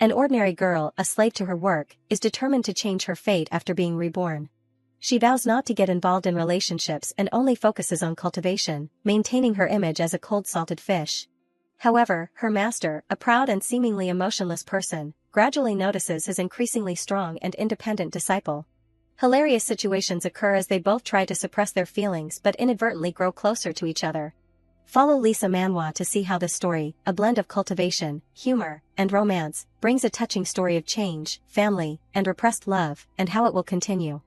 An ordinary girl, a slave to her work, is determined to change her fate after being reborn. She vows not to get involved in relationships and only focuses on cultivation, maintaining her image as a cold-salted fish. However, her master, a proud and seemingly emotionless person, gradually notices his increasingly strong and independent disciple. Hilarious situations occur as they both try to suppress their feelings but inadvertently grow closer to each other. Follow Lisa Manhwa to see how this story, a blend of cultivation, humor, and romance, brings a touching story of change, family, and repressed love, and how it will continue.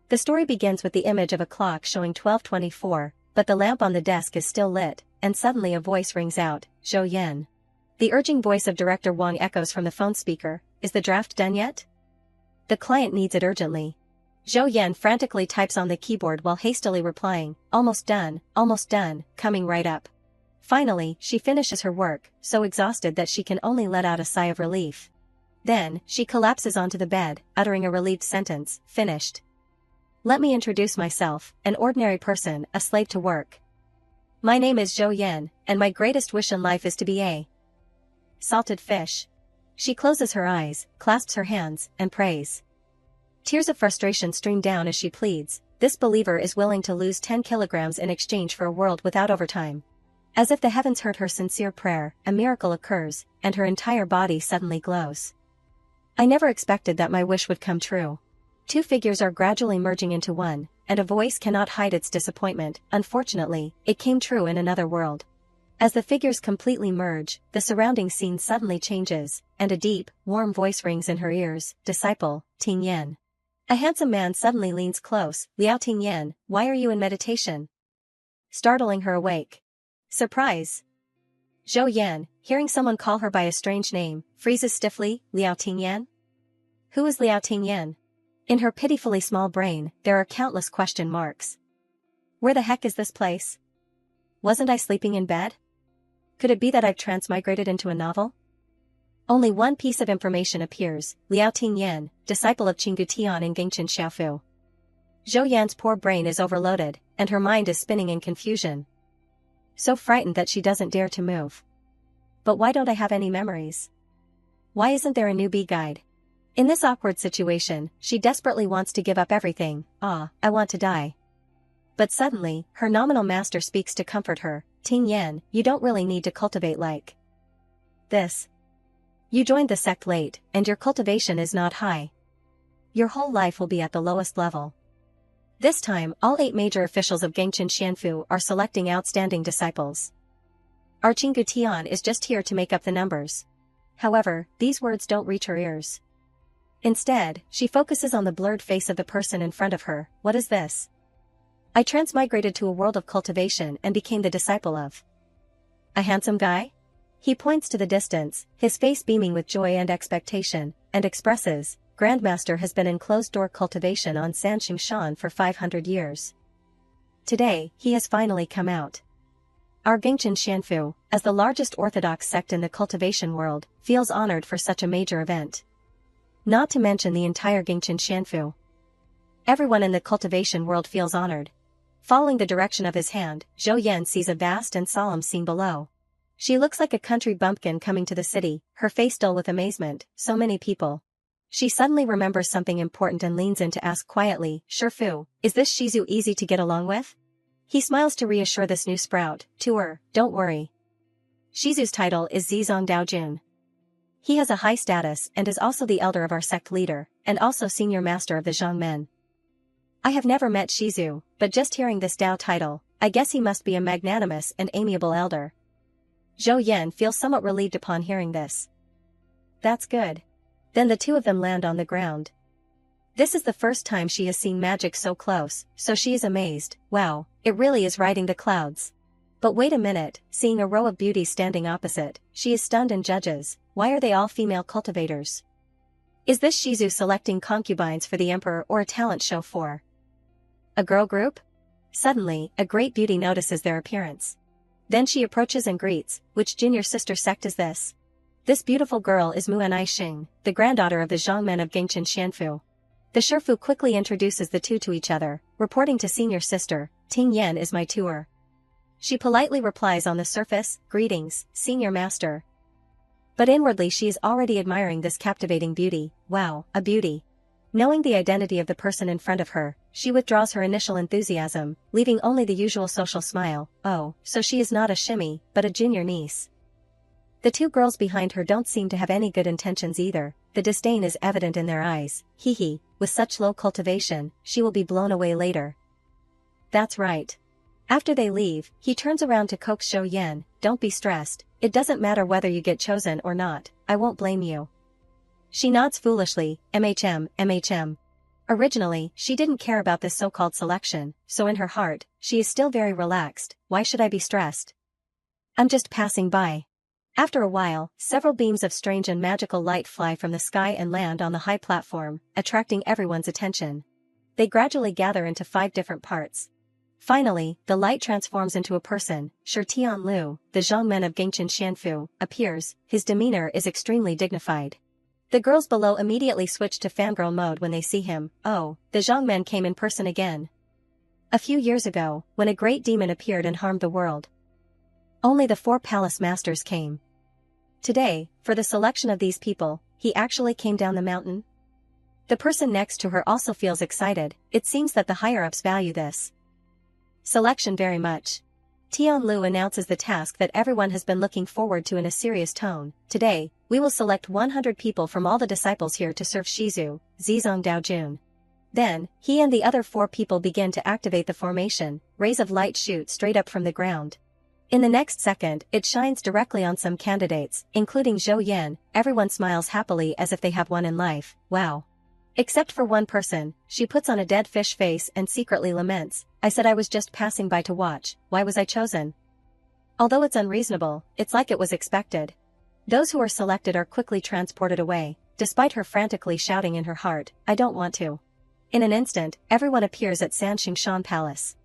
The story begins with the image of a clock showing 12:24, but the lamp on the desk is still lit, and suddenly a voice rings out, "Zhou Yan." The urging voice of director Wang echoes from the phone speaker, "Is the draft done yet? The client needs it urgently." Zhou Yan frantically types on the keyboard while hastily replying, almost done, coming right up." Finally, she finishes her work, so exhausted that she can only let out a sigh of relief. Then, she collapses onto the bed, uttering a relieved sentence, "Finished. Let me introduce myself, an ordinary person, a slave to work. My name is Zhou Yan, and my greatest wish in life is to be a salted fish." She closes her eyes, clasps her hands, and prays. Tears of frustration stream down as she pleads. This believer is willing to lose 10 kilograms in exchange for a world without overtime. As if the heavens heard her sincere prayer, a miracle occurs, and her entire body suddenly glows. "I never expected that my wish would come true." Two figures are gradually merging into one, and a voice cannot hide its disappointment. Unfortunately, it came true in another world. As the figures completely merge, the surrounding scene suddenly changes, and a deep, warm voice rings in her ears, "Disciple, Ting Yan." A handsome man suddenly leans close, "Liao Ting Yan, why are you in meditation?" Startling her awake. Surprise! Zhou Yan, hearing someone call her by a strange name, freezes stiffly, "Liao Ting Yan? Who is Liao Ting Yan?" In her pitifully small brain, there are countless question marks. Where the heck is this place? Wasn't I sleeping in bed? Could it be that I've transmigrated into a novel? Only one piece of information appears, "Liao Ting Yan, disciple of Qinggu Tian in Gengchen Xiaofu." Zhou Yan's poor brain is overloaded, and her mind is spinning in confusion. So frightened that she doesn't dare to move. But why don't I have any memories? Why isn't there a newbie guide? In this awkward situation, she desperately wants to give up everything. "I want to die." But suddenly, her nominal master speaks to comfort her, "Ting Yan, you don't really need to cultivate like this. You joined the sect late, and your cultivation is not high. Your whole life will be at the lowest level." This time, all 8 major officials of Gengchen Xianfu are selecting outstanding disciples. Our Qinggu Tian is just here to make up the numbers. However, these words don't reach her ears. Instead, she focuses on the blurred face of the person in front of her. "What is this? I transmigrated to a world of cultivation and became the disciple of a handsome guy?" He points to the distance, his face beaming with joy and expectation, and expresses, "Grandmaster has been in closed-door cultivation on Sanxing Shan for 500 years. Today, he has finally come out." Our Gengchen Xianfu, as the largest orthodox sect in the cultivation world, feels honored for such a major event. Not to mention the entire Gengchen Xianfu. Everyone in the cultivation world feels honored. Following the direction of his hand, Zhou Yan sees a vast and solemn scene below. She looks like a country bumpkin coming to the city, her face dull with amazement. So many people. She suddenly remembers something important and leans in to ask quietly, "Shifu, is this Shizu easy to get along with?" He smiles to reassure this new sprout, to her, "Don't worry. Shizu's title is Zizong Daojun. He has a high status and is also the elder of our sect leader, and also senior master of the Zhangmen. I have never met Shizu, but just hearing this Dao title, I guess he must be a magnanimous and amiable elder." Zhou Yan feels somewhat relieved upon hearing this. That's good. Then the two of them land on the ground. This is the first time she has seen magic so close, so she is amazed. Wow, it really is riding the clouds. But wait a minute, seeing a row of beauties standing opposite, she is stunned and judges, why are they all female cultivators? Is this Shizu selecting concubines for the emperor or a talent show for a girl group? Suddenly, a great beauty notices their appearance. Then she approaches and greets, "Which junior sister sect is this?" This beautiful girl is Muanai Xing, the granddaughter of the Zhangmen of Gengchen Xianfu. The Shifu quickly introduces the two to each other, reporting to senior sister, "Ting Yan is my tutor." She politely replies on the surface, "Greetings, senior master." But inwardly she is already admiring this captivating beauty. Wow, a beauty. Knowing the identity of the person in front of her, she withdraws her initial enthusiasm, leaving only the usual social smile. Oh, so she is not a shimmy, but a junior niece. The two girls behind her don't seem to have any good intentions either. The disdain is evident in their eyes. Hee hee, with such low cultivation, she will be blown away later. That's right. After they leave, he turns around to coax Zhou Yan. Don't be stressed, it doesn't matter whether you get chosen or not, I won't blame you. She nods foolishly, MHM. Originally, she didn't care about this so-called selection, so in her heart, she is still very relaxed. Why should I be stressed? I'm just passing by. After a while, several beams of strange and magical light fly from the sky and land on the high platform, attracting everyone's attention. They gradually gather into 5 different parts. Finally, the light transforms into a person. Shi Tianlu, the Zhongmen of Gingchen Xianfu, appears. His demeanor is extremely dignified. The girls below immediately switch to fangirl mode when they see him. Oh, the Zhongmen came in person again. A few years ago, when a great demon appeared and harmed the world, only the 4 palace masters came. Today, for the selection of these people, he actually came down the mountain? The person next to her also feels excited. It seems that the higher-ups value this selection very much. Tianlu announces the task that everyone has been looking forward to in a serious tone. Today, we will select 100 people from all the disciples here to serve Shizu, Zizong Daojun. Then, he and the other 4 people begin to activate the formation. Rays of light shoot straight up from the ground. In the next second, it shines directly on some candidates, including Zhou Yan. Everyone smiles happily as if they have won in life. Wow. Except for one person, she puts on a dead fish face and secretly laments. I said I was just passing by to watch, why was I chosen? Although it's unreasonable, it's like it was expected. Those who are selected are quickly transported away, despite her frantically shouting in her heart, I don't want to. In an instant, everyone appears at Sanxingshan Palace.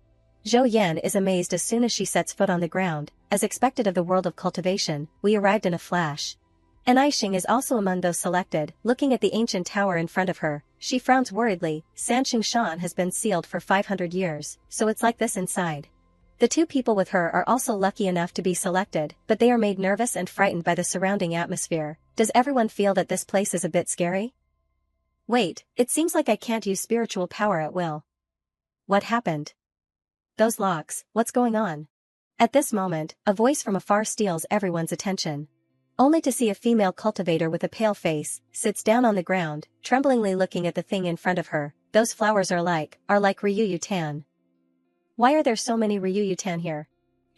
Zhou Yan is amazed as soon as she sets foot on the ground. As expected of the world of cultivation, we arrived in a flash. And Aishing is also among those selected. Looking at the ancient tower in front of her, she frowns worriedly. Sanxingshan has been sealed for 500 years, so it's like this inside. The 2 people with her are also lucky enough to be selected, but they are made nervous and frightened by the surrounding atmosphere. Does everyone feel that this place is a bit scary? Wait, it seems like I can't use spiritual power at will. What happened? Those locks, what's going on? At this moment, a voice from afar steals everyone's attention. Only to see a female cultivator with a pale face, sits down on the ground, tremblingly looking at the thing in front of her. Those flowers are like Ryuyu Tan. Why are there so many Ryuyu Tan here?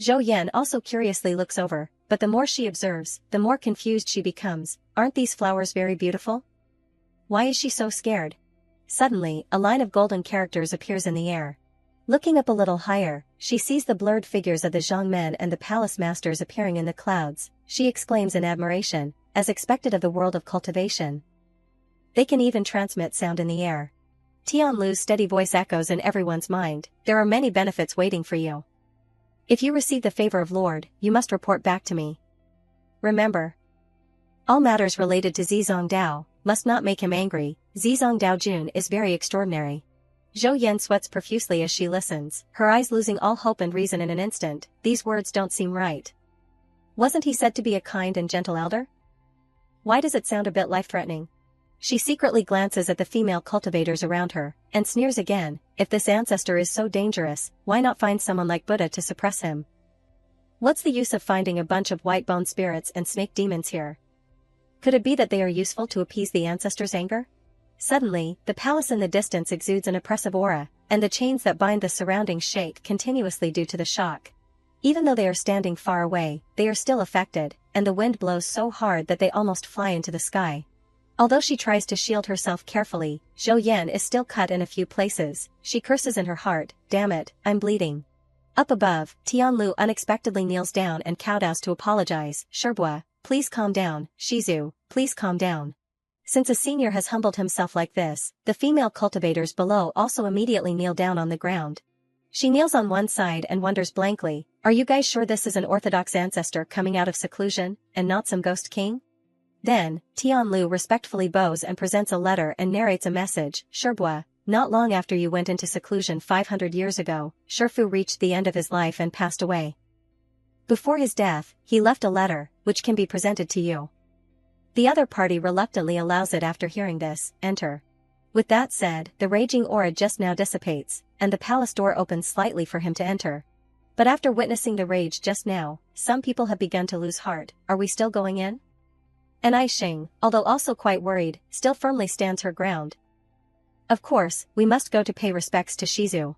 Zhou Yan also curiously looks over, but the more she observes, the more confused she becomes. Aren't these flowers very beautiful? Why is she so scared? Suddenly, a line of golden characters appears in the air. Looking up a little higher, she sees the blurred figures of the Zhongmen and the palace masters appearing in the clouds. She exclaims in admiration, as expected of the world of cultivation. They can even transmit sound in the air. Tianlu's steady voice echoes in everyone's mind. There are many benefits waiting for you. If you receive the favor of Lord, you must report back to me. Remember, all matters related to Zizong Dao must not make him angry. Zizong Daojun is very extraordinary. Zhou Yan sweats profusely as she listens, her eyes losing all hope and reason in an instant. These words don't seem right. Wasn't he said to be a kind and gentle elder? Why does it sound a bit life-threatening? She secretly glances at the female cultivators around her, and sneers again. If this ancestor is so dangerous, why not find someone like Buddha to suppress him? What's the use of finding a bunch of white-bone spirits and snake demons here? Could it be that they are useful to appease the ancestor's anger? Suddenly, the palace in the distance exudes an oppressive aura, and the chains that bind the surroundings shake continuously due to the shock. Even though they are standing far away, they are still affected, and the wind blows so hard that they almost fly into the sky. Although she tries to shield herself carefully, Zhou Yan is still cut in a few places. She curses in her heart, damn it, I'm bleeding. Up above, Tianlu unexpectedly kneels down and kowtows to apologize. Sherbua, please calm down. Shizu, please calm down. Since a senior has humbled himself like this, the female cultivators below also immediately kneel down on the ground. She kneels on one side and wonders blankly, are you guys sure this is an orthodox ancestor coming out of seclusion, and not some ghost king? Then, Tianlu respectfully bows and presents a letter and narrates a message. Sherbua, not long after you went into seclusion 500 years ago, Shifu reached the end of his life and passed away. Before his death, he left a letter, which can be presented to you. The other party reluctantly allows it after hearing this, enter. With that said, the raging aura just now dissipates, and the palace door opens slightly for him to enter. But after witnessing the rage just now, some people have begun to lose heart. Are we still going in? And Ai Xing, although also quite worried, still firmly stands her ground. Of course, we must go to pay respects to Shizu.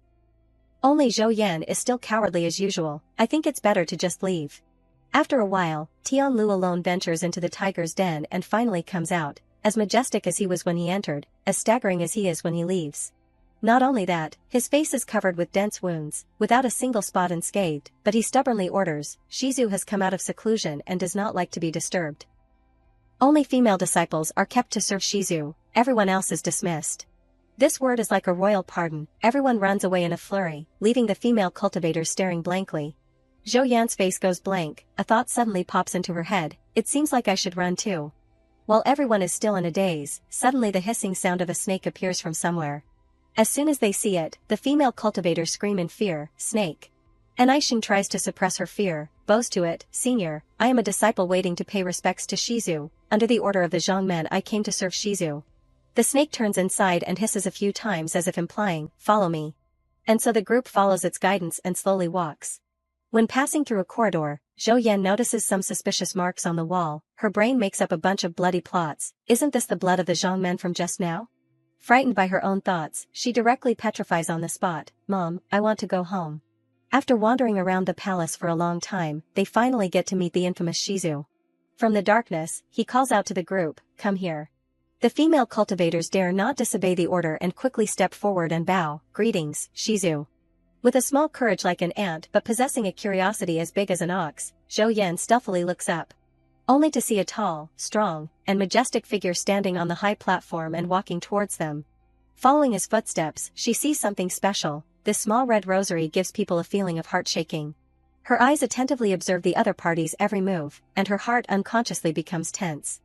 Only Zhou Yan is still cowardly as usual. I think it's better to just leave. After a while, Tian Lu alone ventures into the tiger's den and finally comes out, as majestic as he was when he entered, as staggering as he is when he leaves. Not only that, his face is covered with dense wounds, without a single spot unscathed, but he stubbornly orders, Shizu has come out of seclusion and does not like to be disturbed. Only female disciples are kept to serve Shizu, everyone else is dismissed. This word is like a royal pardon, everyone runs away in a flurry, leaving the female cultivators staring blankly. Zhou Yan's face goes blank, a thought suddenly pops into her head, it seems like I should run too. While everyone is still in a daze, suddenly the hissing sound of a snake appears from somewhere. As soon as they see it, the female cultivators scream in fear, snake. And Ai Xing tries to suppress her fear, bows to it, Senior, I am a disciple waiting to pay respects to Shizu, under the order of the Zhongmen I came to serve Shizu. The snake turns inside and hisses a few times as if implying, follow me. And so the group follows its guidance and slowly walks. When passing through a corridor, Zhou Yan notices some suspicious marks on the wall, her brain makes up a bunch of bloody plots, isn't this the blood of the Zhongmen from just now? Frightened by her own thoughts, she directly petrifies on the spot, Mom, I want to go home. After wandering around the palace for a long time, they finally get to meet the infamous Shizu. From the darkness, he calls out to the group, come here. The female cultivators dare not disobey the order and quickly step forward and bow, greetings, Shizu. With a small courage like an ant but possessing a curiosity as big as an ox, Zhou Yan stealthily looks up. Only to see a tall, strong, and majestic figure standing on the high platform and walking towards them. Following his footsteps, she sees something special, this small red rosary gives people a feeling of heart shaking. Her eyes attentively observe the other party's every move, and her heart unconsciously becomes tense.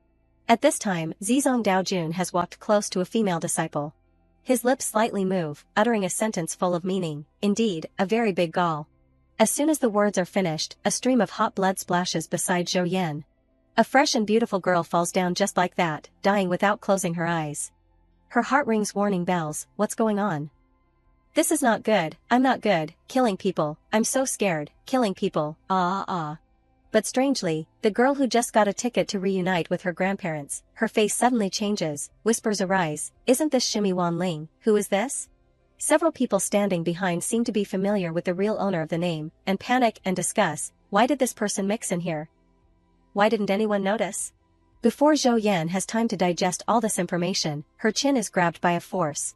At this time, Zizong Daojun has walked close to a female disciple. His lips slightly move, uttering a sentence full of meaning, indeed, a very big gall. As soon as the words are finished, a stream of hot blood splashes beside Zhou Yan. A fresh and beautiful girl falls down just like that, dying without closing her eyes. Her heart rings warning bells, what's going on? This is not good, I'm not good, killing people, I'm so scared, killing people, ah. But strangely, the girl who just got a ticket to reunite with her grandparents, her face suddenly changes, whispers arise, isn't this Shimi Wanling, who is this? Several people standing behind seem to be familiar with the real owner of the name, and panic and discuss, why did this person mix in here? Why didn't anyone notice? Before Zhou Yan has time to digest all this information, her chin is grabbed by a force.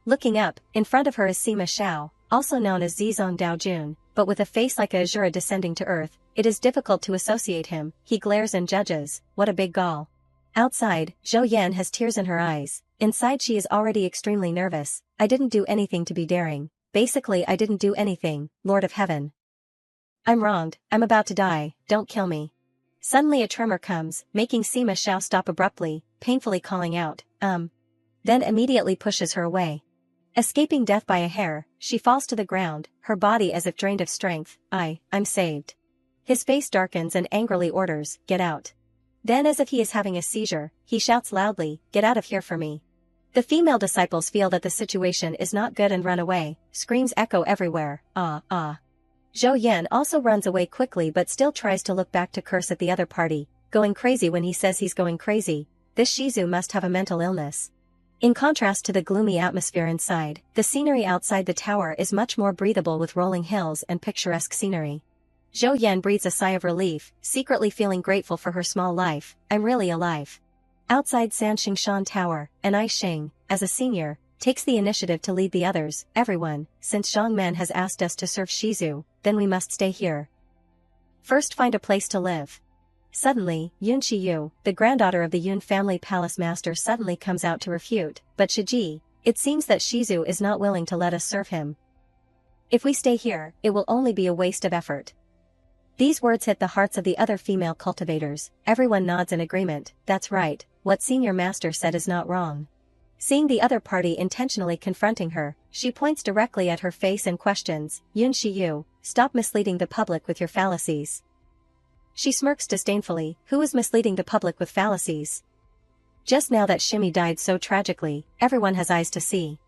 Looking up, in front of her is Sima Xiao, also known as Zizong Daojun, but with a face like a Azura descending to earth, it is difficult to associate him, he glares and judges, what a big gall. Outside, Zhou Yan has tears in her eyes, inside she is already extremely nervous, I didn't do anything to be daring, basically I didn't do anything, Lord of Heaven. I'm wronged, I'm about to die, don't kill me. Suddenly a tremor comes, making Sima Xiao stop abruptly, painfully calling out, then immediately pushes her away. Escaping death by a hair, she falls to the ground, her body as if drained of strength, I'm saved. His face darkens and angrily orders, get out. Then as if he is having a seizure, he shouts loudly, get out of here for me. The female disciples feel that the situation is not good and run away, screams echo everywhere, ah. Zhou Yan also runs away quickly but still tries to look back to curse at the other party, going crazy when he says he's going crazy, this Shizu must have a mental illness. In contrast to the gloomy atmosphere inside, the scenery outside the tower is much more breathable with rolling hills and picturesque scenery. Zhou Yan breathes a sigh of relief, secretly feeling grateful for her small life, I'm really alive. Outside Sanxingshan Tower, and Ai Xing, as a senior, takes the initiative to lead the others, everyone, since Zhongmen has asked us to serve Shizu, then we must stay here. First find a place to live. Suddenly, Yun Shiyu, the granddaughter of the Yun family palace master suddenly comes out to refute, but Shiji, it seems that Shizu is not willing to let us serve him. If we stay here, it will only be a waste of effort. These words hit the hearts of the other female cultivators, everyone nods in agreement, that's right, what senior master said is not wrong. Seeing the other party intentionally confronting her, she points directly at her face and questions, Yun Shiyu, stop misleading the public with your fallacies. She smirks disdainfully, who is misleading the public with fallacies. Just now that Shimi died so tragically, everyone has eyes to see.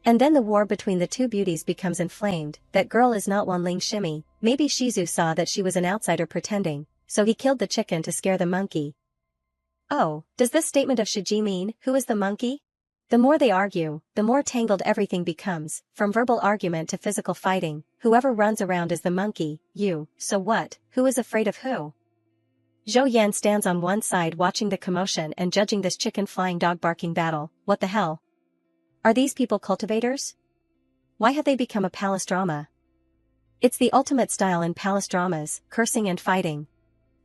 And then the war between the two beauties becomes inflamed. That girl is not Wanling Shimi. Maybe Shizu saw that she was an outsider pretending, so he killed the chicken to scare the monkey. Oh, does this statement of Shiji mean, who is the monkey? The more they argue, the more tangled everything becomes, from verbal argument to physical fighting. Whoever runs around is the monkey. You, so what? Who is afraid of who? Zhou Yan stands on one side watching the commotion and judging this chicken-flying dog-barking battle. What the hell? Are these people cultivators? Why have they become a palace drama? It's the ultimate style in palace dramas, cursing and fighting.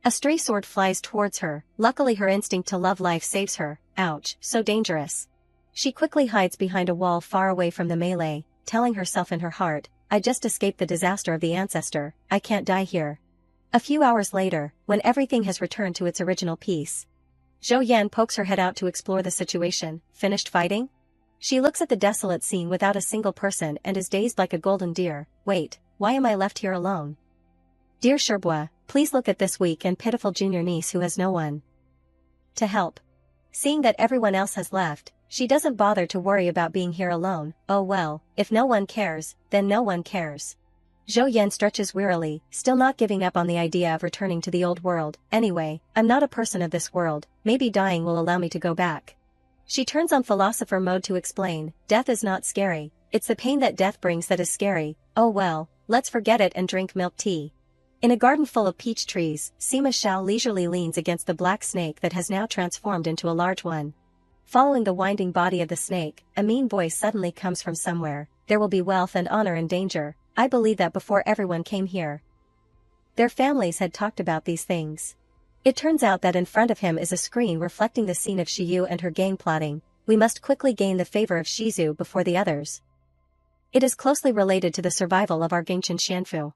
A stray sword flies towards her. Luckily her instinct to love life saves her. Ouch, so dangerous. She quickly hides behind a wall far away from the melee, telling herself in her heart, I just escaped the disaster of the ancestor, I can't die here. A few hours later, when everything has returned to its original peace, Zhou Yan pokes her head out to explore the situation. Finished fighting? She looks at the desolate scene without a single person and is dazed like a golden deer. Wait, why am I left here alone? Dear Sherbua, please look at this weak and pitiful junior niece who has no one to help. Seeing that everyone else has left, she doesn't bother to worry about being here alone. Oh well, if no one cares, then no one cares. Zhou Yan stretches wearily, still not giving up on the idea of returning to the old world. Anyway, I'm not a person of this world, maybe dying will allow me to go back. She turns on philosopher mode to explain, death is not scary, it's the pain that death brings that is scary. Oh well, let's forget it and drink milk tea. In a garden full of peach trees, Sima Xiao leisurely leans against the black snake that has now transformed into a large one. Following the winding body of the snake, a mean voice suddenly comes from somewhere. There will be wealth and honor in danger. I believe that before everyone came here. Their families had talked about these things. It turns out that in front of him is a screen reflecting the scene of Shiyu and her gang plotting. We must quickly gain the favor of Shizu before the others. It is closely related to the survival of our Gangchen Xianfu.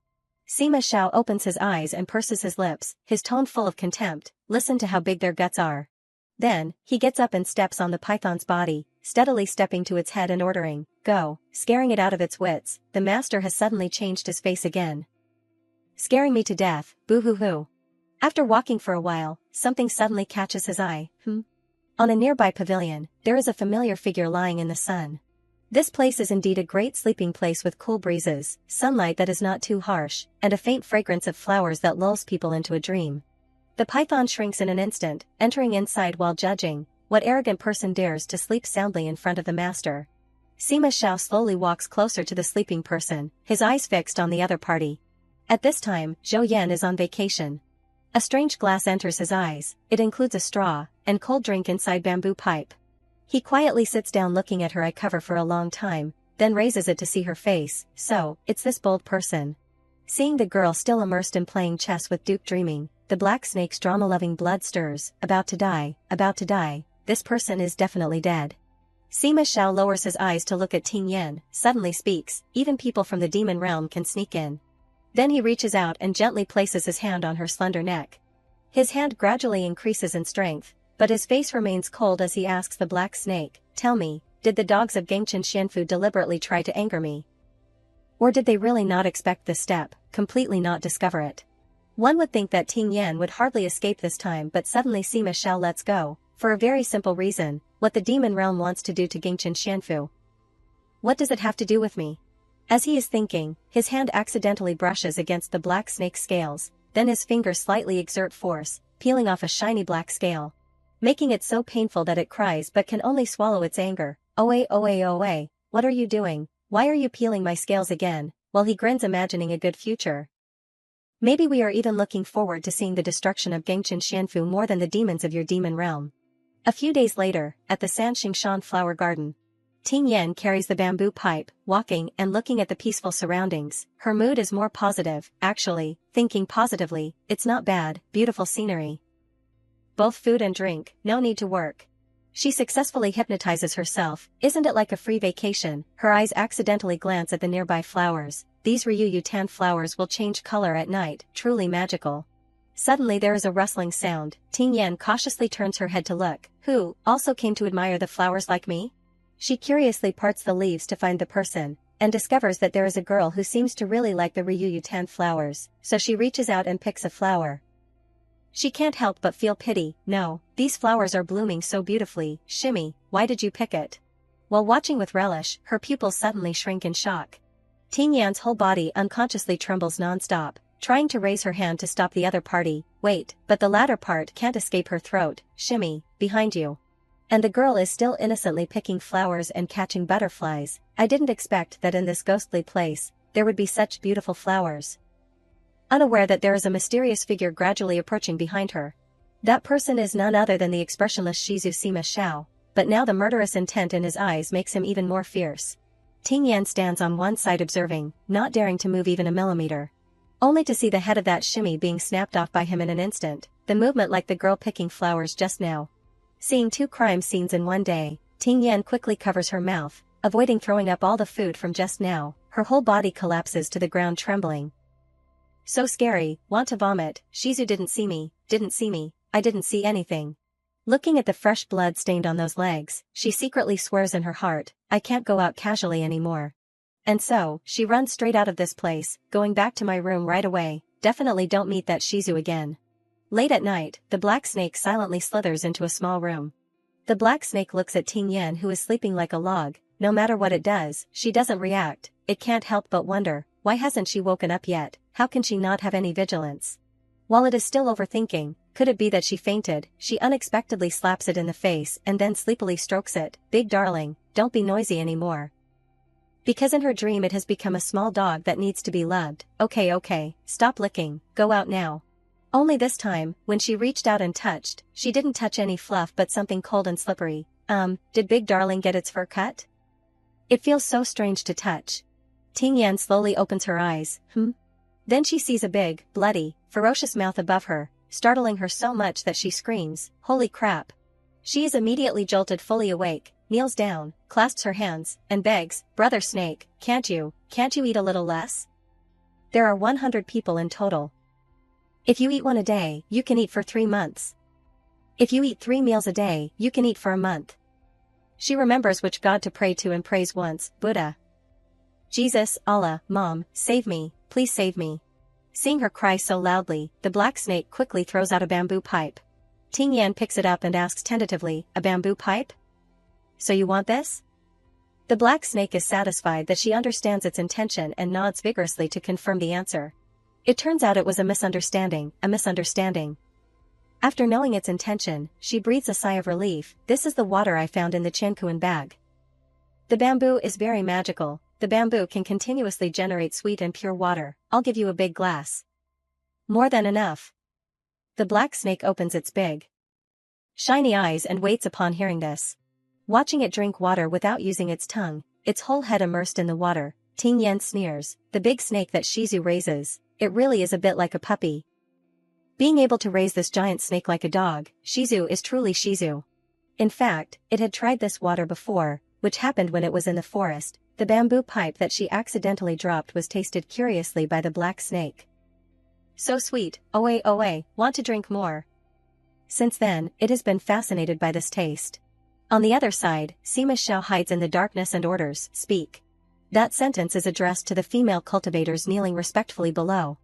Sima Xiao opens his eyes and purses his lips, his tone full of contempt. Listen to how big their guts are. Then, he gets up and steps on the python's body, steadily stepping to its head and ordering, go, scaring it out of its wits. The master has suddenly changed his face again. Scaring me to death, boo-hoo-hoo. After walking for a while, something suddenly catches his eye. On a nearby pavilion, there is a familiar figure lying in the sun. This place is indeed a great sleeping place with cool breezes, sunlight that is not too harsh, and a faint fragrance of flowers that lulls people into a dream. The python shrinks in an instant, entering inside while judging. What arrogant person dares to sleep soundly in front of the master? Sima Xiao slowly walks closer to the sleeping person, his eyes fixed on the other party. At this time, Zhou Yan is on vacation. A strange glass enters his eyes. It includes a straw and cold drink inside bamboo pipe. He quietly sits down looking at her eye cover for a long time, then raises it to see her face. So, it's this bold person. Seeing the girl still immersed in playing chess with Duke dreaming, the black snake's drama-loving blood stirs. About to die, about to die. This person is definitely dead. Sima Xiao lowers his eyes to look at Ting Yan, suddenly speaks, even people from the demon realm can sneak in. Then he reaches out and gently places his hand on her slender neck. His hand gradually increases in strength, but his face remains cold as he asks the black snake, tell me, did the dogs of Gangchen Xianfu deliberately try to anger me? Or did they really not expect this step, completely not discover it? One would think that Ting Yan would hardly escape this time, but suddenly Sima Xiao lets go, for a very simple reason, what the demon realm wants to do to Gangchen Xianfu. What does it have to do with me? As he is thinking, his hand accidentally brushes against the black snake's scales, then his fingers slightly exert force, peeling off a shiny black scale, making it so painful that it cries but can only swallow its anger. Oe, what are you doing? Why are you peeling my scales again? While he grins, imagining a good future. Maybe we are even looking forward to seeing the destruction of Gangchen Xianfu more than the demons of your demon realm. A few days later, at the Sanxingshan flower garden, Ting Yan carries the bamboo pipe, walking and looking at the peaceful surroundings. Her mood is more positive, actually, thinking positively, it's not bad, beautiful scenery. Both food and drink, no need to work. She successfully hypnotizes herself. Isn't it like a free vacation? Her eyes accidentally glance at the nearby flowers. These Ryu Tan flowers will change color at night, truly magical. Suddenly there is a rustling sound. Ting Yan cautiously turns her head to look. Who also came to admire the flowers like me? She curiously parts the leaves to find the person, and discovers that there is a girl who seems to really like the Ryu Tan flowers, so she reaches out and picks a flower. She can't help but feel pity. No, these flowers are blooming so beautifully. Shimmy, why did you pick it? While watching with relish, her pupils suddenly shrink in shock. Ting Yan's whole body unconsciously trembles non-stop, trying to raise her hand to stop the other party. Wait, but the latter part can't escape her throat. Shimmy, behind you. And the girl is still innocently picking flowers and catching butterflies. I didn't expect that in this ghostly place, there would be such beautiful flowers. Unaware that there is a mysterious figure gradually approaching behind her. That person is none other than the expressionless Shizu Sima Xiao, but now the murderous intent in his eyes makes him even more fierce. Ting Yan stands on one side observing, not daring to move even a millimeter. Only to see the head of that shimmy being snapped off by him in an instant, the movement like the girl picking flowers just now. Seeing two crime scenes in one day, Ting Yan quickly covers her mouth, avoiding throwing up all the food from just now. Her whole body collapses to the ground trembling. So scary, want to vomit. Shizu didn't see me, I didn't see anything. Looking at the fresh blood stained on those legs, she secretly swears in her heart, I can't go out casually anymore. And so, she runs straight out of this place, going back to my room right away. Definitely don't meet that Shizu again. Late at night, the black snake silently slithers into a small room. The black snake looks at Ting Yan, who is sleeping like a log. No matter what it does, she doesn't react. It can't help but wonder, why hasn't she woken up yet? How can she not have any vigilance? While it is still overthinking, could it be that she fainted? She unexpectedly slaps it in the face and then sleepily strokes it. Big darling, don't be noisy anymore. Because in her dream it has become a small dog that needs to be loved. Okay, stop licking, go out now. Only this time, when she reached out and touched, she didn't touch any fluff but something cold and slippery. Did Big Darling get its fur cut? It feels so strange to touch. Ting Yan slowly opens her eyes. Then she sees a big, bloody, ferocious mouth above her, startling her so much that she screams, holy crap. She is immediately jolted fully awake, kneels down, clasps her hands, and begs, Brother Snake, can't you eat a little less? There are 100 people in total. If you eat one a day, you can eat for 3 months. If you eat 3 meals a day, you can eat for a month. She remembers which God to pray to and prays once, Buddha. Jesus, Allah, Mom, save me, please save me. Seeing her cry so loudly, the black snake quickly throws out a bamboo pipe. Ting Yan picks it up and asks tentatively, a bamboo pipe? So you want this? The black snake is satisfied that she understands its intention and nods vigorously to confirm the answer. It turns out it was a misunderstanding. After knowing its intention, she breathes a sigh of relief. This is the water I found in the Chankuan bag. The bamboo is very magical. The bamboo can continuously generate sweet and pure water. I'll give you a big glass. More than enough. The black snake opens its big, shiny eyes and waits upon hearing this. Watching it drink water without using its tongue, its whole head immersed in the water, Ting Yan sneers, the big snake that Shizu raises, it really is a bit like a puppy. Being able to raise this giant snake like a dog, Shizu is truly Shizu. In fact, it had tried this water before, which happened when it was in the forest. The bamboo pipe that she accidentally dropped was tasted curiously by the black snake. So sweet, oe, want to drink more. Since then, it has been fascinated by this taste. On the other side, Sima Xiao hides in the darkness and orders, speak. That sentence is addressed to the female cultivators kneeling respectfully below.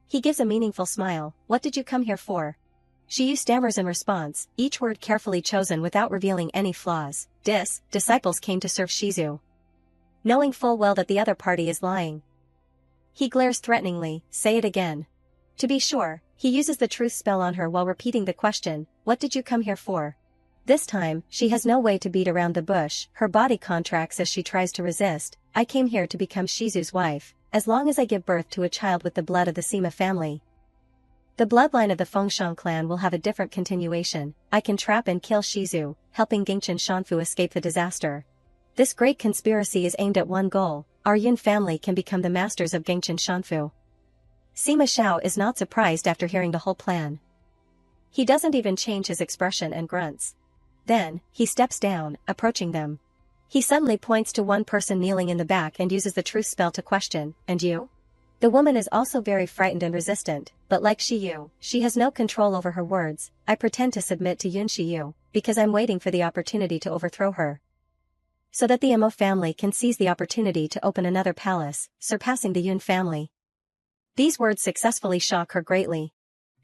He gives a meaningful smile, what did you come here for? She stammers in response, each word carefully chosen without revealing any flaws. Disciples came to serve Shizu. Knowing full well that the other party is lying. He glares threateningly, say it again. To be sure, he uses the truth spell on her while repeating the question, what did you come here for? This time, she has no way to beat around the bush, her body contracts as she tries to resist. I came here to become Shizu's wife, as long as I give birth to a child with the blood of the Sima family. The bloodline of the Fengshan clan will have a different continuation. I can trap and kill Shizu, helping Gingchen Shanfu escape the disaster. This great conspiracy is aimed at one goal, our Yun family can become the masters of Gingchen Shanfu. Sima Xiao is not surprised after hearing the whole plan. He doesn't even change his expression and grunts. Then, he steps down, approaching them. He suddenly points to one person kneeling in the back and uses the truth spell to question, and you? The woman is also very frightened and resistant, but like Shiyu, she has no control over her words. I pretend to submit to Yun Shiyu, because I'm waiting for the opportunity to overthrow her. So that the Mo family can seize the opportunity to open another palace, surpassing the Yun family. These words successfully shock her greatly.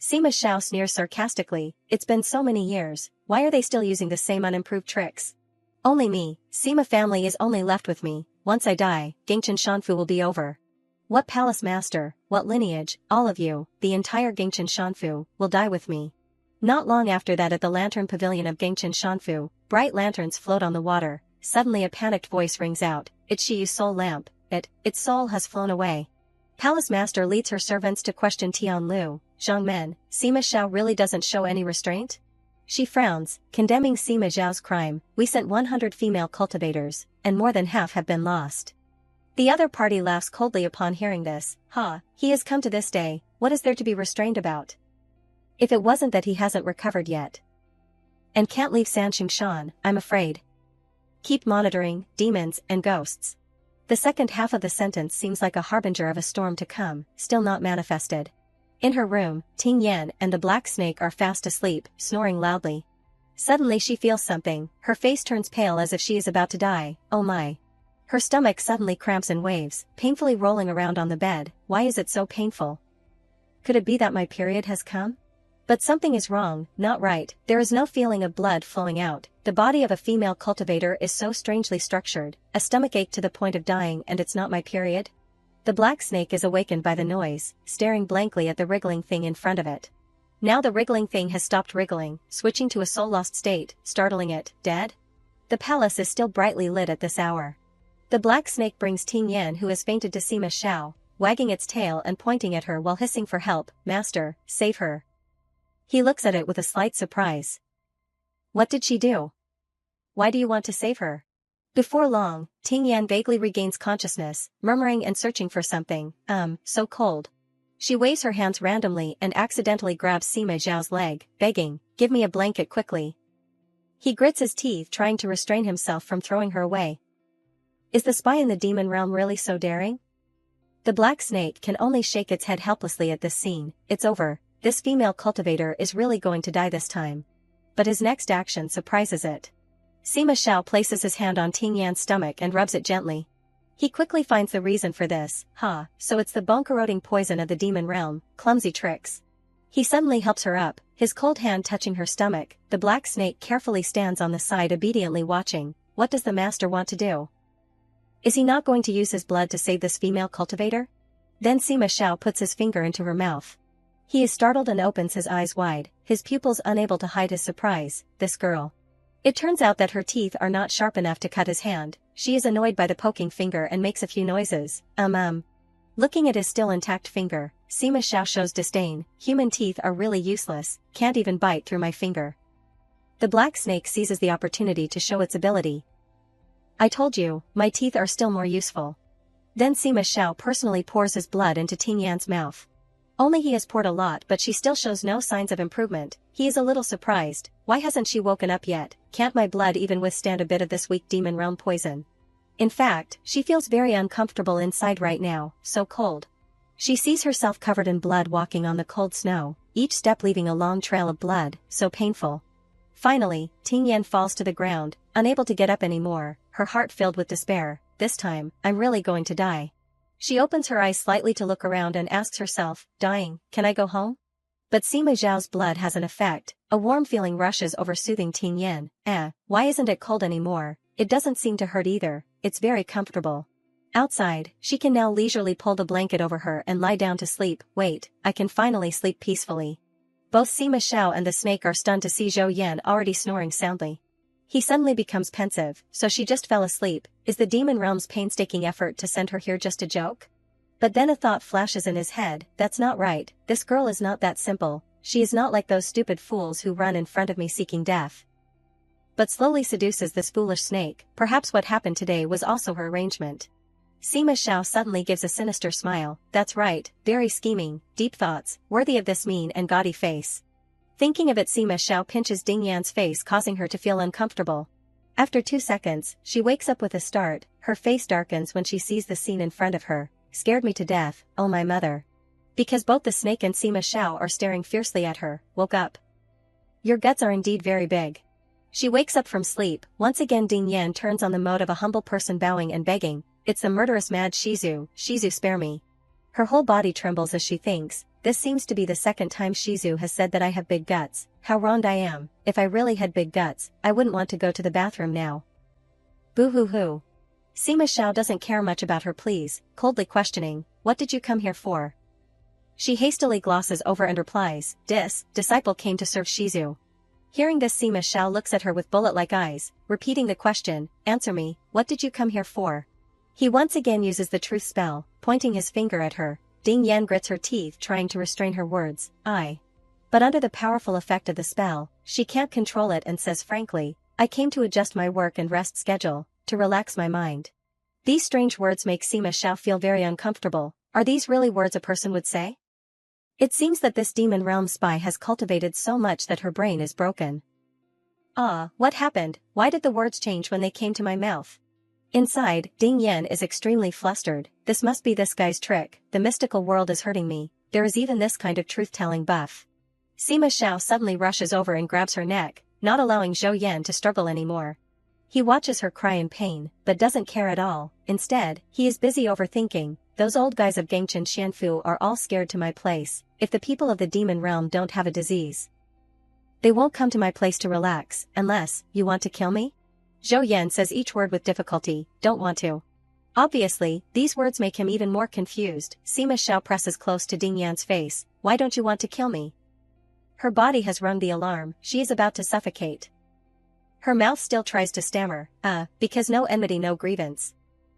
Sima Xiao sneers sarcastically, it's been so many years, why are they still using the same unimproved tricks? Only me, Sima family is only left with me, once I die, Gingchen Shanfu will be over. What palace master, what lineage, all of you, the entire Gingchen Shanfu, will die with me. Not long after that at the lantern pavilion of Gingchen Shanfu, bright lanterns float on the water, suddenly a panicked voice rings out, it's Shiyu's soul lamp, its soul has flown away. Palace master leads her servants to question Tian Lu, Zhang Men, Sima Xiao really doesn't show any restraint? She frowns, condemning Sima Zhao's crime, we sent 100 female cultivators, and more than half have been lost. The other party laughs coldly upon hearing this, he has come to this day, what is there to be restrained about? If it wasn't that he hasn't recovered yet. And can't leave Sanxing Shan, I'm afraid. Keep monitoring, demons and ghosts. The second half of the sentence seems like a harbinger of a storm to come, still not manifested. In her room, Ting Yan and the black snake are fast asleep, snoring loudly. Suddenly she feels something, her face turns pale as if she is about to die, oh my. Her stomach suddenly cramps in waves, painfully rolling around on the bed, why is it so painful? Could it be that my period has come? But something is wrong, not right, there is no feeling of blood flowing out, the body of a female cultivator is so strangely structured, a stomachache to the point of dying and it's not my period? The black snake is awakened by the noise, staring blankly at the wriggling thing in front of it. Now the wriggling thing has stopped wriggling, switching to a soul-lost state, startling it, dead? The palace is still brightly lit at this hour. The black snake brings Ting Yan who has fainted to Sima Xiao, wagging its tail and pointing at her while hissing for help, master, save her. He looks at it with a slight surprise. What did she do? Why do you want to save her? Before long, Ting Yan vaguely regains consciousness, murmuring and searching for something, so cold. She waves her hands randomly and accidentally grabs Sima Zhao's leg, begging, give me a blanket quickly. He grits his teeth trying to restrain himself from throwing her away. Is the spy in the demon realm really so daring? The black snake can only shake its head helplessly at this scene, it's over, this female cultivator is really going to die this time. But his next action surprises it. Sima Xiao places his hand on Ting Yan's stomach and rubs it gently. He quickly finds the reason for this, so it's the bone-corroding poison of the demon realm, clumsy tricks. He suddenly helps her up, his cold hand touching her stomach, the black snake carefully stands on the side obediently watching, what does the master want to do? Is he not going to use his blood to save this female cultivator? Then Sima Xiao puts his finger into her mouth. He is startled and opens his eyes wide, his pupils unable to hide his surprise, this girl. It turns out that her teeth are not sharp enough to cut his hand, she is annoyed by the poking finger and makes a few noises, Looking at his still intact finger, Sima Xiao shows disdain, human teeth are really useless, can't even bite through my finger. The black snake seizes the opportunity to show its ability. I told you, my teeth are still more useful. Then Sima Xiao personally pours his blood into Ting Yan's mouth. Only he has poured a lot but she still shows no signs of improvement, he is a little surprised, why hasn't she woken up yet, can't my blood even withstand a bit of this weak demon realm poison? In fact, she feels very uncomfortable inside right now, so cold. She sees herself covered in blood walking on the cold snow, each step leaving a long trail of blood, so painful. Finally, Ting Yan falls to the ground, unable to get up anymore, her heart filled with despair, this time, I'm really going to die. She opens her eyes slightly to look around and asks herself, dying, can I go home? But Sima Zhao's blood has an effect, a warm feeling rushes over soothing Ting Yan, why isn't it cold anymore, it doesn't seem to hurt either, it's very comfortable. Outside, she can now leisurely pull the blanket over her and lie down to sleep, wait, I can finally sleep peacefully. Both Sima Xiao and the snake are stunned to see Zhou Yan already snoring soundly. He suddenly becomes pensive, so she just fell asleep, is the demon realm's painstaking effort to send her here just a joke? But then a thought flashes in his head, that's not right, this girl is not that simple, she is not like those stupid fools who run in front of me seeking death. But slowly seduces this foolish snake, perhaps what happened today was also her arrangement. Sima Xiao suddenly gives a sinister smile, that's right, very scheming, deep thoughts, worthy of this mean and gaudy face. Thinking of it Sima Xiao pinches Ding Yan's face causing her to feel uncomfortable. After 2 seconds, she wakes up with a start, her face darkens when she sees the scene in front of her, scared me to death, oh my mother. Because both the snake and Sima Xiao are staring fiercely at her, woke up. Your guts are indeed very big. She wakes up from sleep, once again Ding Yan turns on the mode of a humble person bowing and begging, it's the murderous mad Shizu, Shizu spare me. Her whole body trembles as she thinks, this seems to be the second time Shizu has said that I have big guts. How wronged I am. If I really had big guts, I wouldn't want to go to the bathroom now. Boo hoo hoo. Sima Xiao doesn't care much about her pleas, coldly questioning, what did you come here for? She hastily glosses over and replies, disciple came to serve Shizu. Hearing this, Sima Xiao looks at her with bullet-like eyes, repeating the question, answer me, what did you come here for? He once again uses the truth spell, pointing his finger at her. Ding Yan grits her teeth trying to restrain her words, But under the powerful effect of the spell, she can't control it and says frankly, I came to adjust my work and rest schedule, to relax my mind. These strange words make Sima Xiao feel very uncomfortable. Are these really words a person would say? It seems that this demon realm spy has cultivated so much that her brain is broken. What happened? Why did the words change when they came to my mouth? Inside, Ding Yan is extremely flustered. This must be this guy's trick. The mystical world is hurting me. There is even this kind of truth-telling buff. Sima Xiao suddenly rushes over and grabs her neck, not allowing Zhou Yan to struggle anymore. He watches her cry in pain, but doesn't care at all. Instead, he is busy overthinking. Those old guys of Gangchen Xianfu are all scared to my place. If the people of the demon realm don't have a disease, they won't come to my place to relax, unless, you want to kill me? Zhou Yan says each word with difficulty, don't want to. Obviously, these words make him even more confused. Sima Xiao presses close to Ding Yan's face, why don't you want to kill me? Her body has rung the alarm, she is about to suffocate. Her mouth still tries to stammer, because no enmity no grievance.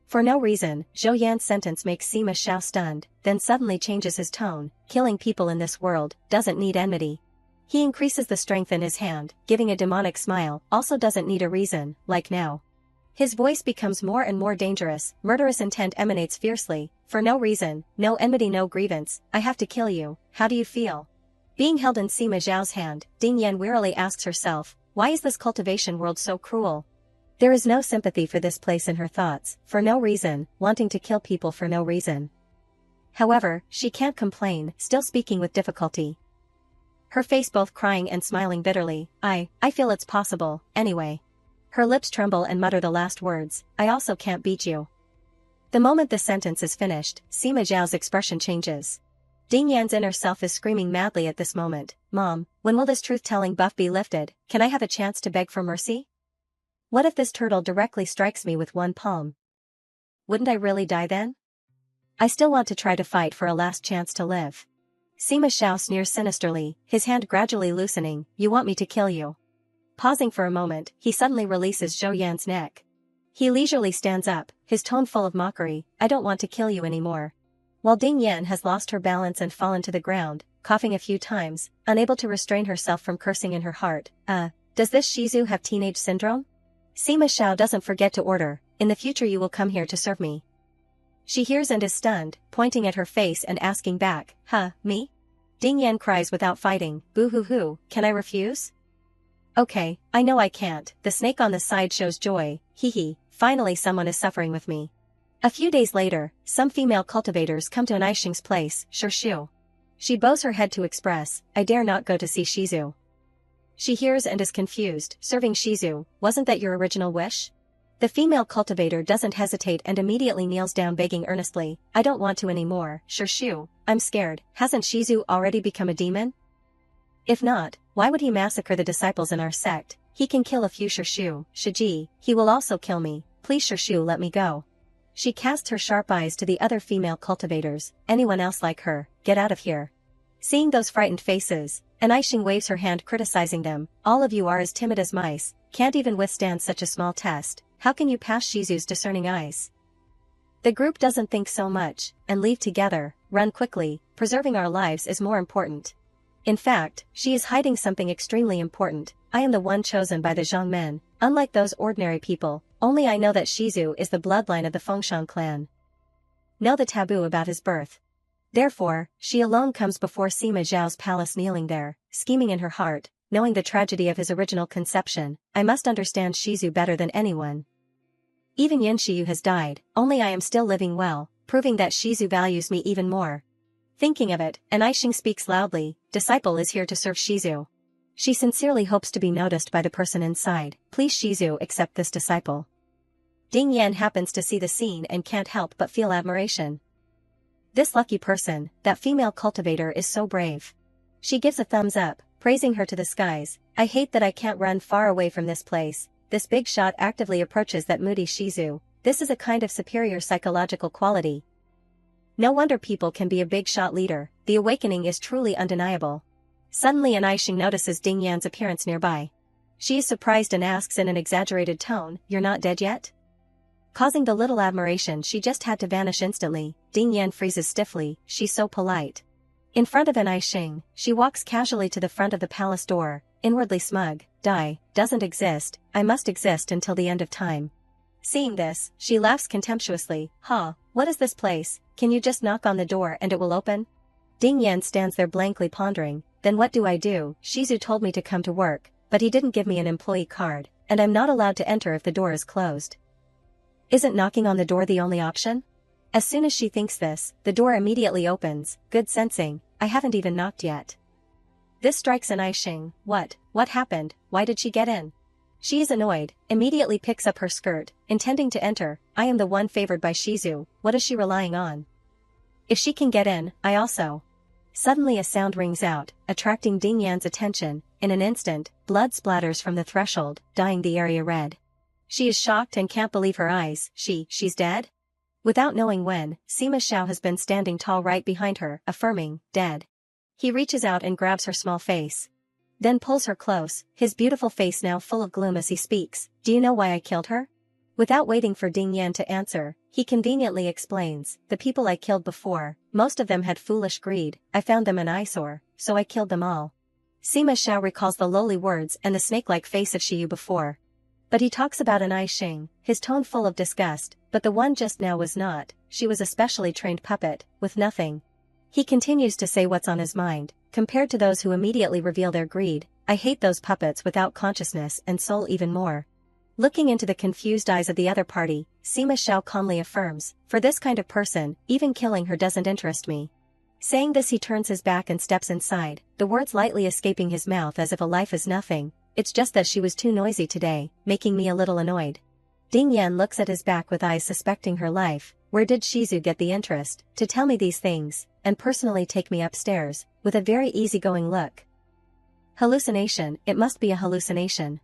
For no reason, Zhou Yan's sentence makes Sima Xiao stunned, then suddenly changes his tone, killing people in this world, doesn't need enmity. He increases the strength in his hand, giving a demonic smile, also doesn't need a reason, like now. His voice becomes more and more dangerous, murderous intent emanates fiercely, for no reason, no enmity no grievance, I have to kill you, how do you feel? Being held in Sima Zhao's hand, Ding Yan wearily asks herself, why is this cultivation world so cruel? There is no sympathy for this place in her thoughts, for no reason, wanting to kill people for no reason. However, she can't complain, still speaking with difficulty. Her face both crying and smiling bitterly, I feel it's possible, anyway. Her lips tremble and mutter the last words, I also can't beat you. The moment the sentence is finished, Sima Zhao's expression changes. Ding Yan's inner self is screaming madly at this moment, Mom, when will this truth-telling buff be lifted? Can I have a chance to beg for mercy? What if this turtle directly strikes me with one palm? Wouldn't I really die then? I still want to try to fight for a last chance to live. Sima Xiao sneers sinisterly, his hand gradually loosening, you want me to kill you? Pausing for a moment, he suddenly releases Zhou Yan's neck. He leisurely stands up, his tone full of mockery, I don't want to kill you anymore. While Ding Yan has lost her balance and fallen to the ground, coughing a few times, unable to restrain herself from cursing in her heart, does this Shizu have teenage syndrome? Sima Xiao doesn't forget to order, in the future you will come here to serve me. She hears and is stunned, pointing at her face and asking back, me? Ding Yan cries without fighting, boo hoo hoo, can I refuse? Okay, I know I can't, the snake on the side shows joy, hee, finally someone is suffering with me. A few days later, some female cultivators come to Anishing's place, Shirshu. She bows her head to express, I dare not go to see Shizu. She hears and is confused, serving Shizu, wasn't that your original wish? The female cultivator doesn't hesitate and immediately kneels down begging earnestly, I don't want to anymore, Shirshu, I'm scared, hasn't Shizu already become a demon? If not, why would he massacre the disciples in our sect? He can kill a few Shirshu, Shiji, he will also kill me, please Shirshu let me go. She casts her sharp eyes to the other female cultivators, anyone else like her, get out of here. Seeing those frightened faces, Anishing waves her hand criticizing them, all of you are as timid as mice, can't even withstand such a small test, how can you pass Shizu's discerning eyes? The group doesn't think so much, and leave together, run quickly, preserving our lives is more important. In fact, she is hiding something extremely important, I am the one chosen by the Zhang men, unlike those ordinary people, only I know that Shizu is the bloodline of the Fengshan clan. Know the taboo about his birth. Therefore, she alone comes before Sima Zhao's palace kneeling there, scheming in her heart, knowing the tragedy of his original conception, I must understand Shizu better than anyone. Even Yin Shiyu has died, only I am still living well, proving that Shizu values me even more. Thinking of it, Anishing speaks loudly, disciple is here to serve Shizu. She sincerely hopes to be noticed by the person inside, please Shizu accept this disciple. Ding Yan happens to see the scene and can't help but feel admiration. This lucky person, that female cultivator is so brave. She gives a thumbs up, praising her to the skies. I hate that I can't run far away from this place. This big shot actively approaches that moody Shizu. This is a kind of superior psychological quality. No wonder people can be a big shot leader. The awakening is truly undeniable. Suddenly an Aishing notices Ding Yan's appearance nearby. She is surprised and asks in an exaggerated tone, "You're not dead yet?" Causing the little admiration she just had to vanish instantly, Ding Yan freezes stiffly, she's so polite. In front of an Aishing, she walks casually to the front of the palace door, inwardly smug. Doesn't exist, I must exist until the end of time. Seeing this, she laughs contemptuously. What is this place? Can you just knock on the door and it will open? Ding Yan stands there blankly pondering. Then what do I do? Shizu told me to come to work, but he didn't give me an employee card, and I'm not allowed to enter if the door is closed. Isn't knocking on the door the only option? As soon as she thinks this, the door immediately opens. Good sensing, I haven't even knocked yet. This strikes an Aishing. What happened? Why did she get in? She is annoyed, immediately picks up her skirt, intending to enter. I am the one favored by Shizu, what is she relying on? If she can get in, I also. Suddenly a sound rings out, attracting Ding Yan's attention. In an instant, blood splatters from the threshold, dyeing the area red. She is shocked and can't believe her eyes. She's dead? Without knowing when, Sima Xiao has been standing tall right behind her, affirming, dead. He reaches out and grabs her small face. Then pulls her close, his beautiful face now full of gloom as he speaks. Do you know why I killed her? Without waiting for Ding Yan to answer, he conveniently explains, the people I killed before, most of them had foolish greed, I found them an eyesore, so I killed them all. Sima Xiao recalls the lowly words and the snake-like face of Shiyu before. But he talks about an Aishing, his tone full of disgust, but the one just now was not, she was a specially trained puppet, with nothing. He continues to say what's on his mind, compared to those who immediately reveal their greed, I hate those puppets without consciousness and soul even more. Looking into the confused eyes of the other party, Sima Xiao calmly affirms, for this kind of person, even killing her doesn't interest me. Saying this he turns his back and steps inside, the words lightly escaping his mouth as if a life is nothing, it's just that she was too noisy today, making me a little annoyed. Ding Yan looks at his back with eyes suspecting her life, where did Shizu get the interest, to tell me these things, and personally take me upstairs, with a very easygoing look. Hallucination, it must be a hallucination.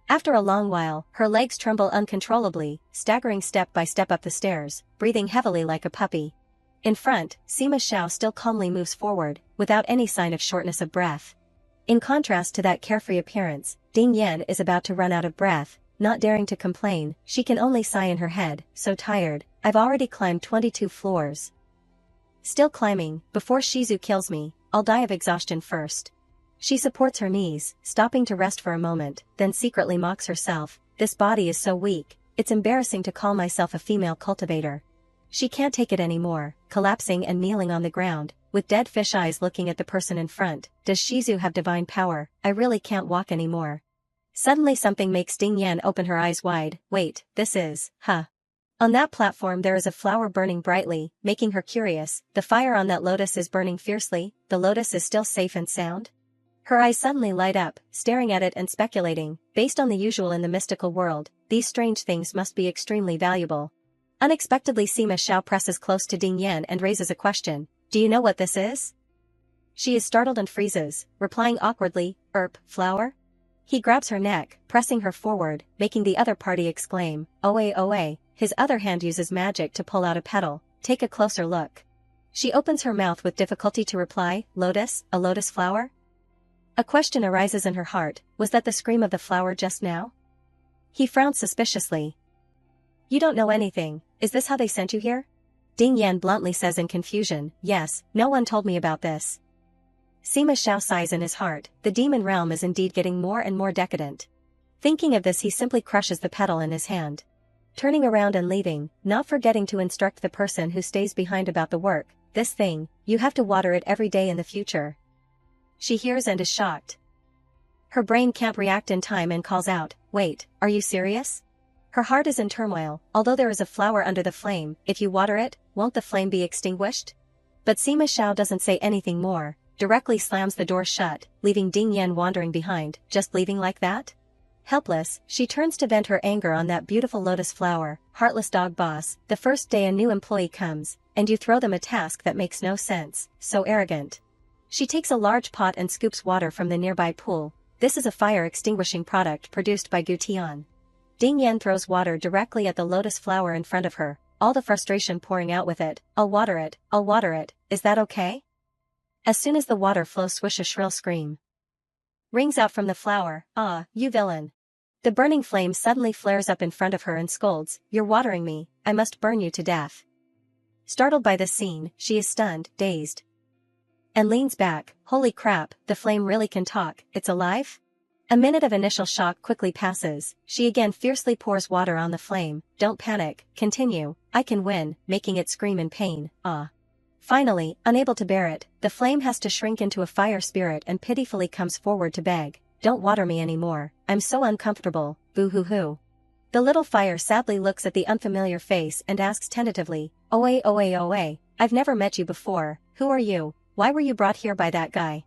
After a long while, her legs tremble uncontrollably, staggering step by step up the stairs, breathing heavily like a puppy. In front, Sima Xiao still calmly moves forward, without any sign of shortness of breath. In contrast to that carefree appearance, Ding Yan is about to run out of breath, not daring to complain, she can only sigh in her head, so tired, I've already climbed 22 floors. Still climbing, before Shizu kills me, I'll die of exhaustion first. She supports her knees, stopping to rest for a moment, then secretly mocks herself, this body is so weak, it's embarrassing to call myself a female cultivator. She can't take it anymore, collapsing and kneeling on the ground, with dead fish eyes looking at the person in front. Does Shizu have divine power? I really can't walk anymore. Suddenly something makes Ding Yan open her eyes wide. Wait, this is, On that platform there is a flower burning brightly, making her curious. The fire on that lotus is burning fiercely, the lotus is still safe and sound? Her eyes suddenly light up, staring at it and speculating, based on the usual in the mystical world, these strange things must be extremely valuable. Unexpectedly Sima Xiao presses close to Ding Yan and raises a question, do you know what this is? She is startled and freezes, replying awkwardly, flower? He grabs her neck, pressing her forward, making the other party exclaim, oe, his other hand uses magic to pull out a petal, take a closer look. She opens her mouth with difficulty to reply, lotus, a lotus flower? A question arises in her heart, was that the scream of the flower just now? He frowns suspiciously. You don't know anything, is this how they sent you here? Ding Yan bluntly says in confusion, yes, no one told me about this. Sima Xiao sighs in his heart, the demon realm is indeed getting more and more decadent. Thinking of this he simply crushes the petal in his hand. Turning around and leaving, not forgetting to instruct the person who stays behind about the work, this thing, you have to water it every day in the future. She hears and is shocked. Her brain can't react in time and calls out, wait, are you serious? Her heart is in turmoil, although there is a flower under the flame, if you water it, won't the flame be extinguished? But Sima Xiao doesn't say anything more, directly slams the door shut, leaving Ding Yan wandering behind, just leaving like that? Helpless, she turns to vent her anger on that beautiful lotus flower, heartless dog boss, the first day a new employee comes, and you throw them a task that makes no sense, so arrogant. She takes a large pot and scoops water from the nearby pool. This is a fire-extinguishing product produced by Gutian. Ding Yan throws water directly at the lotus flower in front of her, all the frustration pouring out with it. I'll water it, is that okay? As soon as the water flows, swish, a shrill scream rings out from the flower. Ah, you villain. The burning flame suddenly flares up in front of her and scolds, you're watering me, I must burn you to death. Startled by this scene, she is stunned, dazed, and leans back. Holy crap, the flame really can talk, it's alive? A minute of initial shock quickly passes. She again fiercely pours water on the flame. Don't panic, continue, I can win, making it scream in pain. Ah. Finally, unable to bear it, the flame has to shrink into a fire spirit and pitifully comes forward to beg, don't water me anymore, I'm so uncomfortable, boo-hoo-hoo. The little fire sadly looks at the unfamiliar face and asks tentatively, oe, I've never met you before, who are you, why were you brought here by that guy?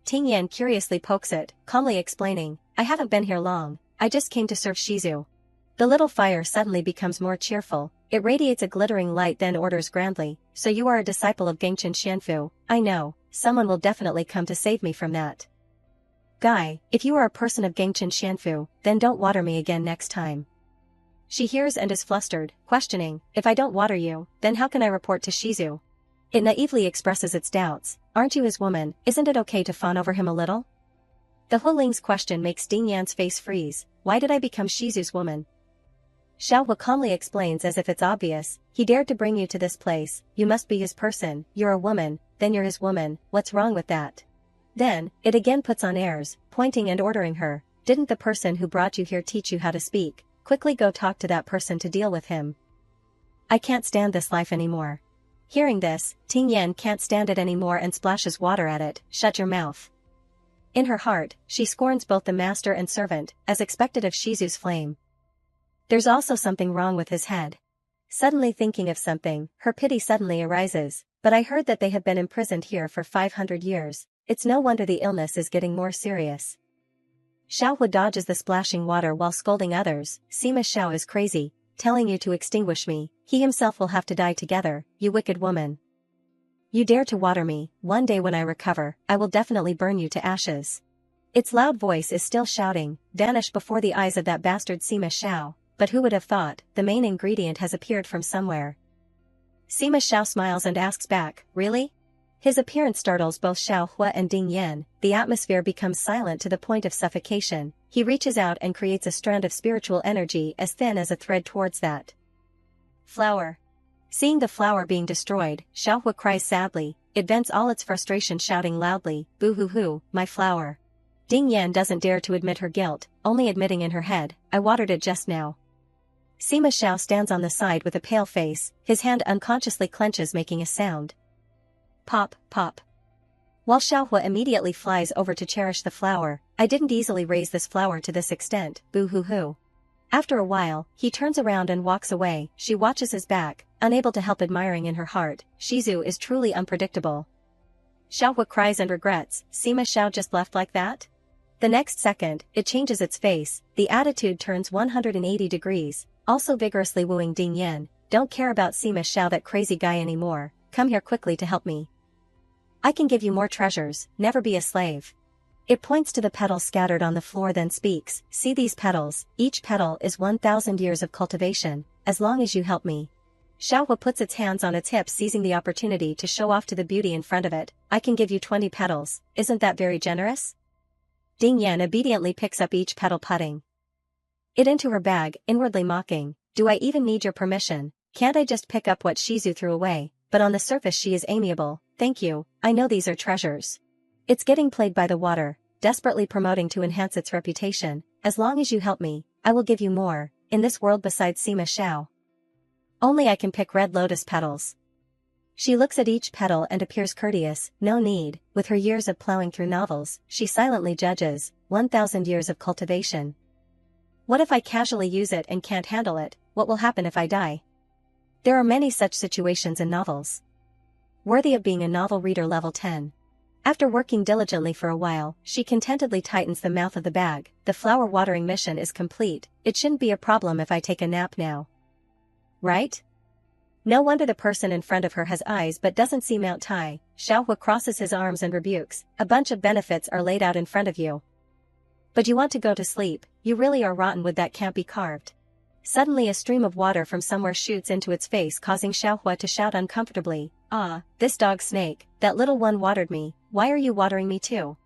Ting Yan curiously pokes it, calmly explaining, I haven't been here long, I just came to serve Shizu. The little fire suddenly becomes more cheerful, it radiates a glittering light, then orders grandly, so you are a disciple of Gangchen Xianfu, I know, someone will definitely come to save me from that guy. If you are a person of Gangchen Xianfu, then don't water me again next time. She hears and is flustered, questioning, if I don't water you, then how can I report to Shizu? It naively expresses its doubts, aren't you his woman, isn't it okay to fawn over him a little? The Huling's question makes Ding Yan's face freeze, why did I become Shizu's woman? Xiao Hu calmly explains as if it's obvious, he dared to bring you to this place, you must be his person, you're a woman, then you're his woman, what's wrong with that? Then, it again puts on airs, pointing and ordering her, didn't the person who brought you here teach you how to speak, quickly go talk to that person to deal with him. I can't stand this life anymore. Hearing this, Ting Yan can't stand it anymore and splashes water at it, shut your mouth. In her heart, she scorns both the master and servant, as expected of Shizu's flame. There's also something wrong with his head. Suddenly thinking of something, her pity suddenly arises, but I heard that they have been imprisoned here for 500 years, it's no wonder the illness is getting more serious. Xiao Hu dodges the splashing water while scolding others, Sima Xiao is crazy, telling you to extinguish me, he himself will have to die together, you wicked woman. You dare to water me, one day when I recover, I will definitely burn you to ashes. Its loud voice is still shouting, vanish before the eyes of that bastard Sima Xiao. But who would have thought, the main ingredient has appeared from somewhere. Sima Xiao smiles and asks back, really? His appearance startles both Xiao Hua and Ding Yan, the atmosphere becomes silent to the point of suffocation, he reaches out and creates a strand of spiritual energy as thin as a thread towards that flower. Seeing the flower being destroyed, Xiao Hua cries sadly, it vents all its frustration shouting loudly, boo-hoo-hoo, my flower. Ding Yan doesn't dare to admit her guilt, only admitting in her head, I watered it just now. Sima Xiao stands on the side with a pale face, his hand unconsciously clenches making a sound. Pop, pop. While Xiao Hua immediately flies over to cherish the flower, I didn't easily raise this flower to this extent, boo-hoo-hoo. After a while, he turns around and walks away, she watches his back, unable to help admiring in her heart, Shizu is truly unpredictable. Xiao Hua cries and regrets, Sima Xiao just left like that? The next second, it changes its face, the attitude turns 180 degrees, also vigorously wooing Ding Yan, don't care about Sima Xiao that crazy guy anymore, come here quickly to help me. I can give you more treasures, never be a slave. It points to the petals scattered on the floor then speaks, see these petals, each petal is 1,000 years of cultivation, as long as you help me. Xiao Hua puts its hands on its hips seizing the opportunity to show off to the beauty in front of it, I can give you 20 petals, isn't that very generous? Ding Yan obediently picks up each petal putting it into her bag, inwardly mocking, do I even need your permission, can't I just pick up what Shizu threw away, but on the surface she is amiable, thank you, I know these are treasures. It's getting played by the water, desperately promoting to enhance its reputation, as long as you help me, I will give you more, in this world besides Sima Xiao. Only I can pick red lotus petals. She looks at each petal and appears courteous, no need, with her years of plowing through novels, she silently judges, 1,000 years of cultivation. What if I casually use it and can't handle it, what will happen if I die? There are many such situations in novels. Worthy of being a novel reader level 10. After working diligently for a while, she contentedly tightens the mouth of the bag, the flower watering mission is complete, it shouldn't be a problem if I take a nap now. Right? No wonder the person in front of her has eyes but doesn't see Mount Tai. Xiaohua crosses his arms and rebukes, a bunch of benefits are laid out in front of you. But you want to go to sleep, you really are rotten wood that can't be carved. Suddenly a stream of water from somewhere shoots into its face causing Xiaohua to shout uncomfortably, "Ah, this dog snake, that little one watered me, why are you watering me too?"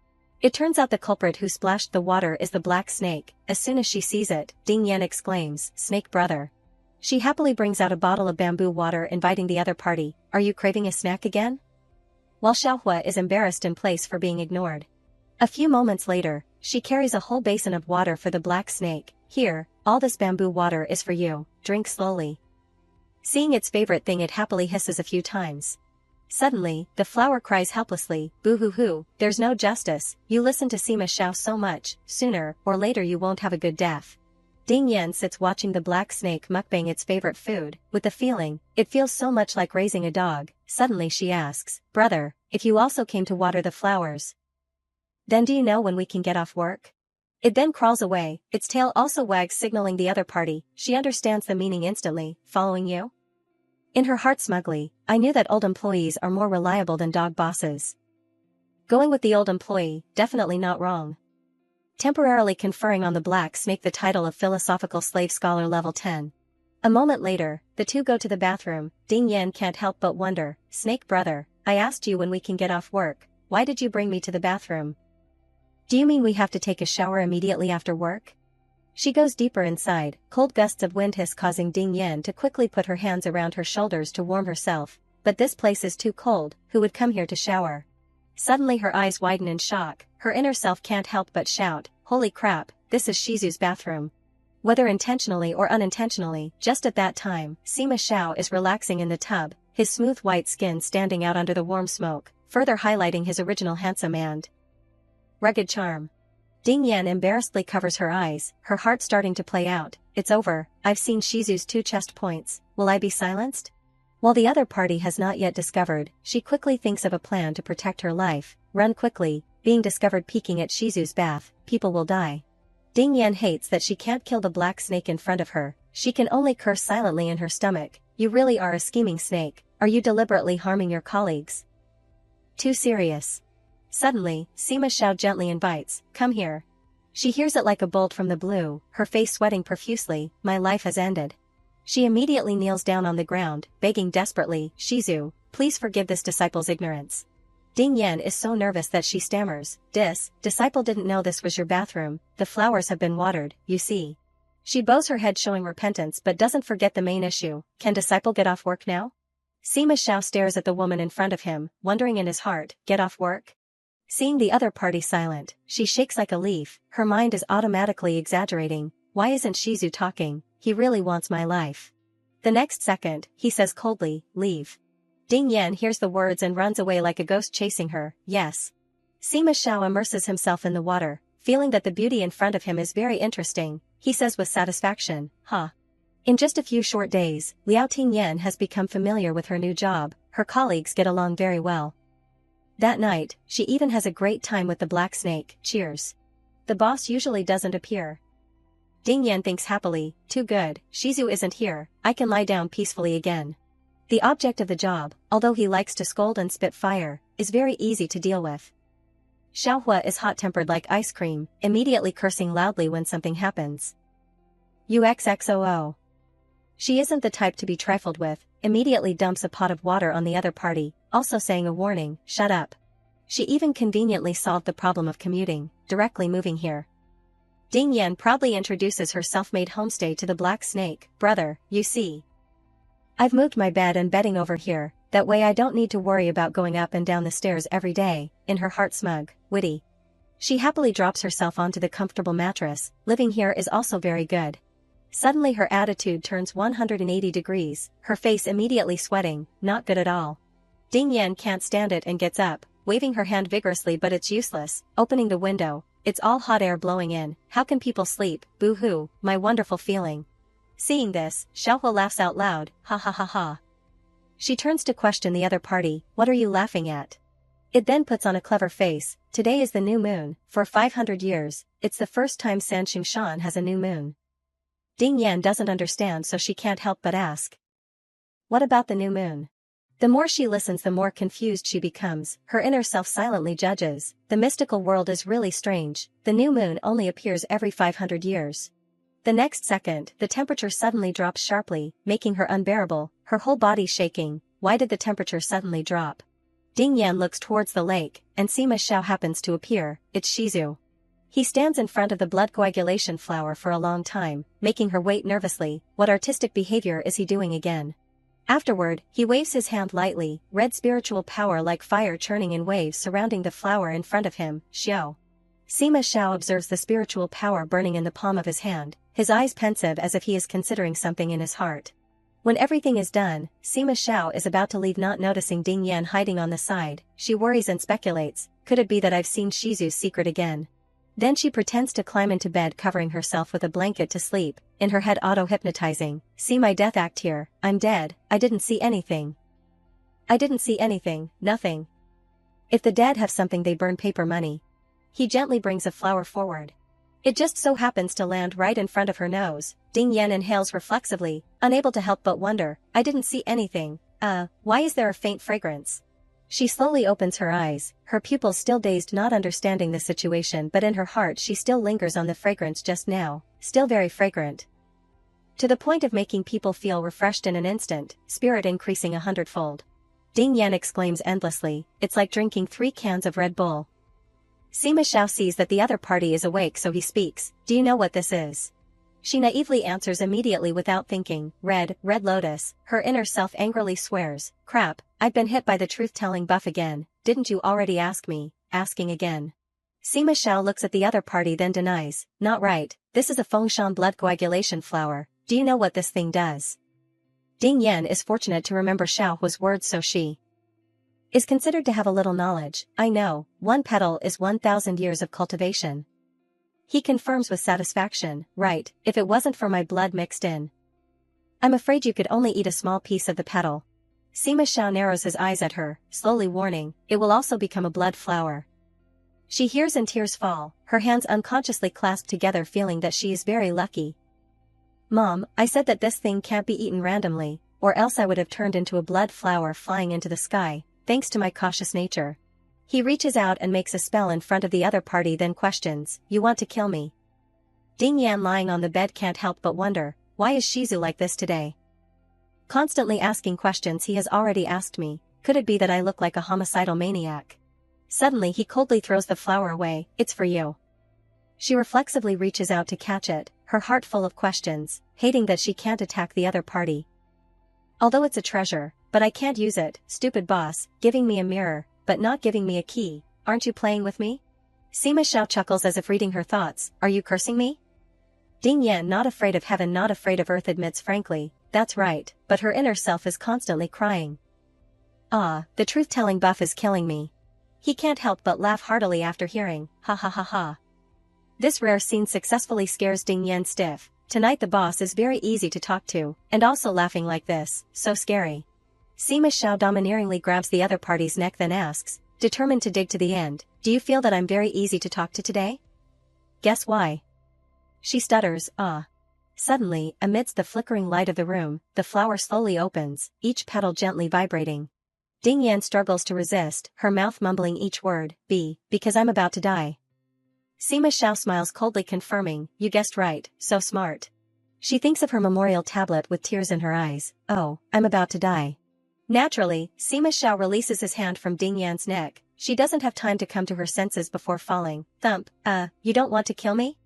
It turns out the culprit who splashed the water is the black snake. As soon as she sees it, Ding Yan exclaims, "Snake brother." She happily brings out a bottle of bamboo water inviting the other party, "Are you craving a snack again?" While Xiaohua is embarrassed in place for being ignored. A few moments later, she carries a whole basin of water for the black snake. "Here, all this bamboo water is for you, drink slowly." Seeing its favorite thing, it happily hisses a few times. Suddenly, the flower cries helplessly, "Boo-hoo-hoo, there's no justice, you listen to Sima Xiao so much, sooner or later you won't have a good death." Ding Yan sits watching the black snake mukbang its favorite food, with the feeling, it feels so much like raising a dog. Suddenly she asks, "Brother, if you also came to water the flowers, then do you know when we can get off work?" It then crawls away, its tail also wags signaling the other party. She understands the meaning instantly, "Following you?" In her heart smugly, "I knew that old employees are more reliable than dog bosses." Going with the old employee, definitely not wrong. Temporarily conferring on the black snake the title of Philosophical Slave Scholar level 10. A moment later, the two go to the bathroom. Ding Yan can't help but wonder, "Snake brother, I asked you when we can get off work, why did you bring me to the bathroom? Do you mean we have to take a shower immediately after work?" She goes deeper inside, cold gusts of wind hiss causing Ding Yan to quickly put her hands around her shoulders to warm herself. But this place is too cold, who would come here to shower? Suddenly her eyes widen in shock, her inner self can't help but shout, "Holy crap, this is Shizu's bathroom." Whether intentionally or unintentionally, just at that time, Sima Xiao is relaxing in the tub, his smooth white skin standing out under the warm smoke, further highlighting his original handsome and rugged charm. Ding Yan embarrassedly covers her eyes, her heart starting to play out. "It's over, I've seen Shizu's 2 chest points, will I be silenced?" While the other party has not yet discovered, she quickly thinks of a plan to protect her life. Run quickly, being discovered peeking at Shizu's bath, people will die. Ding Yan hates that she can't kill the black snake in front of her, she can only curse silently in her stomach. "You really are a scheming snake, are you deliberately harming your colleagues? Too serious." Suddenly, Sima Xiao gently invites, "Come here." She hears it like a bolt from the blue, her face sweating profusely, "My life has ended." She immediately kneels down on the ground, begging desperately, "Shizu, please forgive this disciple's ignorance." Ding Yan is so nervous that she stammers, Disciple didn't know this was your bathroom, the flowers have been watered, you see." She bows her head showing repentance but doesn't forget the main issue, "Can disciple get off work now?" Sima Xiao stares at the woman in front of him, wondering in his heart, get off work? Seeing the other party silent, she shakes like a leaf, her mind is automatically exaggerating, "Why isn't Shizu talking, he really wants my life." The next second, he says coldly, "Leave." Ding Yan hears the words and runs away like a ghost chasing her. Yes. Sima Xiao immerses himself in the water, feeling that the beauty in front of him is very interesting, he says with satisfaction, "Huh." In just a few short days, Liao Tingyan has become familiar with her new job, her colleagues get along very well. That night, she even has a great time with the black snake. Cheers. The boss usually doesn't appear. Ding Yan thinks happily, "Too good, Shizu isn't here, I can lie down peacefully again." The object of the job, although he likes to scold and spit fire, is very easy to deal with. Xiaohua is hot-tempered like ice cream, immediately cursing loudly when something happens. UXXOO. She isn't the type to be trifled with, immediately dumps a pot of water on the other party, also saying a warning, "Shut up." She even conveniently solved the problem of commuting, directly moving here. Ding Yan proudly introduces her self-made homestay to the black snake. "Brother, you see, I've moved my bed and bedding over here, that way I don't need to worry about going up and down the stairs every day." In her heart smug, witty, she happily drops herself onto the comfortable mattress. Living here is also very good. Suddenly her attitude turns 180 degrees, her face immediately sweating, not good at all. Ding Yan can't stand it and gets up, waving her hand vigorously, but it's useless, opening the window, it's all hot air blowing in. How can people sleep? Boo-hoo, my wonderful feeling. Seeing this, Xiaohua laughs out loud, "Ha ha ha ha." She turns to question the other party, "What are you laughing at?" It then puts on a clever face, "Today is the new moon, for 500 years, it's the first time Sanxing Shan has a new moon." Ding Yan doesn't understand, so she can't help but ask, What about the new moon? The more she listens, the more confused she becomes. Her inner self silently judges. The mystical world is really strange. The new moon only appears every 500 years. The next second, the temperature suddenly drops sharply, making her unbearable, her whole body shaking. Why did the temperature suddenly drop? Ding Yan looks towards the lake, and Sima Xiao happens to appear. It's Shizu. He stands in front of the blood coagulation flower for a long time, making her wait nervously. What artistic behavior is he doing again? Afterward, he waves his hand lightly, red spiritual power like fire churning in waves surrounding the flower in front of him. Xiao. Sima Xiao observes the spiritual power burning in the palm of his hand, his eyes pensive as if he is considering something in his heart. When everything is done, Sima Xiao is about to leave, not noticing Ding Yan hiding on the side. She worries and speculates, could it be that I've seen Shizu's secret again? Then she pretends to climb into bed, covering herself with a blanket to sleep, in her head auto-hypnotizing. See my death act here, I'm dead, I didn't see anything. I didn't see anything, nothing. If the dead have something, they burn paper money. He gently brings a flower forward. It just so happens to land right in front of her nose. Ding Yan inhales reflexively, unable to help but wonder, I didn't see anything. Why is there a faint fragrance? She slowly opens her eyes, her pupils still dazed, not understanding the situation, but in her heart she still lingers on the fragrance just now, still very fragrant. To the point of making people feel refreshed in an instant, spirit increasing 100-fold. Ding Yan exclaims endlessly, it's like drinking 3 cans of Red Bull. Sima Xiao sees that the other party is awake, so he speaks, do you know what this is? She naively answers immediately without thinking, red lotus. Her inner self angrily swears, crap, I've been hit by the truth-telling buff again, didn't you already ask me? Asking again. Sima Xiao looks at the other party, then denies, not right, this is a Fengshan blood coagulation flower, do you know what this thing does? Ding Yan is fortunate to remember Xiao Hua's words, so she is considered to have a little knowledge. I know, 1 petal is 1,000 years of cultivation. He confirms with satisfaction, right, if it wasn't for my blood mixed in. I'm afraid you could only eat a small piece of the petal. Sima Xiao narrows his eyes at her, slowly warning, it will also become a blood flower. She hears and tears fall, her hands unconsciously clasped together, feeling that she is very lucky. Mom, I said that this thing can't be eaten randomly, or else I would have turned into a blood flower flying into the sky, thanks to my cautious nature. He reaches out and makes a spell in front of the other party, then questions, you want to kill me? Ding Yan lying on the bed can't help but wonder, why is Shizu like this today? Constantly asking questions he has already asked me, could it be that I look like a homicidal maniac? Suddenly he coldly throws the flower away, it's for you. She reflexively reaches out to catch it, her heart full of questions, hating that she can't attack the other party. Although it's a treasure, but I can't use it, stupid boss, giving me a mirror, but not giving me a key, aren't you playing with me? Sima Xiao chuckles as if reading her thoughts, are you cursing me? Ding Yan, not afraid of heaven, not afraid of earth, admits frankly, that's right, but her inner self is constantly crying. The truth-telling buff is killing me. He can't help but laugh heartily after hearing, ha ha ha ha. This rare scene successfully scares Ding Yan stiff. Tonight the boss is very easy to talk to, and also laughing like this, so scary. Sima Xiao domineeringly grabs the other party's neck, then asks, determined to dig to the end, do you feel that I'm very easy to talk to today? Guess why? She stutters, Suddenly, amidst the flickering light of the room, the flower slowly opens, each petal gently vibrating. Ding Yan struggles to resist, her mouth mumbling each word, because I'm about to die. Sima Xiao smiles coldly, confirming, you guessed right, so smart. She thinks of her memorial tablet with tears in her eyes, oh, I'm about to die. Naturally, Sima Xiao releases his hand from Ding Yan's neck. She doesn't have time to come to her senses before falling. Thump, you don't want to kill me?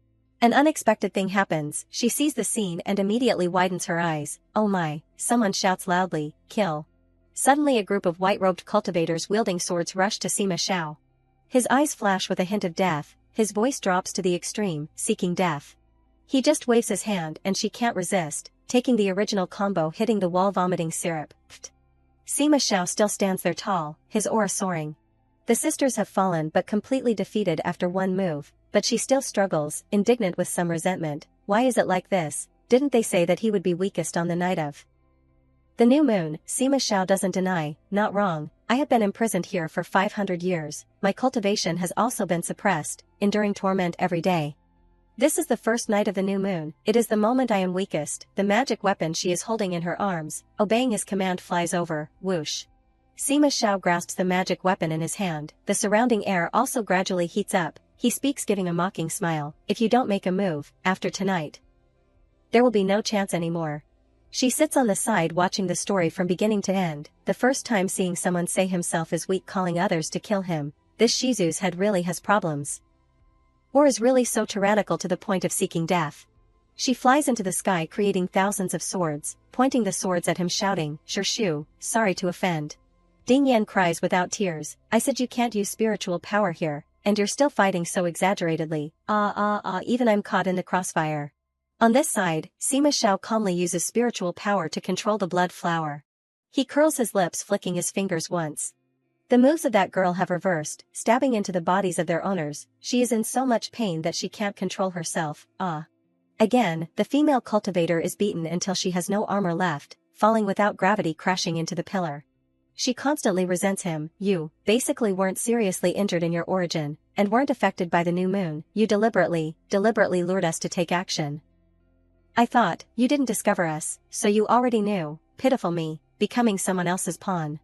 An unexpected thing happens, she sees the scene and immediately widens her eyes. Oh my, someone shouts loudly, kill. Suddenly a group of white-robed cultivators wielding swords rush to Sima Xiao. His eyes flash with a hint of death, his voice drops to the extreme, seeking death. He just waves his hand and she can't resist, taking the original combo, hitting the wall, vomiting syrup. Pfft. Sima Xiao still stands there tall, his aura soaring. The sisters have fallen but completely defeated after one move, but she still struggles, indignant with some resentment. Why is it like this? Didn't they say that he would be weakest on the night of the new moon? Sima Xiao doesn't deny, not wrong, I have been imprisoned here for 500 years, my cultivation has also been suppressed, enduring torment every day. This is the first night of the new moon, it is the moment I am weakest. The magic weapon she is holding in her arms, obeying his command, flies over, whoosh. Sima Xiao grasps the magic weapon in his hand, the surrounding air also gradually heats up, he speaks giving a mocking smile, if you don't make a move, after tonight, there will be no chance anymore. She sits on the side watching the story from beginning to end, the first time seeing someone say himself is weak, calling others to kill him. This Shizu's head really has problems. Or is really so tyrannical to the point of seeking death. She flies into the sky creating thousands of swords, pointing the swords at him shouting, Shu, sorry to offend. Ding Yan cries without tears, I said you can't use spiritual power here, and you're still fighting so exaggeratedly, even I'm caught in the crossfire. On this side, Sima Xiao calmly uses spiritual power to control the blood flower. He curls his lips flicking his fingers once. The moves of that girl have reversed, stabbing into the bodies of their owners, she is in so much pain that she can't control herself, Again, the female cultivator is beaten until she has no armor left, falling without gravity crashing into the pillar. She constantly resents him, you, basically weren't seriously injured in your origin, and weren't affected by the new moon, you deliberately lured us to take action. I thought, you didn't discover us, so you already knew, pitiful me, becoming someone else's pawn.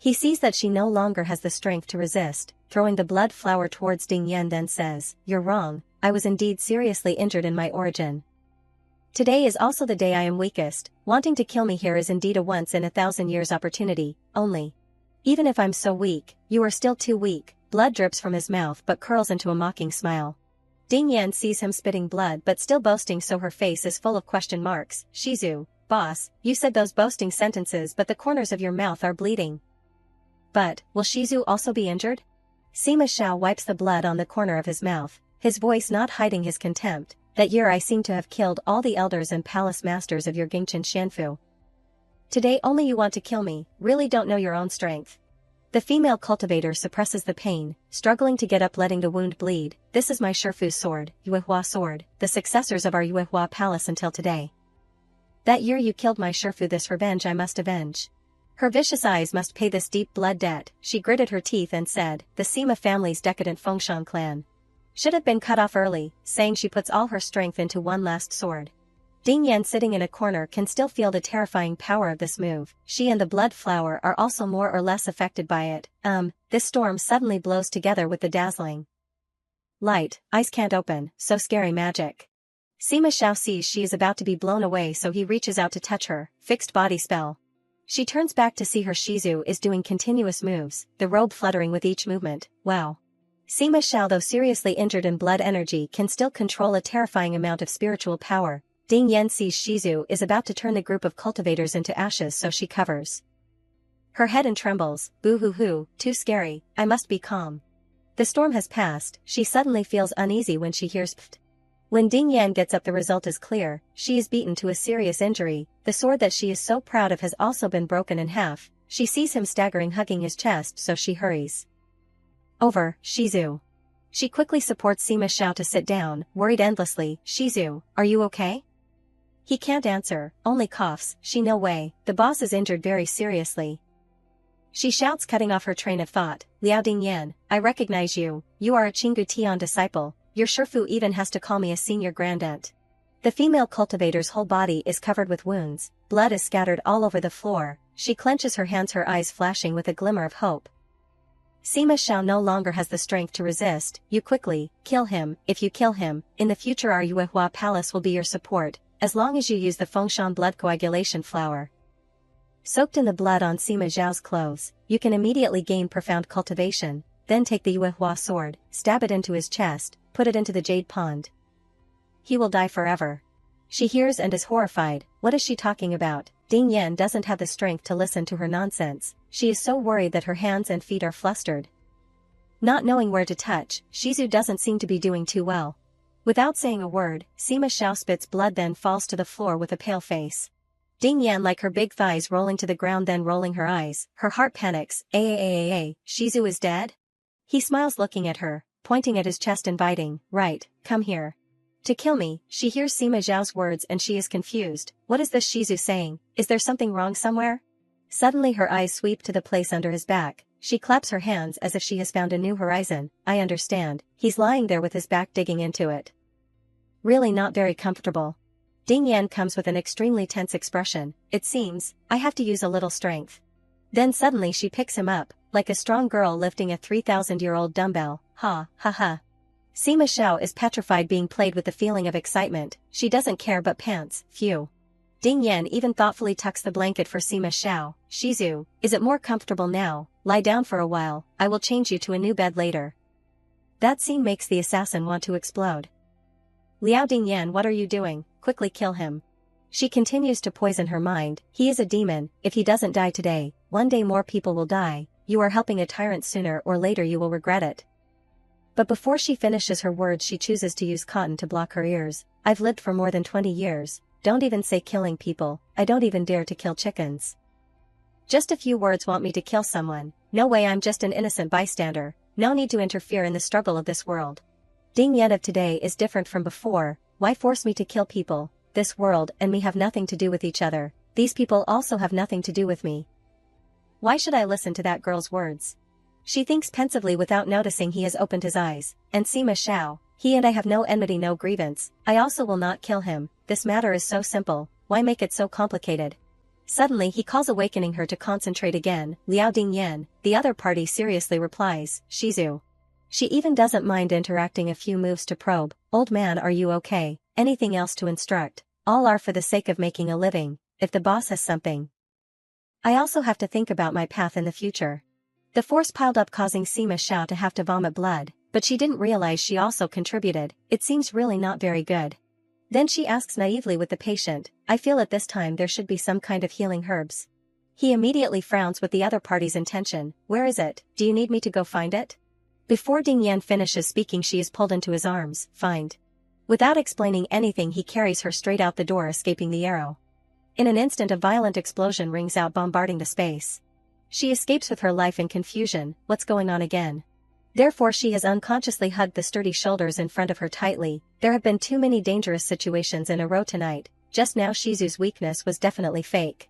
He sees that she no longer has the strength to resist, throwing the blood flower towards Ding Yan, then says, you're wrong, I was indeed seriously injured in my origin. Today is also the day I am weakest, wanting to kill me here is indeed a once in 1,000 years opportunity, only. Even if I'm so weak, you are still too weak, blood drips from his mouth but curls into a mocking smile. Ding Yan sees him spitting blood but still boasting, so her face is full of question marks. Shizu, boss, you said those boasting sentences but the corners of your mouth are bleeding. But, will Shizu also be injured? Sima Xiao wipes the blood on the corner of his mouth, his voice not hiding his contempt. That year I seem to have killed all the elders and palace masters of your Gingchen Xianfu. Today only you want to kill me, really don't know your own strength. The female cultivator suppresses the pain, struggling to get up, letting the wound bleed. This is my Shifu sword, Yuehua sword, the successors of our Yuehua palace until today. That year you killed my Shifu, this revenge I must avenge. Her vicious eyes must pay this deep blood debt, she gritted her teeth and said, the Sima family's decadent Fengshan clan should have been cut off early, saying she puts all her strength into one last sword. Ding Yan sitting in a corner can still feel the terrifying power of this move, she and the blood flower are also more or less affected by it. This storm suddenly blows together with the dazzling light, eyes can't open, so scary magic. Sima Xiao sees she is about to be blown away, so he reaches out to touch her, fixed body spell. She turns back to see her Shizu is doing continuous moves, the robe fluttering with each movement, wow. Sima Xiao, though seriously injured in blood energy, can still control a terrifying amount of spiritual power. Ding Yan sees Shizu is about to turn the group of cultivators into ashes, so she covers her head and trembles, boo-hoo-hoo, too scary, I must be calm. The storm has passed, she suddenly feels uneasy when she hears pft. When Ding Yan gets up, the result is clear, she is beaten to a serious injury, the sword that she is so proud of has also been broken in half, she sees him staggering, hugging his chest, so she hurries over, Shizu. She quickly supports Sima Xiao to sit down, worried endlessly, Shizu, are you okay? He can't answer, only coughs, she no way, the boss is injured very seriously. She shouts, cutting off her train of thought, Liao Ding Yan, I recognize you, you are a Qinggu Tian disciple, your Shifu even has to call me a senior grandaunt. The female cultivator's whole body is covered with wounds, blood is scattered all over the floor, she clenches her hands, her eyes flashing with a glimmer of hope. Sima Xiao no longer has the strength to resist, you quickly, kill him, if you kill him, in the future our Yuehua palace will be your support, as long as you use the Fengshan blood coagulation flower. Soaked in the blood on Sima Xiao's clothes, you can immediately gain profound cultivation, then take the Yuehua sword, stab it into his chest, put it into the jade pond. He will die forever. She hears and is horrified, what is she talking about? Ding Yan doesn't have the strength to listen to her nonsense, she is so worried that her hands and feet are flustered. Not knowing where to touch, Shizu doesn't seem to be doing too well. Without saying a word, Sima Xiao spits blood, then falls to the floor with a pale face. Ding Yan, like her big thighs rolling to the ground, then rolling her eyes, her heart panics, Shizu is dead? He smiles looking at her, pointing at his chest, inviting, right, come here. To kill me, she hears Sima Xiao's words and she is confused, what is this Shizu saying, is there something wrong somewhere? Suddenly her eyes sweep to the place under his back, she claps her hands as if she has found a new horizon, I understand, he's lying there with his back digging into it. Really not very comfortable. Ding Yan comes with an extremely tense expression. It seems, I have to use a little strength. Then suddenly she picks him up, like a strong girl lifting a 3,000-year-old dumbbell. Ha, ha ha. Sima Xiao is petrified being played with the feeling of excitement. She doesn't care but pants. Phew. Ding Yan even thoughtfully tucks the blanket for Sima Xiao. Shizu, is it more comfortable now? Lie down for a while, I will change you to a new bed later. That scene makes the assassin want to explode. Liao Dingyan, what are you doing? Quickly kill him. She continues to poison her mind. He is a demon. If he doesn't die today, one day more people will die. You are helping a tyrant. Sooner or later you will regret it. But before she finishes her words, she chooses to use cotton to block her ears. I've lived for more than 20 years. Don't even say killing people. I don't even dare to kill chickens. Just a few words want me to kill someone. No way, I'm just an innocent bystander. No need to interfere in the struggle of this world. Ding Yan of today is different from before. Why force me to kill people? This world and me have nothing to do with each other. These people also have nothing to do with me. Why should I listen to that girl's words? She thinks pensively without noticing he has opened his eyes. And Sima Xiao, he and I have no enmity, no grievance. I also will not kill him. This matter is so simple. Why make it so complicated? Suddenly he calls, awakening her to concentrate again. Liao Dingyan, the other party, seriously replies, Shizu. She even doesn't mind interacting a few moves to probe. Old man, are you okay? Anything else to instruct? All are for the sake of making a living. If the boss has something, I also have to think about my path in the future. The force piled up, causing Sima Xiao to have to vomit blood, but she didn't realize she also contributed. It seems really not very good. Then she asks naively with the patient, I feel at this time there should be some kind of healing herbs. He immediately frowns with the other party's intention. Where is it? Do you need me to go find it? Before Ding Yan finishes speaking, she is pulled into his arms. Find. Without explaining anything, he carries her straight out the door, escaping the arrow. In an instant, a violent explosion rings out, bombarding the space. She escapes with her life in confusion. What's going on again? Therefore she has unconsciously hugged the sturdy shoulders in front of her tightly. There have been too many dangerous situations in a row tonight. Just now Shizu's weakness was definitely fake.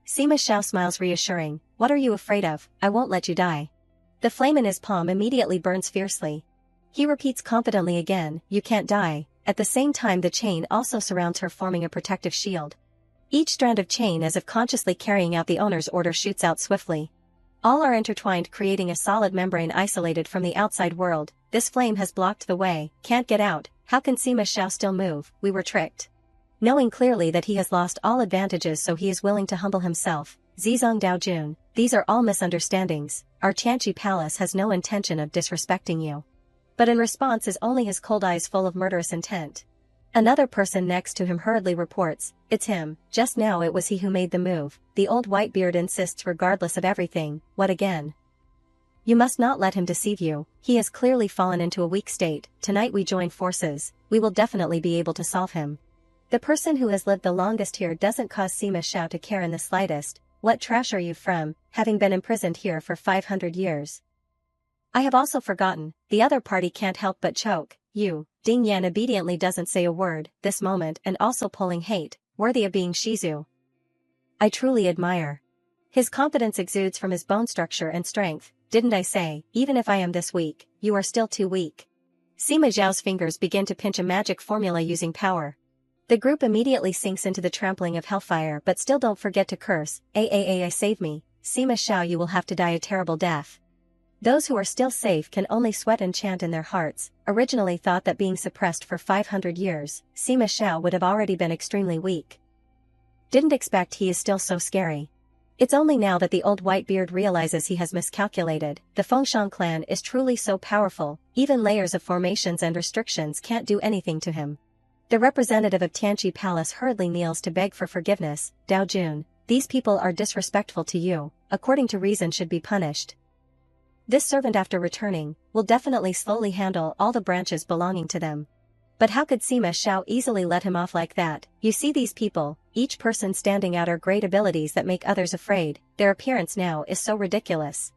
Sima Xiao smiles reassuring. What are you afraid of? I won't let you die. The flame in his palm immediately burns fiercely. He repeats confidently again, you can't die. At the same time the chain also surrounds her, forming a protective shield. Each strand of chain, as if consciously carrying out the owner's order, shoots out swiftly. All are intertwined, creating a solid membrane isolated from the outside world. This flame has blocked the way. Can't get out. How can Sima Xiao still move? We were tricked. Knowing clearly that he has lost all advantages, so he is willing to humble himself. Zizong Daojun, these are all misunderstandings. Our Tianqi Palace has no intention of disrespecting you. But in response is only his cold eyes full of murderous intent. Another person next to him hurriedly reports, it's him. Just now it was he who made the move. The old white beard insists regardless of everything. What again? You must not let him deceive you. He has clearly fallen into a weak state. Tonight we join forces. We will definitely be able to solve him. The person who has lived the longest here doesn't cause Sima Xiao to care in the slightest. What trash are you from, having been imprisoned here for 500 years? I have also forgotten. The other party can't help but choke. You. Ding Yan obediently doesn't say a word this moment, and also pulling hate, worthy of being Shizu. I truly admire. His confidence exudes from his bone structure and strength. Didn't I say, even if I am this weak, you are still too weak. Sima Zhao's fingers begin to pinch a magic formula using power. The group immediately sinks into the trampling of hellfire, but still don't forget to curse. Save me. Sima Xiao, you will have to die a terrible death. Those who are still safe can only sweat and chant in their hearts. Originally thought that being suppressed for 500 years, Sima Xiao would have already been extremely weak. Didn't expect he is still so scary. It's only now that the old white beard realizes he has miscalculated. The Fengshan clan is truly so powerful, even layers of formations and restrictions can't do anything to him. The representative of Tianqi Palace hurriedly kneels to beg for forgiveness. Daojun, these people are disrespectful to you, according to reason should be punished. This servant, after returning, will definitely slowly handle all the branches belonging to them. But how could Sima Xiao easily let him off like that? You see, these people, each person standing out, are great abilities that make others afraid. Their appearance now is so ridiculous.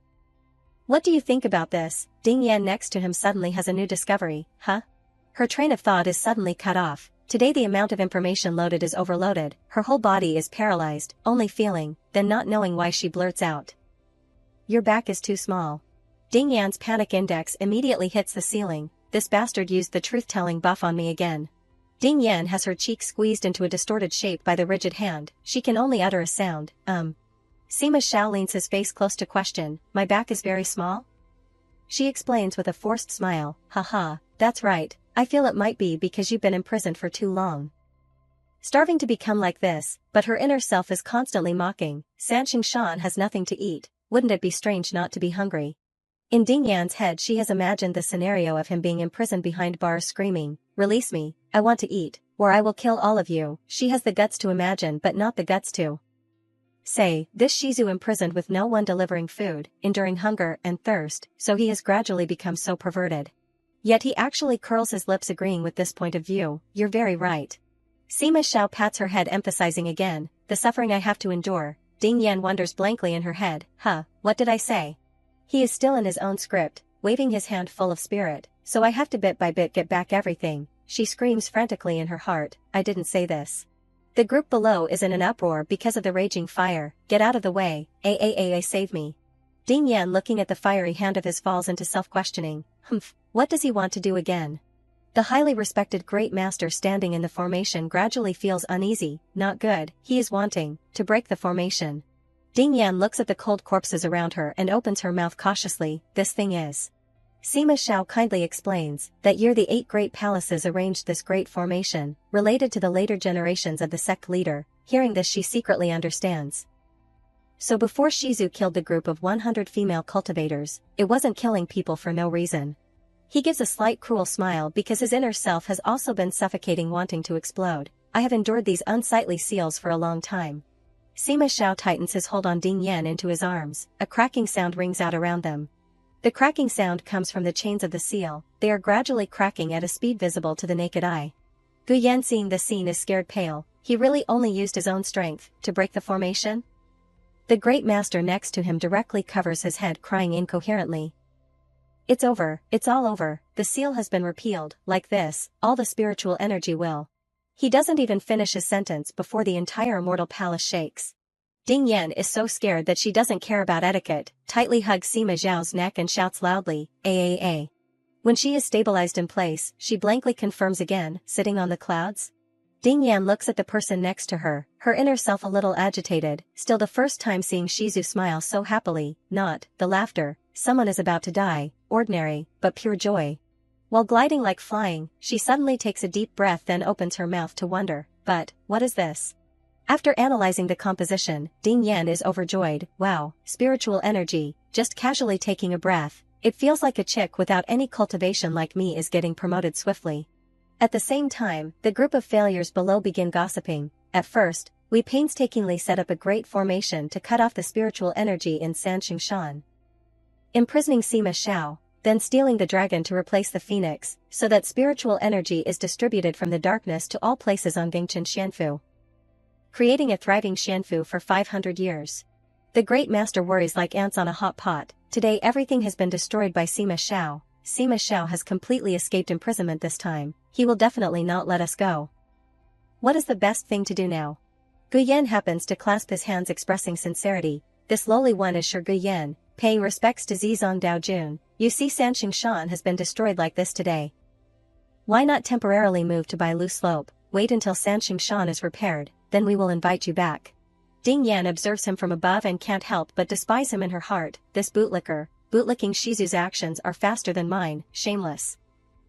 What do you think about this? Ding Yan next to him suddenly has a new discovery. Huh? Her train of thought is suddenly cut off. Today the amount of information loaded is overloaded. Her whole body is paralyzed, only feeling, then not knowing why, she blurts out. Your back is too small. Ding Yan's panic index immediately hits the ceiling. This bastard used the truth-telling buff on me again. Ding Yan has her cheek squeezed into a distorted shape by the rigid hand, she can only utter a sound, Sima Xiao leans his face close to question, my back is very small? She explains with a forced smile, haha, that's right, I feel it might be because you've been imprisoned for too long. Starving to become like this, but her inner self is constantly mocking, Sanxing Shan has nothing to eat, wouldn't it be strange not to be hungry? In Ding Yan's head she has imagined the scenario of him being imprisoned behind bars screaming, release me, I want to eat, or I will kill all of you. She has the guts to imagine but not the guts to say, this Shizu imprisoned with no one delivering food, enduring hunger and thirst, so he has gradually become so perverted. Yet he actually curls his lips agreeing with this point of view, you're very right. Sima Xiao pats her head emphasizing again, the suffering I have to endure. Ding Yan wonders blankly in her head, what did I say? He is still in his own script, waving his hand full of spirit, so I have to bit by bit get back everything. She screams frantically in her heart, I didn't say this. The group below is in an uproar because of the raging fire, get out of the way, save me. Ding Yan looking at the fiery hand of his falls into self-questioning, what does he want to do again? The highly respected great master standing in the formation gradually feels uneasy, not good, he is wanting to break the formation. Ding Yan looks at the cold corpses around her and opens her mouth cautiously, this thing is. Sima Xiao kindly explains, that year the 8 great palaces arranged this great formation, related to the later generations of the sect leader, hearing this she secretly understands. So before Shizu killed the group of 100 female cultivators, it wasn't killing people for no reason. He gives a slight cruel smile because his inner self has also been suffocating wanting to explode, I have endured these unsightly seals for a long time. Sima Xiao tightens his hold on Ding Yan into his arms, a cracking sound rings out around them. The cracking sound comes from the chains of the seal, they are gradually cracking at a speed visible to the naked eye. Gu Yan seeing this scene is scared pale, he really only used his own strength to break the formation? The great master next to him directly covers his head crying incoherently. It's over, it's all over, the seal has been repealed, like this, all the spiritual energy will. He doesn't even finish his sentence before the entire immortal palace shakes. Ding Yan is so scared that she doesn't care about etiquette, tightly hugs Sima Zhao's neck and shouts loudly, "Aaa." When she is stabilized in place, she blankly confirms again, sitting on the clouds. Ding Yan looks at the person next to her, her inner self a little agitated, still the first time seeing Shizu smile so happily, not the laughter, someone is about to die, ordinary, but pure joy. While gliding like flying, she suddenly takes a deep breath then opens her mouth to wonder, but, what is this? After analyzing the composition, Ding Yan is overjoyed, wow, spiritual energy, just casually taking a breath, it feels like a chick without any cultivation like me is getting promoted swiftly. At the same time, the group of failures below begin gossiping, at first, we painstakingly set up a great formation to cut off the spiritual energy in Sanxing Shan, imprisoning Sima Xiao, then stealing the dragon to replace the phoenix, so that spiritual energy is distributed from the darkness to all places on Gingchen Xianfu, creating a thriving Xianfu for 500 years. The great master worries like ants on a hot pot, today everything has been destroyed by Sima Xiao. Sima Xiao has completely escaped imprisonment this time, he will definitely not let us go. What is the best thing to do now? Gu Yan happens to clasp his hands expressing sincerity, this lowly one is sure Gu Yan, paying respects to Zizong Daojun, you see Sanxing Shan has been destroyed like this today. Why not temporarily move to Bailu Slope, wait until Sanxing Shan is repaired, then we will invite you back. Ding Yan observes him from above and can't help but despise him in her heart, this bootlicking Shizu's actions are faster than mine, shameless.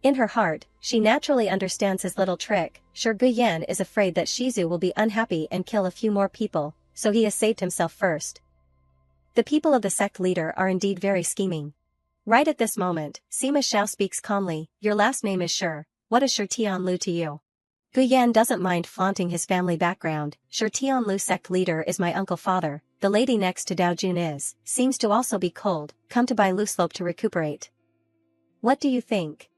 In her heart, she naturally understands his little trick, sure Gu Yan is afraid that Shizu will be unhappy and kill a few more people, so he has saved himself first. The people of the sect leader are indeed very scheming. Right at this moment, Sima Xiao speaks calmly, your last name is Shi, what is Shi Tianlu to you? Gu Yan doesn't mind flaunting his family background, Shi Tianlu sect leader is my uncle father, the lady next to Daojun seems to also be cold, come to Bailu Slope to recuperate. What do you think?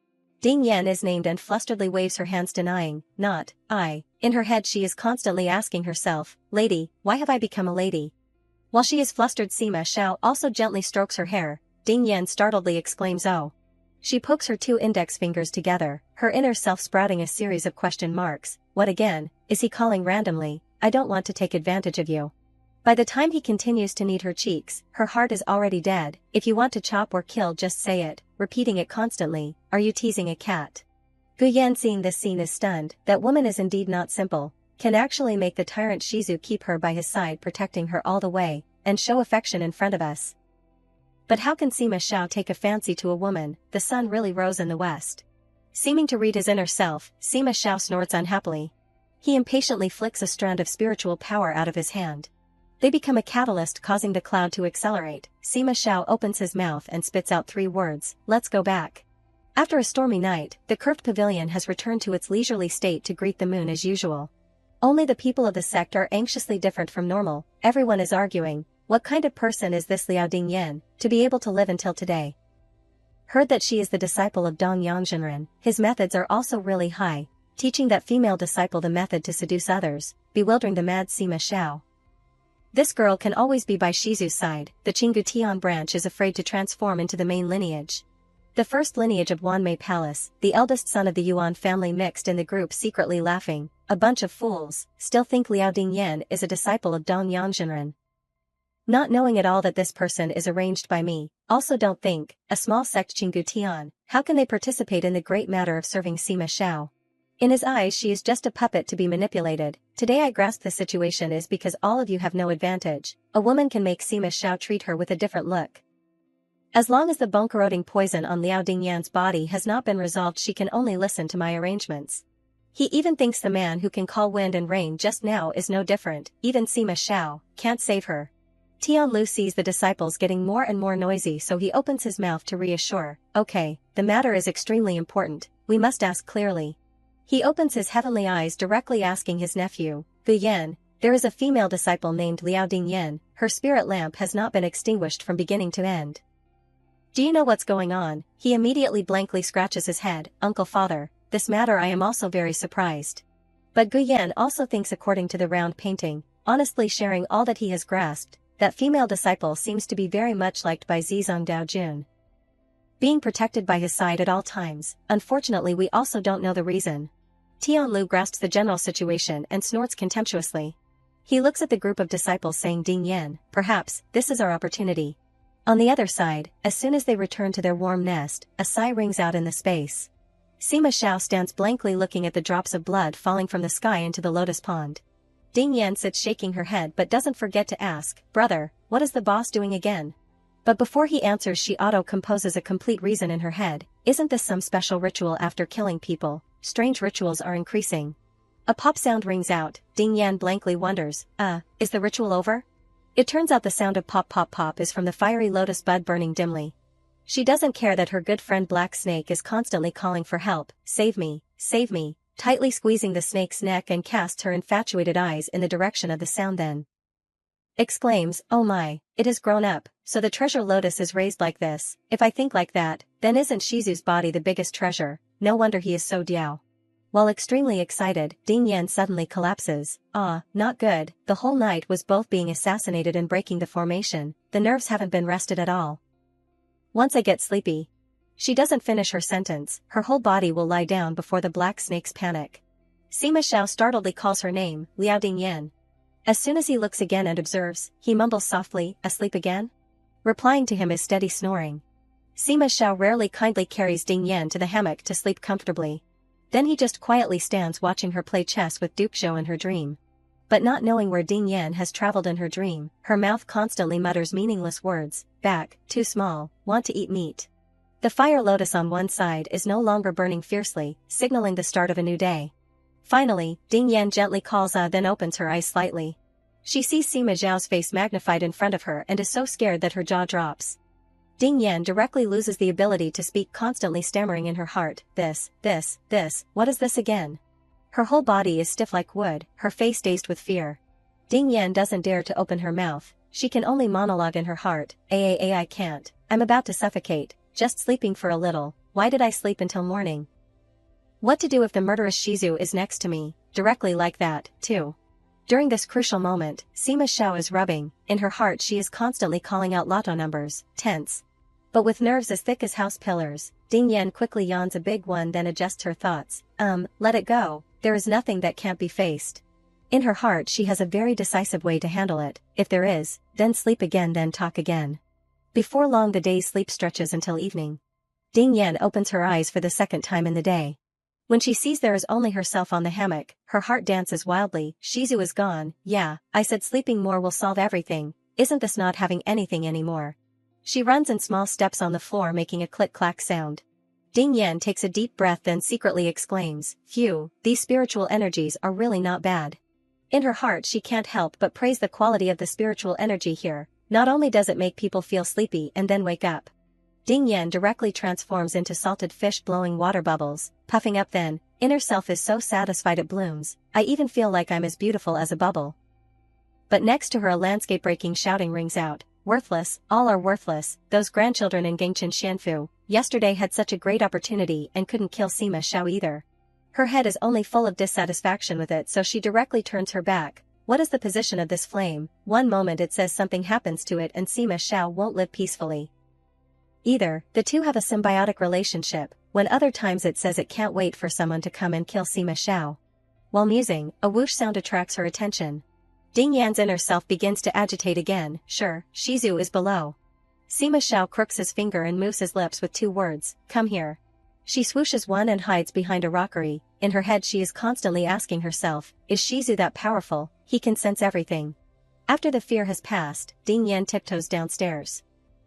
Ding Yan is named and flusteredly waves her hands denying, not, I. In her head she is constantly asking herself, lady, why have I become a lady? While she is flustered Sima Xiao also gently strokes her hair, Ding Yan startledly exclaims oh. She pokes her 2 index fingers together, her inner self sprouting a series of question marks, what again, is he calling randomly, I don't want to take advantage of you. By the time he continues to knead her cheeks, her heart is already dead, if you want to chop or kill just say it, repeating it constantly, are you teasing a cat? Gu Yan, seeing this scene, is stunned. That woman is indeed not simple, can actually make the tyrant Shizu keep her by his side, protecting her all the way, and show affection in front of us. But how can Sima Xiao take a fancy to a woman? The sun really rose in the west. Seeming to read his inner self, Sima Xiao snorts unhappily. He impatiently flicks a strand of spiritual power out of his hand. They become a catalyst, causing the cloud to accelerate. Sima Xiao opens his mouth and spits out 3 words, "Let's go back." After a stormy night, the curved pavilion has returned to its leisurely state to greet the moon as usual. Only the people of the sect are anxiously different from normal. Everyone is arguing, what kind of person is this Liao Dingyan, to be able to live until today? Heard that she is the disciple of Dong Yangzhenren. His methods are also really high, teaching that female disciple the method to seduce others, bewildering the mad Sima Xiao. This girl can always be by Shizu's side. The Qinggu Tian branch is afraid to transform into the main lineage. The first lineage of Wanmei Palace, the eldest son of the Yuan family, mixed in the group, secretly laughing. A bunch of fools, still think Liao Dingyan is a disciple of Dong Yangzhenren. Not knowing at all that this person is arranged by me. Also don't think, a small sect Qinggu Tian, how can they participate in the great matter of serving Sima Xiao? In his eyes she is just a puppet to be manipulated. Today I grasp the situation is because all of you have no advantage. A woman can make Sima Xiao treat her with a different look. As long as the bone-corroding poison on Liao Dingyan's body has not been resolved, she can only listen to my arrangements. He even thinks the man who can call wind and rain just now is no different. Even Sima Xiao can't save her. Tianlu sees the disciples getting more and more noisy, so he opens his mouth to reassure. Okay, the matter is extremely important. We must ask clearly. He opens his heavenly eyes, directly asking his nephew, Gu Yan, there is a female disciple named Liao Dingyan. Her spirit lamp has not been extinguished from beginning to end. Do you know what's going on? He immediately blankly scratches his head. Uncle, father, this matter I am also very surprised. But Gu Yan also thinks, according to the round painting, honestly sharing all that he has grasped, that female disciple seems to be very much liked by Zizong Daojun, being protected by his side at all times. Unfortunately, we also don't know the reason. Tianlu grasps the general situation and snorts contemptuously. He looks at the group of disciples, saying, Ding Yan, perhaps this is our opportunity. On the other side, as soon as they return to their warm nest, a sigh rings out in the space. Sima Xiao stands blankly looking at the drops of blood falling from the sky into the lotus pond. Ding Yan sits shaking her head but doesn't forget to ask, brother, what is the boss doing again? But before he answers, she auto-composes a complete reason in her head. Isn't this some special ritual after killing people? Strange rituals are increasing. A pop sound rings out. Ding Yan blankly wonders, is the ritual over? It turns out the sound of pop pop pop is from the fiery lotus bud burning dimly. She doesn't care that her good friend Black Snake is constantly calling for help. Save me, tightly squeezing the snake's neck, and casts her infatuated eyes in the direction of the sound, then exclaims, oh my, it has grown up, so the treasure lotus is raised like this. If I think like that, then isn't Shizu's body the biggest treasure? No wonder he is so diao. While extremely excited, Ding Yan suddenly collapses. Not good. The whole night was both being assassinated and breaking the formation. The nerves haven't been rested at all. Once I get sleepy. She doesn't finish her sentence. Her whole body will lie down before the black snake's panic. Sima Xiao startledly calls her name, Liao Dingyan. As soon as he looks again and observes, he mumbles softly, asleep again? Replying to him is steady snoring. Sima Xiao rarely kindly carries Ding Yan to the hammock to sleep comfortably. Then he just quietly stands watching her play chess with Duke Zhou in her dream. But not knowing where Ding Yan has traveled in her dream, her mouth constantly mutters meaningless words. Back, too small, want to eat meat. The fire lotus on one side is no longer burning fiercely, signaling the start of a new day. Finally, Ding Yan gently calls then opens her eyes slightly. She sees Sima Zhao's face magnified in front of her and is so scared that her jaw drops. Ding Yan directly loses the ability to speak, constantly stammering in her heart, this, what is this again? Her whole body is stiff like wood, her face dazed with fear. Ding Yan doesn't dare to open her mouth. She can only monologue in her heart, I can't, I'm about to suffocate, just sleeping for a little. Why did I sleep until morning? What to do if the murderous Shizu is next to me, directly like that, too? During this crucial moment, Sima Xiao is rubbing. In her heart she is constantly calling out lotto numbers, tense. But with nerves as thick as house pillars, Ding Yan quickly yawns a big one, then adjusts her thoughts. Let it go, there is nothing that can't be faced. In her heart she has a very decisive way to handle it. If there is, then sleep again, then talk again. Before long the day's sleep stretches until evening. Ding Yan opens her eyes for the second time in the day. When she sees there is only herself on the hammock, her heart dances wildly. Shizu is gone. Yeah, I said sleeping more will solve everything. Isn't this not having anything anymore? She runs in small steps on the floor making a click-clack sound. Ding Yan takes a deep breath then secretly exclaims, "Phew, these spiritual energies are really not bad." In her heart she can't help but praise the quality of the spiritual energy here. Not only does it make people feel sleepy and then wake up. Ding Yan directly transforms into salted fish blowing water bubbles, puffing up then, inner self is so satisfied it blooms, I even feel like I'm as beautiful as a bubble. But next to her a landscape-breaking shouting rings out, "Worthless, all are worthless, those grandchildren in Gengchen Xianfu, yesterday had such a great opportunity and couldn't kill Sima Xiao either." Her head is only full of dissatisfaction with it so she directly turns her back. What is the position of this flame? One moment it says something happens to it and Sima Xiao won't live peacefully. Either, the two have a symbiotic relationship, when other times it says it can't wait for someone to come and kill Sima Xiao. While musing, a whoosh sound attracts her attention. Ding Yan's inner self begins to agitate again. Sure, Shizu is below. Sima Xiao crooks his finger and moves his lips with two words, "Come here." She swooshes one and hides behind a rockery. In her head she is constantly asking herself, is Shizu that powerful? He can sense everything. After the fear has passed, Ding Yan tiptoes downstairs.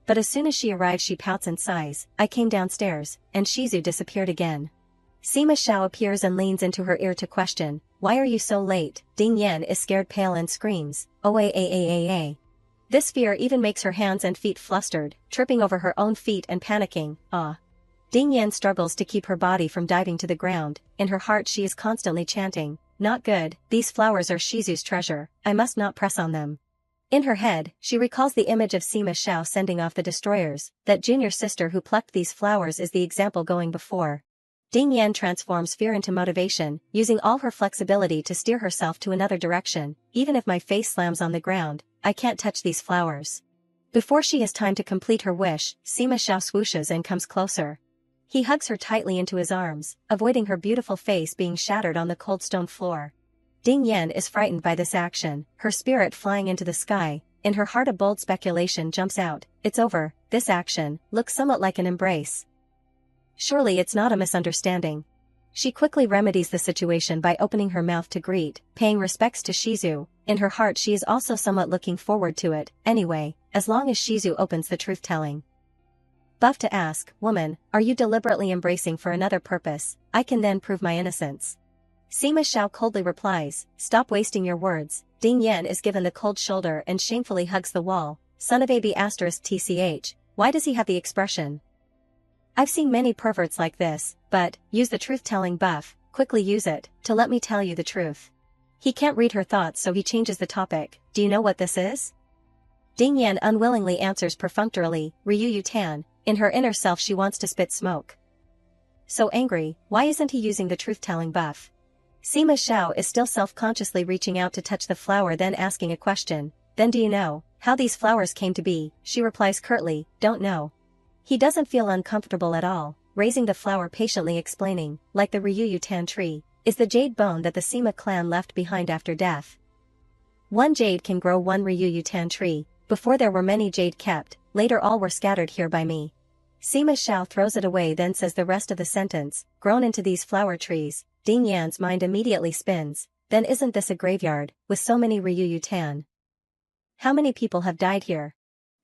But as soon as she arrives she pouts and sighs, "I came downstairs, and Shizu disappeared again." Sima Xiao appears and leans into her ear to question, "Why are you so late?" Ding Yan is scared pale and screams, "Oh a." This fear even makes her hands and feet flustered, tripping over her own feet and panicking, "Ah." Ding Yan struggles to keep her body from diving to the ground. In her heart she is constantly chanting, "Not good, these flowers are Shizu's treasure, I must not press on them." In her head, she recalls the image of Sima Xiao sending off the destroyers, that junior sister who plucked these flowers is the example going before. Ding Yan transforms fear into motivation, using all her flexibility to steer herself to another direction. Even if my face slams on the ground, I can't touch these flowers. Before she has time to complete her wish, Sima Xiao swooshes and comes closer. He hugs her tightly into his arms, avoiding her beautiful face being shattered on the cold stone floor. Ding Yan is frightened by this action, her spirit flying into the sky. In her heart a bold speculation jumps out, "It's over." This action looks somewhat like an embrace. Surely it's not a misunderstanding. She quickly remedies the situation by opening her mouth to greet, paying respects to Shizu. In her heart she is also somewhat looking forward to it, anyway, as long as Shizu opens the truth-telling. Buff to ask, "Woman, are you deliberately embracing for another purpose? I can then prove my innocence." Sima Xiao coldly replies, "Stop wasting your words." Ding Yan is given the cold shoulder and shamefully hugs the wall. Son of AB *TCH, why does he have the expression? I've seen many perverts like this, but, use the truth-telling buff, quickly use it, to let me tell you the truth. He can't read her thoughts so he changes the topic. Do you know what this is? Ding Yan unwillingly answers perfunctorily, "Ryu Yutan." In her inner self she wants to spit smoke. So angry, why isn't he using the truth-telling buff? Sima Xiao is still self-consciously reaching out to touch the flower then asking a question, "Then do you know how these flowers came to be?" She replies curtly, "Don't know." He doesn't feel uncomfortable at all, raising the flower patiently explaining, "Like the Ryu Yutan tree, is the jade bone that the Sima clan left behind after death. One jade can grow one Ryu Yutan tree, before there were many jade kept, later all were scattered here by me." Sima Xiao throws it away then says the rest of the sentence, "Grown into these flower trees." Ding Yan's mind immediately spins, then isn't this a graveyard, with so many Ryu Yutan? How many people have died here?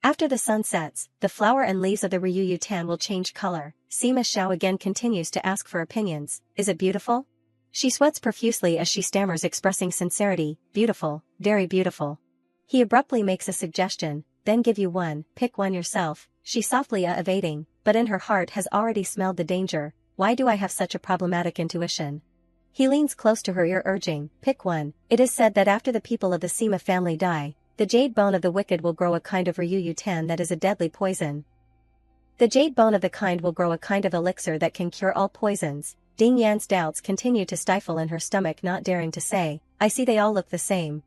After the sun sets, the flower and leaves of the Ryu Yutan will change color. Sima Xiao again continues to ask for opinions, "Is it beautiful?" She sweats profusely as she stammers expressing sincerity, "Beautiful, very beautiful." He abruptly makes a suggestion, "Then give you one, pick one yourself." She softly evading, but in her heart has already smelled the danger. Why do I have such a problematic intuition? He leans close to her ear urging, "Pick one." It is said that after the people of the Sima family die, the jade bone of the wicked will grow a kind of Ryu Yutan that is a deadly poison. The jade bone of the kind will grow a kind of elixir that can cure all poisons. Ding Yan's doubts continue to stifle in her stomach, not daring to say, "I see they all look the same.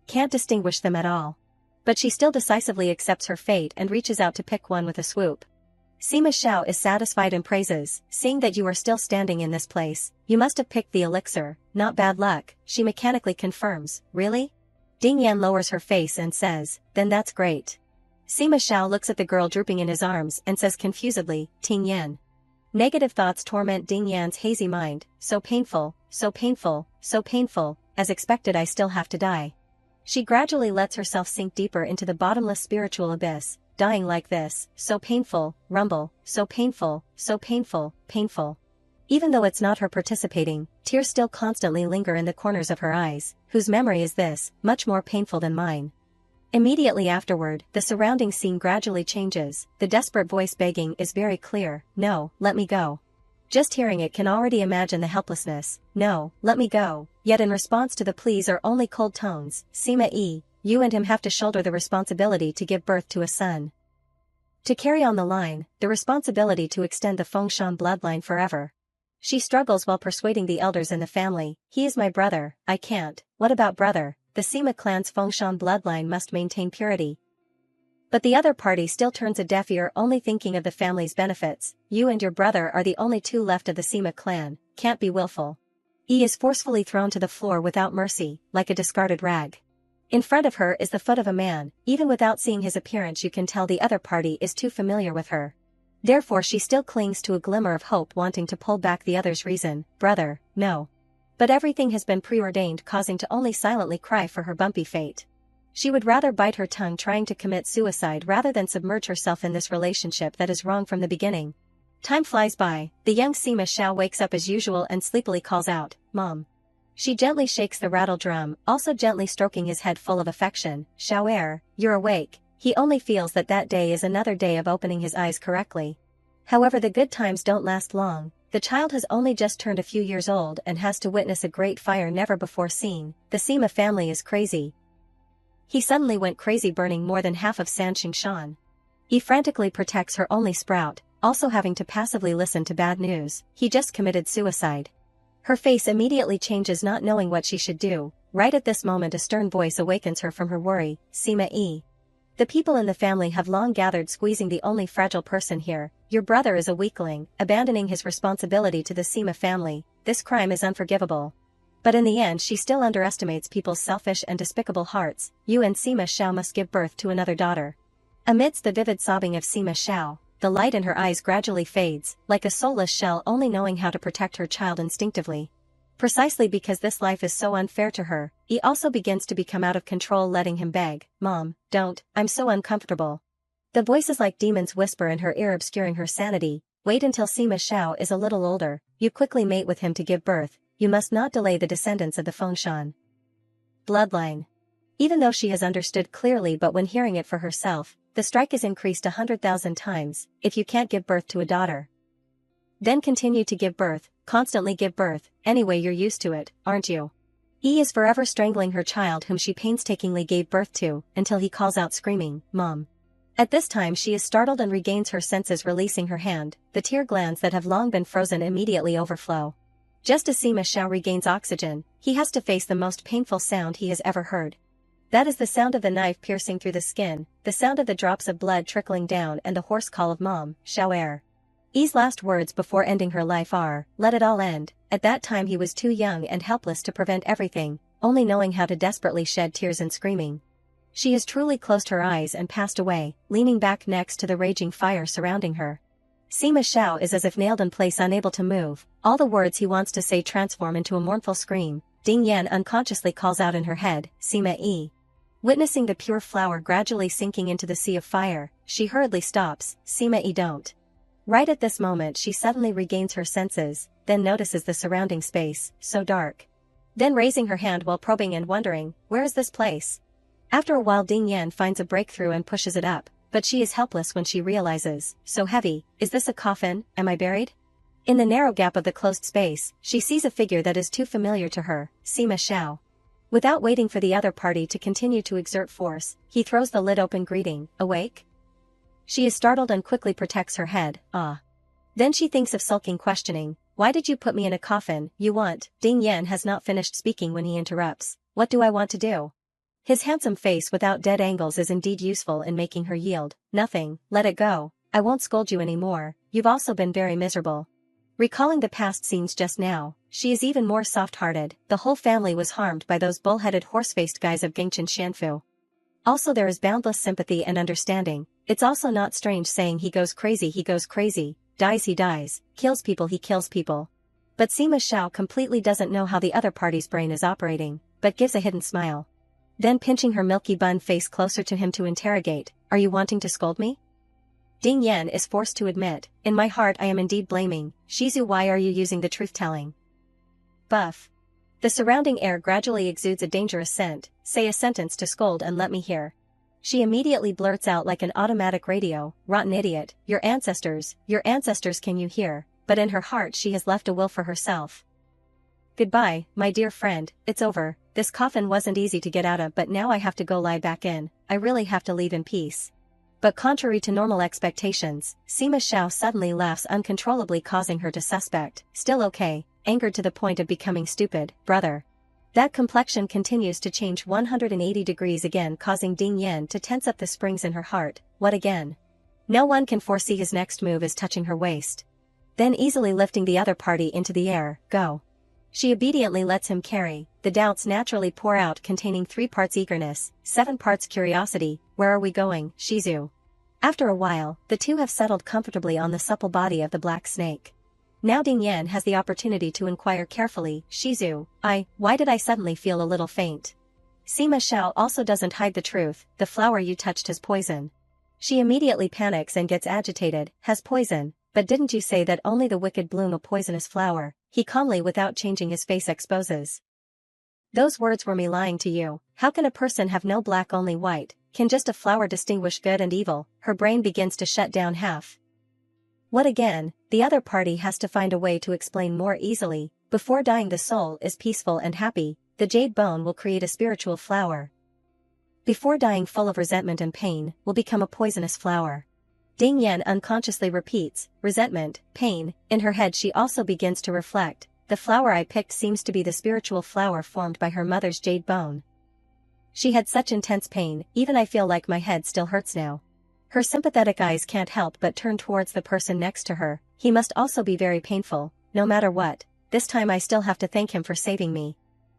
Can't distinguish them at all." But she still decisively accepts her fate and reaches out to pick one with a swoop. Sima Xiao is satisfied and praises, "Seeing that you are still standing in this place, you must have picked the elixir, not bad luck." She mechanically confirms, "Really?" Ding Yan lowers her face and says, "Then that's great." Sima Xiao looks at the girl drooping in his arms and says confusedly, "Ting Yan." Negative thoughts torment Ding Yan's hazy mind. So painful, so painful, so painful, as expected I still have to die. She gradually lets herself sink deeper into the bottomless spiritual abyss, dying like this, so painful, rumble, so painful, so painful, painful. Even though it's not her participating, tears still constantly linger in the corners of her eyes, whose memory is this, much more painful than mine. Immediately afterward, the surrounding scene gradually changes, the desperate voice begging is very clear, no, let me go. Just hearing it can already imagine the helplessness, no, let me go, yet in response to the pleas are only cold tones, Sima Yi, you and him have to shoulder the responsibility to give birth to a son. To carry on the line, the responsibility to extend the Fengshan bloodline forever. She struggles while persuading the elders in the family, he is my brother, I can't, what about brother, the Sima clan's Fengshan bloodline must maintain purity. But the other party still turns a deaf ear only thinking of the family's benefits, you and your brother are the only two left of the Sima clan, can't be willful. Yi is forcefully thrown to the floor without mercy, like a discarded rag. In front of her is the foot of a man, even without seeing his appearance you can tell the other party is too familiar with her. Therefore she still clings to a glimmer of hope wanting to pull back the other's reason, brother, no. But everything has been preordained causing to only silently cry for her bumpy fate. She would rather bite her tongue trying to commit suicide rather than submerge herself in this relationship that is wrong from the beginning. Time flies by, the young Sima Xiao wakes up as usual and sleepily calls out, Mom. She gently shakes the rattle drum, also gently stroking his head full of affection, Xiao you're awake. He only feels that that day is another day of opening his eyes correctly. However, the good times don't last long. The child has only just turned a few years old and has to witness a great fire never before seen. The Sima family is crazy. He suddenly went crazy, burning more than half of Sanxingshan. He frantically protects her only sprout, also having to passively listen to bad news. He just committed suicide. Her face immediately changes, not knowing what she should do. Right at this moment a stern voice awakens her from her worry, Sima Yi. The people in the family have long gathered, squeezing the only fragile person here. Your brother is a weakling, abandoning his responsibility to the Sima family. This crime is unforgivable. But in the end she still underestimates people's selfish and despicable hearts. You and Sima Xiao must give birth to another daughter. Amidst the vivid sobbing of Sima Xiao, the light in her eyes gradually fades, like a soulless shell only knowing how to protect her child instinctively. Precisely because this life is so unfair to her, he also begins to become out of control, letting him beg, Mom, don't, I'm so uncomfortable. The voices like demons whisper in her ear, obscuring her sanity. Wait until Sima Xiao is a little older, you quickly mate with him to give birth. You must not delay the descendants of the Fengshan bloodline. Even though she has understood clearly, but when hearing it for herself, the strike is increased 100,000 times. If you can't give birth to a daughter, then continue to give birth, constantly give birth, anyway you're used to it, aren't you? Yi is forever strangling her child whom she painstakingly gave birth to, until he calls out screaming, Mom. At this time she is startled and regains her senses, releasing her hand. The tear glands that have long been frozen immediately overflow. Just as Sima Xiao regains oxygen, he has to face the most painful sound he has ever heard. That is the sound of the knife piercing through the skin, the sound of the drops of blood trickling down, and the hoarse call of Mom, Xiao. Yi's last words before ending her life are, let it all end. At that time he was too young and helpless to prevent everything, only knowing how to desperately shed tears and screaming. She has truly closed her eyes and passed away, leaning back next to the raging fire surrounding her. Sima Xiao is as if nailed in place, unable to move. All the words he wants to say transform into a mournful scream. Ding Yan unconsciously calls out in her head, Sima Yi. Witnessing the pure flower gradually sinking into the sea of fire, she hurriedly stops, Sima Yi don't. Right at this moment she suddenly regains her senses, then notices the surrounding space, so dark. Then raising her hand while probing and wondering, where is this place? After a while Ding Yan finds a breakthrough and pushes it up. But she is helpless when she realizes, so heavy, is this a coffin, am I buried? In the narrow gap of the closed space, she sees a figure that is too familiar to her, Sima Xiao. Without waiting for the other party to continue to exert force, he throws the lid open, greeting, awake? She is startled and quickly protects her head, ah. Then she thinks of sulking, questioning, why did you put me in a coffin? You want? Ding Yan has not finished speaking when he interrupts, what do I want to do? His handsome face without dead angles is indeed useful in making her yield. Nothing, let it go, I won't scold you anymore, you've also been very miserable. Recalling the past scenes just now, she is even more soft-hearted. The whole family was harmed by those bull-headed horse-faced guys of Gengchen Xianfu. Also there is boundless sympathy and understanding. It's also not strange saying he goes crazy, dies he dies, kills people he kills people. But Sima Xiao completely doesn't know how the other party's brain is operating, but gives a hidden smile. Then pinching her milky bun face closer to him to interrogate, "Are you wanting to scold me?" Ding Yan is forced to admit, "In my heart I am indeed blaming, Shizu, why are you using the truth-telling?" Buff. The surrounding air gradually exudes a dangerous scent, "Say a sentence to scold and let me hear." She immediately blurts out like an automatic radio, "Rotten idiot, your ancestors can you hear?" But in her heart she has left a will for herself. "Goodbye, my dear friend, it's over, this coffin wasn't easy to get out of, but now I have to go lie back in, I really have to leave in peace." But contrary to normal expectations, Sima Xiao suddenly laughs uncontrollably, causing her to suspect, "Still okay, angered to the point of becoming stupid, brother." That complexion continues to change 180 degrees again, causing Ding Yan to tense up the springs in her heart. What again? No one can foresee his next move is touching her waist. Then easily lifting the other party into the air, "Go." She obediently lets him carry, the doubts naturally pour out, containing 3 parts eagerness, 7 parts curiosity. "Where are we going, Shizu?" After a while, the two have settled comfortably on the supple body of the black snake. Now Ding Yan has the opportunity to inquire carefully, "Shizu, why did I suddenly feel a little faint?" Sima Xiao also doesn't hide the truth, "The flower you touched has poison." She immediately panics and gets agitated, "Has poison? But didn't you say that only the wicked bloom a poisonous flower?" He calmly, without changing his face, exposes. "Those words were me lying to you. How can a person have no black, only white? Can just a flower distinguish good and evil?" Her brain begins to shut down half. What again? The other party has to find a way to explain more easily. Before dying the soul is peaceful and happy, the jade bone will create a spiritual flower. Before dying full of resentment and pain, will become a poisonous flower. Ding Yan unconsciously repeats, "Resentment, pain." In her head she also begins to reflect, "The flower I picked seems to be the spiritual flower formed by her mother's jade bone. She had such intense pain, even I feel like my head still hurts now." Her sympathetic eyes can't help but turn towards the person next to her. "He must also be very painful, no matter what, this time I still have to thank him for saving me."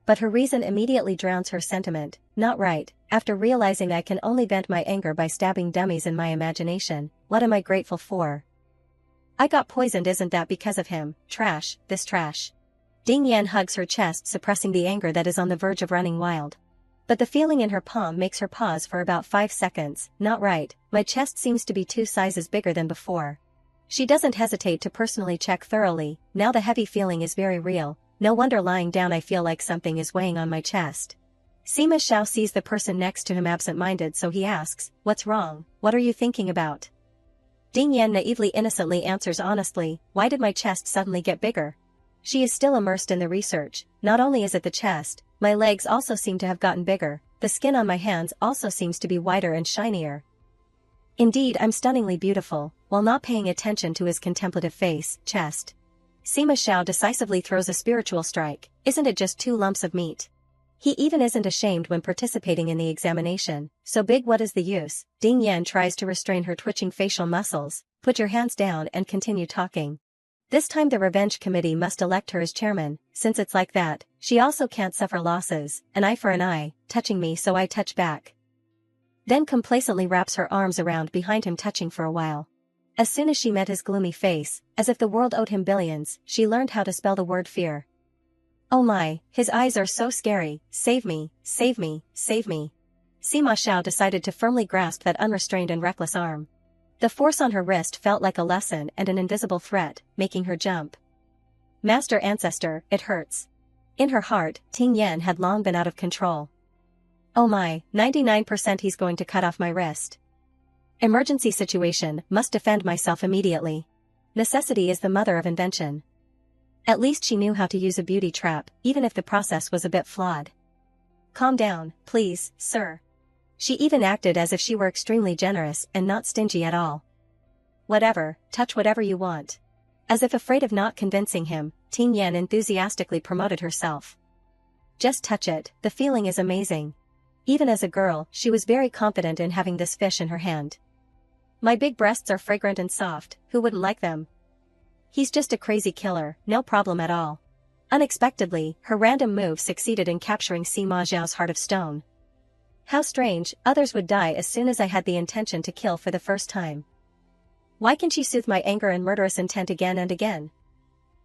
But her reason immediately drowns her sentiment. "Not right, after realizing I can only vent my anger by stabbing dummies in my imagination, what am I grateful for? I got poisoned, isn't that because of him? Trash, this trash." Ding Yan hugs her chest, suppressing the anger that is on the verge of running wild. But the feeling in her palm makes her pause for about 5 seconds. "Not right, my chest seems to be 2 sizes bigger than before." She doesn't hesitate to personally check thoroughly. Now the heavy feeling is very real. No wonder lying down I feel like something is weighing on my chest. Sima Xiao sees the person next to him absent-minded, so he asks, "What's wrong? What are you thinking about?" Ding Yan naively innocently answers honestly, "Why did my chest suddenly get bigger?" She is still immersed in the research. "Not only is it the chest, my legs also seem to have gotten bigger, the skin on my hands also seems to be whiter and shinier. Indeed, I'm stunningly beautiful," while not paying attention to his contemplative face, "Chest." Sima Xiao decisively throws a spiritual strike, "Isn't it just 2 lumps of meat?" He even isn't ashamed when participating in the examination. "So big, what is the use?" Ding Yan tries to restrain her twitching facial muscles. "Put your hands down and continue talking." This time the revenge committee must elect her as chairman. Since it's like that, she also can't suffer losses. "An eye for an eye, touching me so I touch back." Then complacently wraps her arms around behind him, touching for a while. As soon as she met his gloomy face, as if the world owed him billions, she learned how to spell the word fear. "Oh my, his eyes are so scary, save me, save me, save me." Sima Xiao decided to firmly grasp that unrestrained and reckless arm. The force on her wrist felt like a lesson and an invisible threat, making her jump. "Master Ancestor, it hurts." In her heart, Ting Yan had long been out of control. "Oh my, 99% he's going to cut off my wrist. Emergency situation, must defend myself immediately. Necessity is the mother of invention." At least she knew how to use a beauty trap, even if the process was a bit flawed. "Calm down, please, sir." She even acted as if she were extremely generous and not stingy at all. "Whatever, touch whatever you want." As if afraid of not convincing him, Ting Yan enthusiastically promoted herself. "Just touch it, the feeling is amazing." Even as a girl, she was very confident in having this fish in her hand. "My big breasts are fragrant and soft, who wouldn't like them?" "He's just a crazy killer, no problem at all." Unexpectedly, her random move succeeded in capturing Sima Zhao's heart of stone. "How strange, others would die as soon as I had the intention to kill for the first time." Why can she soothe my anger and murderous intent again and again?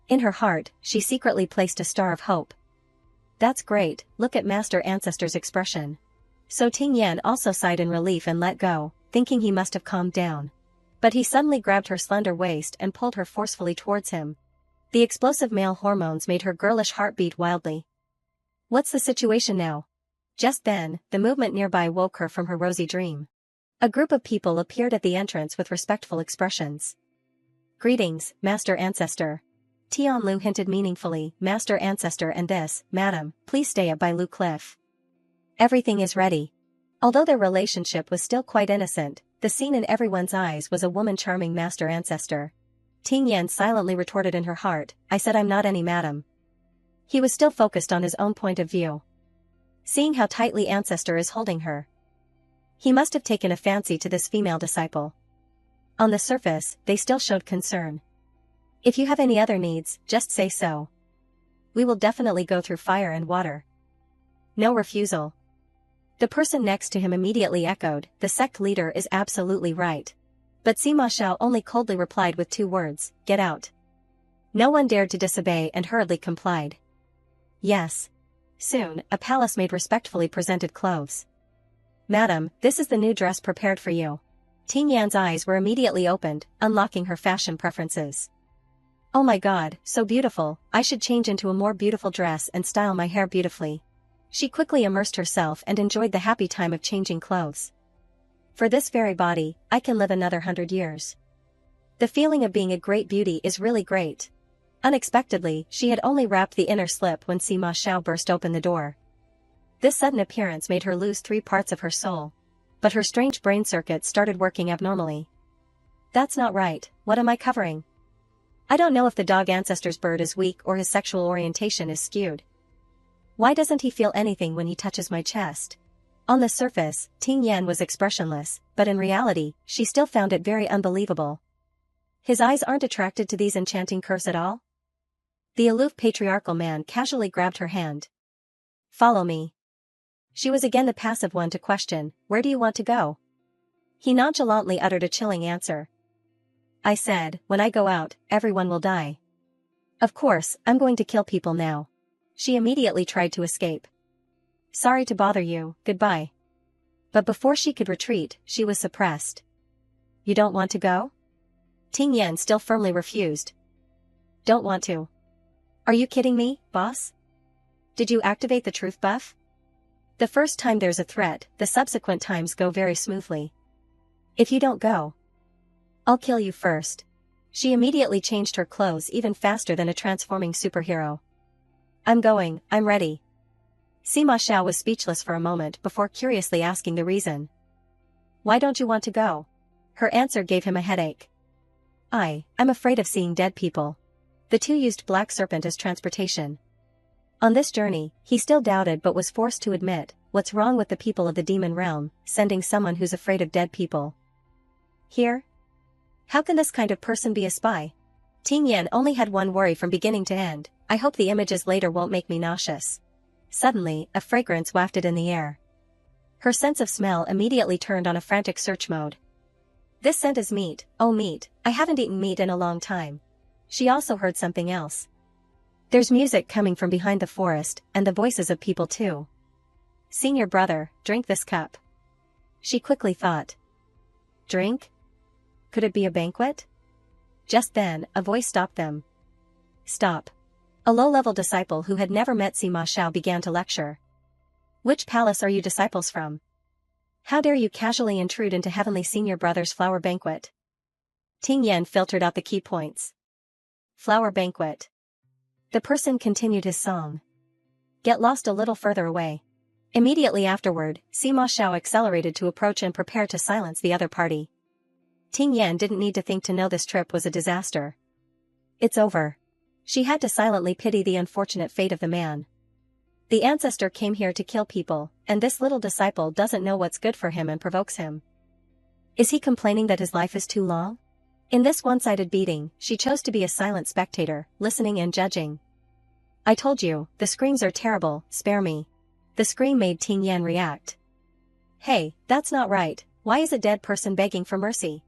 In her heart, she secretly placed a star of hope. That's great, look at Master Ancestor's expression. So Ting Yan also sighed in relief and let go, thinking he must have calmed down. But he suddenly grabbed her slender waist and pulled her forcefully towards him. The explosive male hormones made her girlish heart beat wildly. What's the situation now? Just then, the movement nearby woke her from her rosy dream. A group of people appeared at the entrance with respectful expressions. Greetings, Master Ancestor. Tian Lu hinted meaningfully, Master Ancestor and this, Madam, please stay up by Lu Cliff. Everything is ready. Although their relationship was still quite innocent, the scene in everyone's eyes was a woman charming Master Ancestor. Ting Yan silently retorted in her heart, I said I'm not any madam. He was still focused on his own point of view. Seeing how tightly Ancestor is holding her, he must have taken a fancy to this female disciple. On the surface, they still showed concern. If you have any other needs, just say so. We will definitely go through fire and water. No refusal. The person next to him immediately echoed, the sect leader is absolutely right. But Sima Xiao only coldly replied with 2 words, get out. No one dared to disobey and hurriedly complied. Yes. Soon, a palace maid respectfully presented clothes. Madam, this is the new dress prepared for you. Ting Yan's eyes were immediately opened, unlocking her fashion preferences. Oh my god, so beautiful, I should change into a more beautiful dress and style my hair beautifully. She quickly immersed herself and enjoyed the happy time of changing clothes. For this very body, I can live another 100 years. The feeling of being a great beauty is really great. Unexpectedly, she had only wrapped the inner slip when Sima Xiao burst open the door. This sudden appearance made her lose 3 parts of her soul. But her strange brain circuits started working abnormally. That's not right, what am I covering? I don't know if the dog ancestor's bird is weak or his sexual orientation is skewed. Why doesn't he feel anything when he touches my chest? On the surface, Ting Yan was expressionless, but in reality, she still found it very unbelievable. His eyes aren't attracted to these enchanting curves at all? The aloof patriarchal man casually grabbed her hand. Follow me. She was again the passive one to question, where do you want to go? He nonchalantly uttered a chilling answer. I said, when I go out, everyone will die. Of course, I'm going to kill people now. She immediately tried to escape. Sorry to bother you, goodbye. But before she could retreat, she was suppressed. You don't want to go? Ting Yan still firmly refused. Don't want to. Are you kidding me, boss? Did you activate the truth buff? The first time there's a threat, the subsequent times go very smoothly. If you don't go, I'll kill you first. She immediately changed her clothes even faster than a transforming superhero. I'm going, I'm ready. Sima Xiao was speechless for a moment before curiously asking the reason. Why don't you want to go? Her answer gave him a headache. I'm afraid of seeing dead people. The two used Black Serpent as transportation. On this journey, he still doubted but was forced to admit, what's wrong with the people of the demon realm, sending someone who's afraid of dead people? Here? How can this kind of person be a spy? Ting Yan only had one worry from beginning to end, I hope the images later won't make me nauseous. Suddenly, a fragrance wafted in the air. Her sense of smell immediately turned on a frantic search mode. This scent is meat, oh meat, I haven't eaten meat in a long time. She also heard something else. There's music coming from behind the forest, and the voices of people too. Senior brother, drink this cup. She quickly thought. Drink? Could it be a banquet? Just then, a voice stopped them. Stop. A low-level disciple who had never met Sima Xiao began to lecture. Which palace are you disciples from? How dare you casually intrude into Heavenly Senior Brother's flower banquet? Ting Yan filtered out the key points. Flower banquet. The person continued his song. Get lost a little further away. Immediately afterward, Sima Xiao accelerated to approach and prepare to silence the other party. Ting Yan didn't need to think to know this trip was a disaster. It's over. She had to silently pity the unfortunate fate of the man. The ancestor came here to kill people, and this little disciple doesn't know what's good for him and provokes him. Is he complaining that his life is too long? In this one-sided beating, she chose to be a silent spectator, listening and judging. I told you, the screams are terrible, spare me. The scream made Ting Yan react. Hey, that's not right, why is a dead person begging for mercy?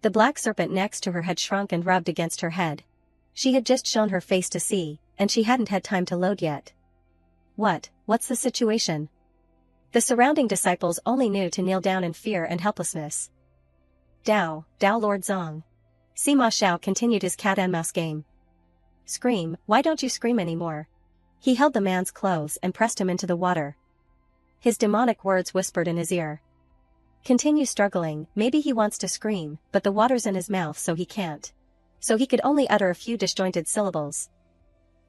The black serpent next to her had shrunk and rubbed against her head. She had just shown her face to see, and she hadn't had time to load yet. What's the situation? The surrounding disciples only knew to kneel down in fear and helplessness. Dao Lord Zong. Sima Xiao continued his cat and mouse game. Scream, why don't you scream anymore? He held the man's clothes and pressed him into the water. His demonic words whispered in his ear. Continue struggling, maybe he wants to scream, but the water's in his mouth so he can't. So he could only utter a few disjointed syllables.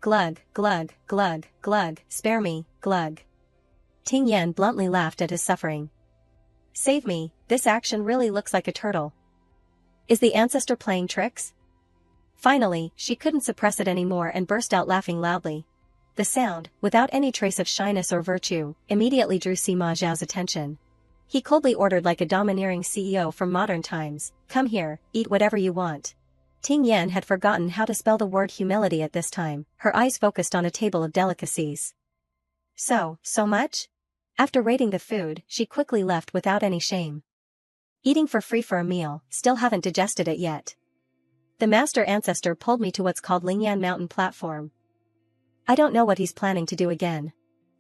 Glug, glug, glug, glug, spare me, glug. Ting Yan bluntly laughed at his suffering. Save me, this action really looks like a turtle. Is the ancestor playing tricks? Finally, she couldn't suppress it anymore and burst out laughing loudly. The sound, without any trace of shyness or virtue, immediately drew Sima Zhao's attention. He coldly ordered like a domineering CEO from modern times, come here, eat whatever you want. Ting Yan had forgotten how to spell the word humility at this time, her eyes focused on a table of delicacies. So much? After rating the food, she quickly left without any shame. Eating for free for a meal, still haven't digested it yet. The master ancestor pulled me to what's called Lingyan Mountain Platform. I don't know what he's planning to do again.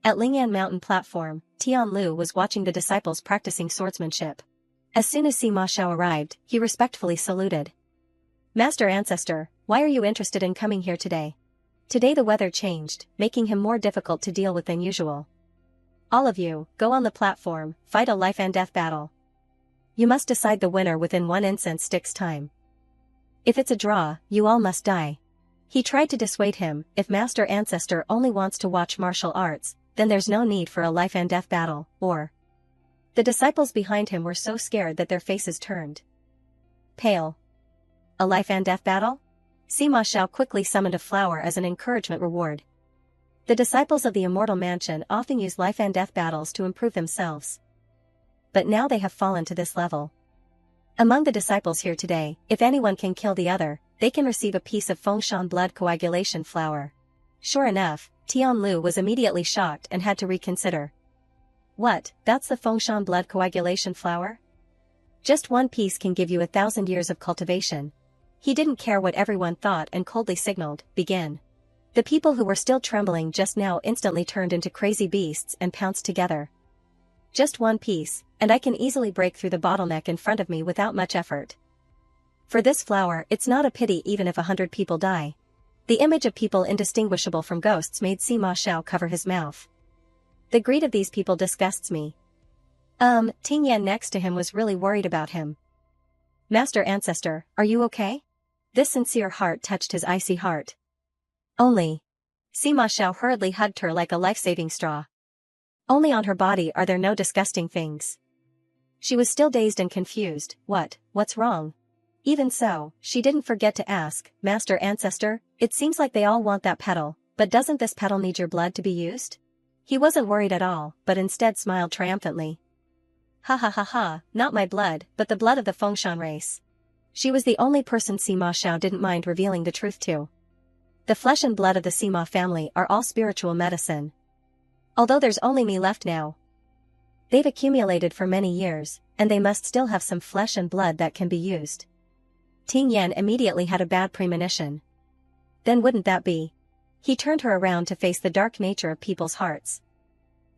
At Lingyan Mountain Platform, Tian Lu was watching the disciples practicing swordsmanship. As soon as Sima Xiao arrived, he respectfully saluted. Master ancestor, why are you interested in coming here today? Today the weather changed, making him more difficult to deal with than usual. All of you, go on the platform, fight a life and death battle. You must decide the winner within 1 incense stick's time. If it's a draw, you all must die. He tried to dissuade him, if Master Ancestor only wants to watch martial arts, then there's no need for a life and death battle, or... The disciples behind him were so scared that their faces turned pale. A life and death battle? Sima Xiao quickly summoned a flower as an encouragement reward. The disciples of the Immortal Mansion often use life and death battles to improve themselves. But now they have fallen to this level. Among the disciples here today, if anyone can kill the other, they can receive a piece of Fengshan blood coagulation flower. Sure enough, Tian Lu was immediately shocked and had to reconsider. What, that's the Fengshan blood coagulation flower? Just one piece can give you 1,000 years of cultivation. He didn't care what everyone thought and coldly signaled, begin. The people who were still trembling just now instantly turned into crazy beasts and pounced together. Just one piece, and I can easily break through the bottleneck in front of me without much effort. For this flower, it's not a pity even if 100 people die. The image of people indistinguishable from ghosts made Sima Xiao cover his mouth. The greed of these people disgusts me. Ting Yan next to him was really worried about him. Master Ancestor, are you okay? This sincere heart touched his icy heart. Only. Sima Xiao hurriedly hugged her like a life-saving straw. Only on her body are there no disgusting things. She was still dazed and confused. What's wrong? Even so, she didn't forget to ask, Master Ancestor, it seems like they all want that petal, but doesn't this petal need your blood to be used? He wasn't worried at all, but instead smiled triumphantly. Ha ha ha ha, not my blood, but the blood of the Fengshan race. She was the only person Sima Xiao didn't mind revealing the truth to. The flesh and blood of the Sima family are all spiritual medicine. Although there's only me left now. They've accumulated for many years, and they must still have some flesh and blood that can be used. Ting Yan immediately had a bad premonition. Then wouldn't that be? He turned her around to face the dark nature of people's hearts.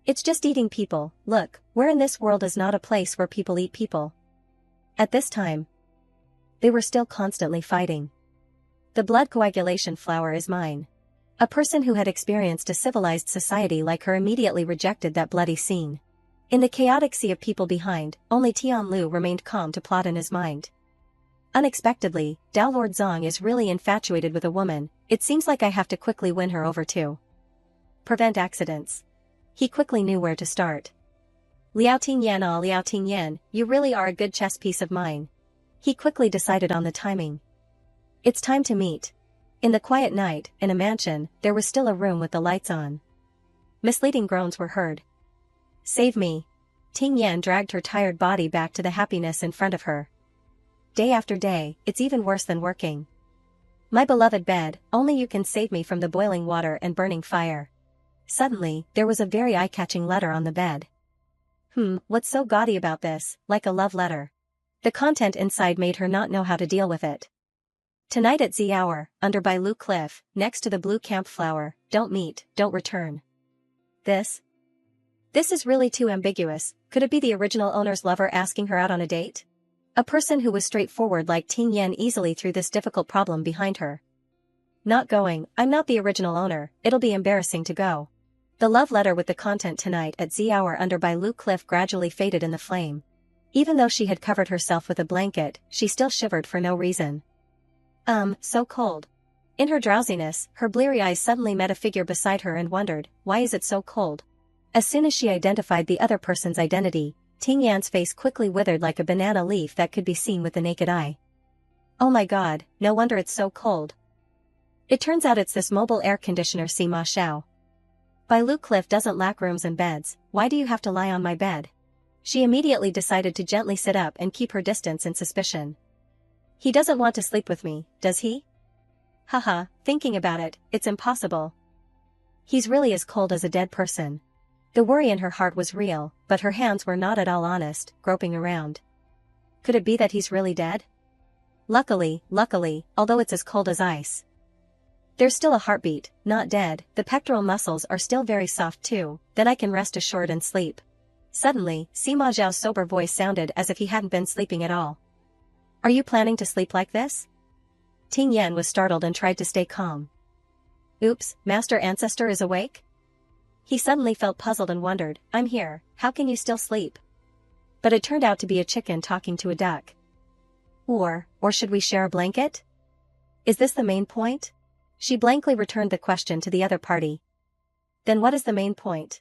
It's just eating people, look, where in this world is not a place where people eat people? At this time, they were still constantly fighting. The blood coagulation flower is mine. A person who had experienced a civilized society like her immediately rejected that bloody scene. In the chaotic sea of people behind, only Tian Lu remained calm to plot in his mind. Unexpectedly, Dao Lord Zong is really infatuated with a woman, it seems like I have to quickly win her over too. Prevent accidents. He quickly knew where to start. Liao Tingyan, you really are a good chess piece of mine. He quickly decided on the timing. It's time to meet. In the quiet night, in a mansion, there was still a room with the lights on. Misleading groans were heard. Save me. Ting Yan dragged her tired body back to the happiness in front of her. Day after day, it's even worse than working. My beloved bed, only you can save me from the boiling water and burning fire. Suddenly, there was a very eye-catching letter on the bed. What's so gaudy about this, like a love letter? The content inside made her not know how to deal with it. Tonight at Z Hour, under by Blue Cliff, next to the blue campflower, don't meet, don't return. This is really too ambiguous. Could it be the original owner's lover asking her out on a date? A person who was straightforward like Ting Yan easily threw this difficult problem behind her. Not going, I'm not the original owner, it'll be embarrassing to go. The love letter with the content tonight at Z Hour under by Blue Cliff gradually faded in the flame. Even though she had covered herself with a blanket, she still shivered for no reason. So cold. In her drowsiness, her bleary eyes suddenly met a figure beside her and wondered, why is it so cold? As soon as she identified the other person's identity, Ting Yan's face quickly withered like a banana leaf that could be seen with the naked eye. Oh my god, no wonder it's so cold. It turns out it's this mobile air conditioner Sima Xiao. By Blue Cliff doesn't lack rooms and beds, why do you have to lie on my bed? She immediately decided to gently sit up and keep her distance in suspicion. He doesn't want to sleep with me, does he? Haha, thinking about it, it's impossible. He's really as cold as a dead person. The worry in her heart was real, but her hands were not at all honest, groping around. Could it be that he's really dead? Luckily, although it's as cold as ice. There's still a heartbeat, not dead, the pectoral muscles are still very soft too, then I can rest assured and sleep. Suddenly, Sima Zhao's sober voice sounded as if he hadn't been sleeping at all. Are you planning to sleep like this? Ting Yan was startled and tried to stay calm. Oops, Master Ancestor is awake? He suddenly felt puzzled and wondered, I'm here, how can you still sleep? But it turned out to be a chicken talking to a duck. Or should we share a blanket? Is this the main point? She blankly returned the question to the other party. Then what is the main point?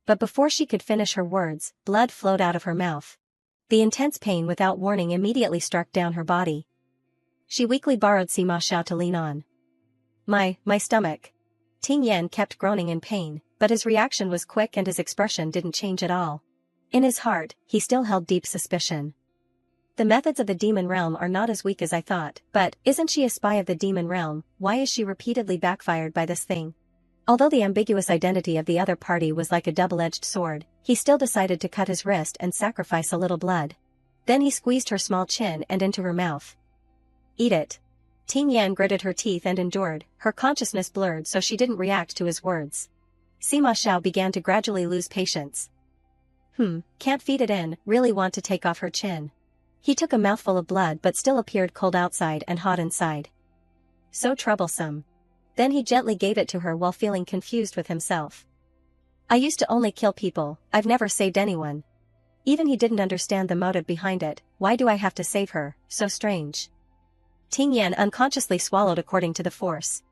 But before she could finish her words, blood flowed out of her mouth. The intense pain without warning immediately struck down her body. She weakly borrowed Sima Xiao to lean on. My stomach. Ting Yan kept groaning in pain, but his reaction was quick and his expression didn't change at all. In his heart, he still held deep suspicion. The methods of the demon realm are not as weak as I thought, but isn't she a spy of the demon realm? Why is she repeatedly backfired by this thing? Although the ambiguous identity of the other party was like a double-edged sword, he still decided to cut his wrist and sacrifice a little blood. Then he squeezed her small chin and into her mouth. Eat it. Ting Yan gritted her teeth and endured, her consciousness blurred so she didn't react to his words. Sima Xiao began to gradually lose patience. Can't feed it in, really want to take off her chin. He took a mouthful of blood but still appeared cold outside and hot inside. So troublesome. Then he gently gave it to her while feeling confused with himself. I used to only kill people, I've never saved anyone. Even he didn't understand the motive behind it, why do I have to save her, so strange. Ting Yan unconsciously swallowed according to the force.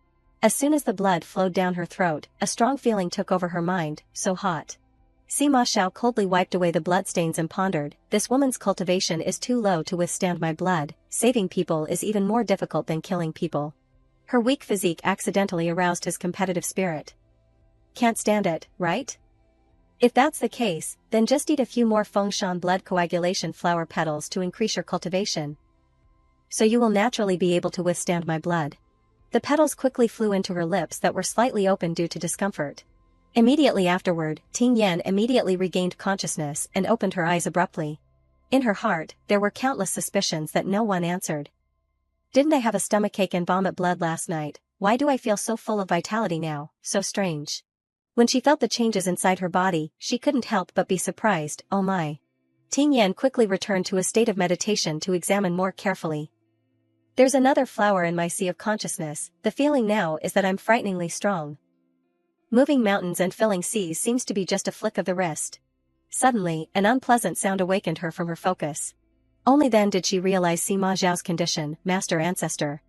As soon as the blood flowed down her throat, a strong feeling took over her mind, so hot. Sima Xiao coldly wiped away the bloodstains and pondered, this woman's cultivation is too low to withstand my blood, saving people is even more difficult than killing people. Her weak physique accidentally aroused his competitive spirit. Can't stand it, right? If that's the case, then just eat a few more Fengshan blood coagulation flower petals to increase your cultivation. So you will naturally be able to withstand my blood. The petals quickly flew into her lips that were slightly open due to discomfort. Immediately afterward, Ting Yan immediately regained consciousness and opened her eyes abruptly. In her heart, there were countless suspicions that no one answered. Didn't I have a stomachache and vomit blood last night? Why do I feel so full of vitality now, so strange? When she felt the changes inside her body, she couldn't help but be surprised, oh my. Ting Yan quickly returned to a state of meditation to examine more carefully. There's another flower in my sea of consciousness, the feeling now is that I'm frighteningly strong. Moving mountains and filling seas seems to be just a flick of the wrist. Suddenly, an unpleasant sound awakened her from her focus. Only then did she realize Sima Zhao's condition, Master Ancestor.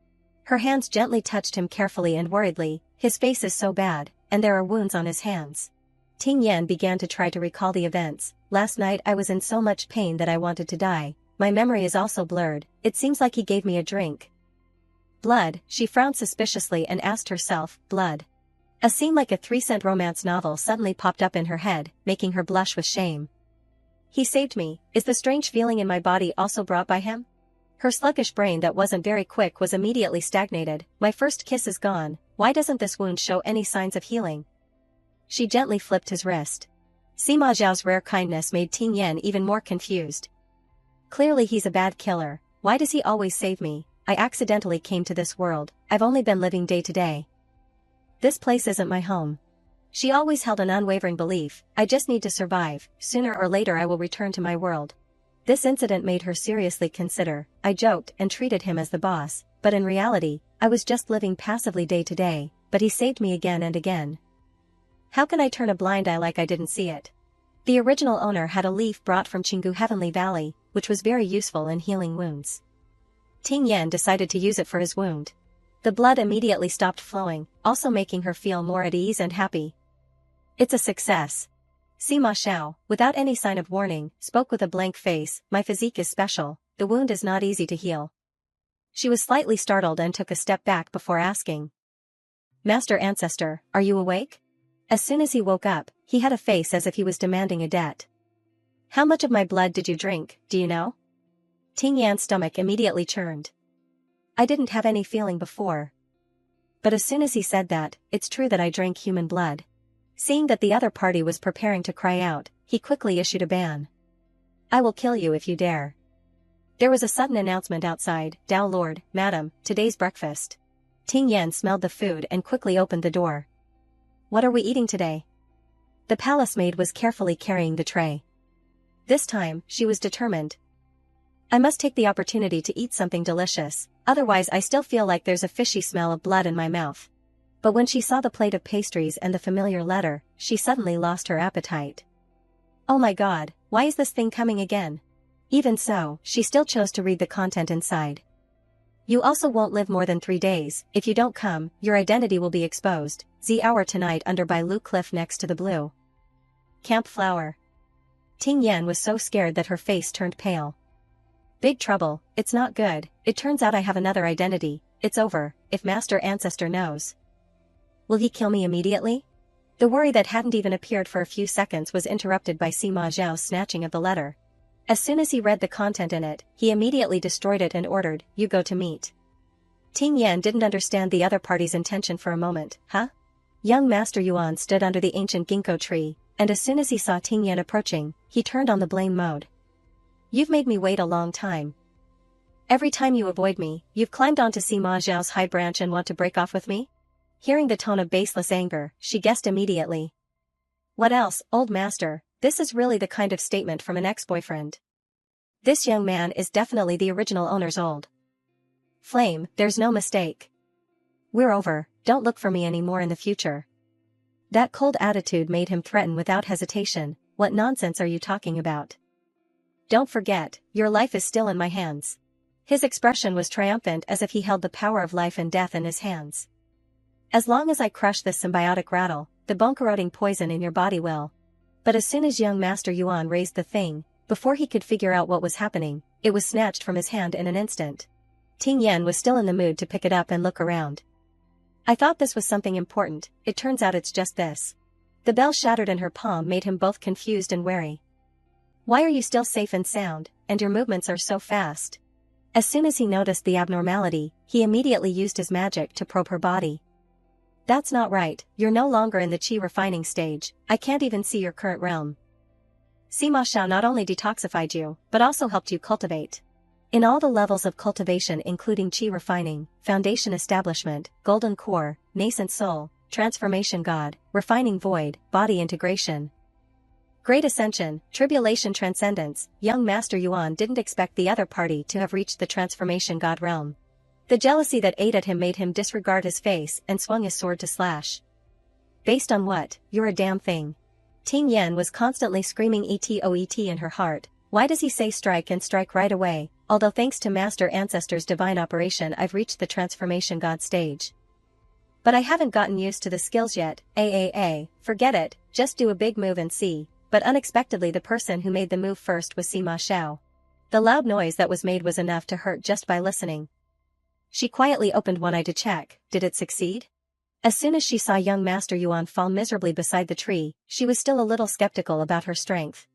Her hands gently touched him carefully and worriedly, his face is so bad, and there are wounds on his hands. Ting Yan began to try to recall the events. Last night I was in so much pain that I wanted to die. My memory is also blurred, it seems like he gave me a drink. Blood, she frowned suspiciously and asked herself, blood. A scene like a 3-cent romance novel suddenly popped up in her head, making her blush with shame. He saved me, is the strange feeling in my body also brought by him? Her sluggish brain that wasn't very quick was immediately stagnated, my first kiss is gone, why doesn't this wound show any signs of healing? She gently flipped his wrist. Sima Zhao's rare kindness made Ting Yan even more confused. Clearly he's a bad killer. Why does he always save me? I accidentally came to this world. I've only been living day to day. This place isn't my home. She always held an unwavering belief, I just need to survive, sooner or later I will return to my world. This incident made her seriously consider, I joked and treated him as the boss, but in reality, I was just living passively day to day, but he saved me again and again. How can I turn a blind eye like I didn't see it? The original owner had a leaf brought from Chingu Heavenly Valley, which was very useful in healing wounds. Ting Yan decided to use it for his wound. The blood immediately stopped flowing, also making her feel more at ease and happy. It's a success. Sima Xiao, without any sign of warning, spoke with a blank face, my physique is special, the wound is not easy to heal. She was slightly startled and took a step back before asking. Master Ancestor, are you awake? As soon as he woke up, he had a face as if he was demanding a debt. How much of my blood did you drink, do you know? Ting Yan's stomach immediately churned. I didn't have any feeling before. But as soon as he said that, it's true that I drank human blood. Seeing that the other party was preparing to cry out, he quickly issued a ban. I will kill you if you dare. There was a sudden announcement outside, Dao Lord, Madam, today's breakfast. Ting Yan smelled the food and quickly opened the door. What are we eating today? The palace maid was carefully carrying the tray. This time, she was determined. I must take the opportunity to eat something delicious, otherwise I still feel like there's a fishy smell of blood in my mouth. But when she saw the plate of pastries and the familiar letter, she suddenly lost her appetite. Oh my god, why is this thing coming again? Even so, she still chose to read the content inside. You also won't live more than 3 days, if you don't come, your identity will be exposed, Z hour tonight under Bailu Cliff next to the blue Camp Flower. Ting Yan was so scared that her face turned pale. Big trouble, it's not good, it turns out I have another identity, it's over, if Master Ancestor knows. Will he kill me immediately? The worry that hadn't even appeared for a few seconds was interrupted by Sima Zhao's snatching of the letter. As soon as he read the content in it, he immediately destroyed it and ordered, you go to meet. Ting Yan didn't understand the other party's intention for a moment, huh? Young Master Yuan stood under the ancient ginkgo tree, and as soon as he saw Ting Yan approaching, he turned on the blame mode. You've made me wait a long time. Every time you avoid me, you've climbed onto Sima Zhao's high branch and want to break off with me? Hearing the tone of baseless anger, she guessed immediately. What else, old master, this is really the kind of statement from an ex-boyfriend. This young man is definitely the original owner's old flame, there's no mistake. We're over, don't look for me anymore in the future. That cold attitude made him threaten without hesitation, what nonsense are you talking about? Don't forget, your life is still in my hands. His expression was triumphant as if he held the power of life and death in his hands. As long as I crush this symbiotic rattle, the bone-corroding poison in your body will. But as soon as young Master Yuan raised the thing, before he could figure out what was happening, it was snatched from his hand in an instant. Ting Yan was still in the mood to pick it up and look around. I thought this was something important, it turns out it's just this. The bell shattered in her palm made him both confused and wary. Why are you still safe and sound, and your movements are so fast? As soon as he noticed the abnormality, he immediately used his magic to probe her body. That's not right, you're no longer in the qi refining stage, I can't even see your current realm. Sima Xiao not only detoxified you, but also helped you cultivate. In all the levels of cultivation including qi refining, foundation establishment, golden core, nascent soul, transformation god, refining void, body integration. Great ascension, tribulation transcendence, young Master Yuan didn't expect the other party to have reached the transformation god realm. The jealousy that ate at him made him disregard his face and swung his sword to slash. Based on what, you're a damn thing. Ting Yan was constantly screaming ETOET in her heart, why does he say strike and strike right away, although thanks to Master Ancestor's divine operation I've reached the transformation god stage. But I haven't gotten used to the skills yet, forget it, just do a big move and see, but unexpectedly the person who made the move first was Sima Xiao. The loud noise that was made was enough to hurt just by listening. She quietly opened one eye to check, did it succeed? As soon as she saw young Master Yuan fall miserably beside the tree, she was still a little skeptical about her strength.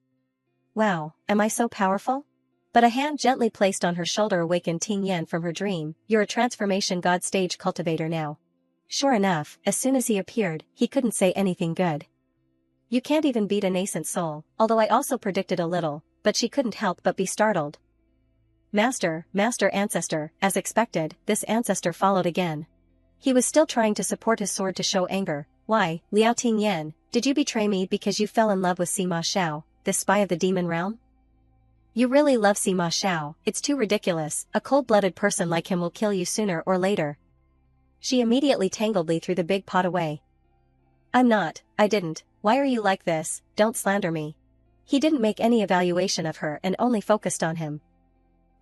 Wow, am I so powerful? But a hand gently placed on her shoulder awakened Ting Yan from her dream, you're a transformation god stage cultivator now. Sure enough, as soon as he appeared, he couldn't say anything good. You can't even beat a nascent soul, although I also predicted a little, but she couldn't help but be startled. Master ancestor, as expected, this ancestor followed again. He was still trying to support his sword to show anger. Why, Liao Tingyan, did you betray me because you fell in love with Sima Xiao, the spy of the demon realm? You really love Sima Xiao, it's too ridiculous, a cold-blooded person like him will kill you sooner or later. She immediately tangled Li through the big pot away. I didn't, why are you like this, don't slander me. He didn't make any evaluation of her and only focused on him.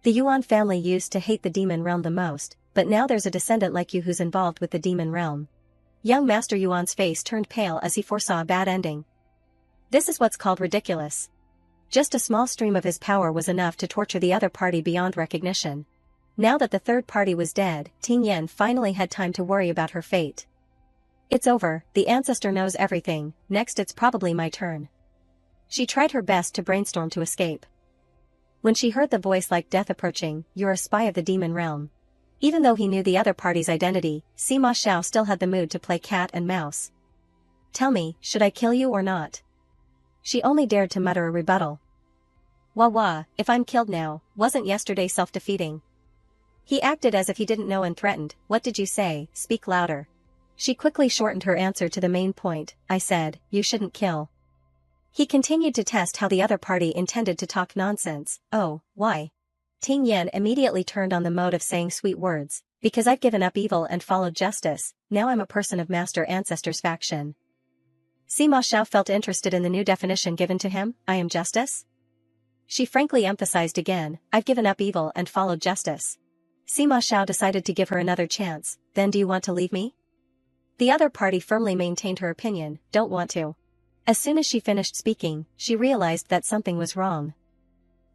The Yuan family used to hate the demon realm the most, but now there's a descendant like you who's involved with the demon realm. Young Master Yuan's face turned pale as he foresaw a bad ending. This is what's called ridiculous. Just a small stream of his power was enough to torture the other party beyond recognition. Now that the third party was dead, Ting Yan finally had time to worry about her fate. It's over, the ancestor knows everything, next it's probably my turn. She tried her best to brainstorm to escape. When she heard the voice like death approaching, "You're a spy of the demon realm." Even though he knew the other party's identity, Sima Xiao still had the mood to play cat and mouse. Tell me, should I kill you or not? She only dared to mutter a rebuttal. Wah, if I'm killed now, wasn't yesterday self-defeating? He acted as if he didn't know and threatened, what did you say, speak louder. She quickly shortened her answer to the main point, I said, you shouldn't kill. He continued to test how the other party intended to talk nonsense. Oh, why? Ting Yan immediately turned on the mode of saying sweet words, because I've given up evil and followed justice, now I'm a person of Master Ancestor's faction. Sima Xiao felt interested in the new definition given to him, I am justice? She frankly emphasized again, I've given up evil and followed justice. Sima Xiao decided to give her another chance, then do you want to leave me? The other party firmly maintained her opinion, don't want to. As soon as she finished speaking, she realized that something was wrong.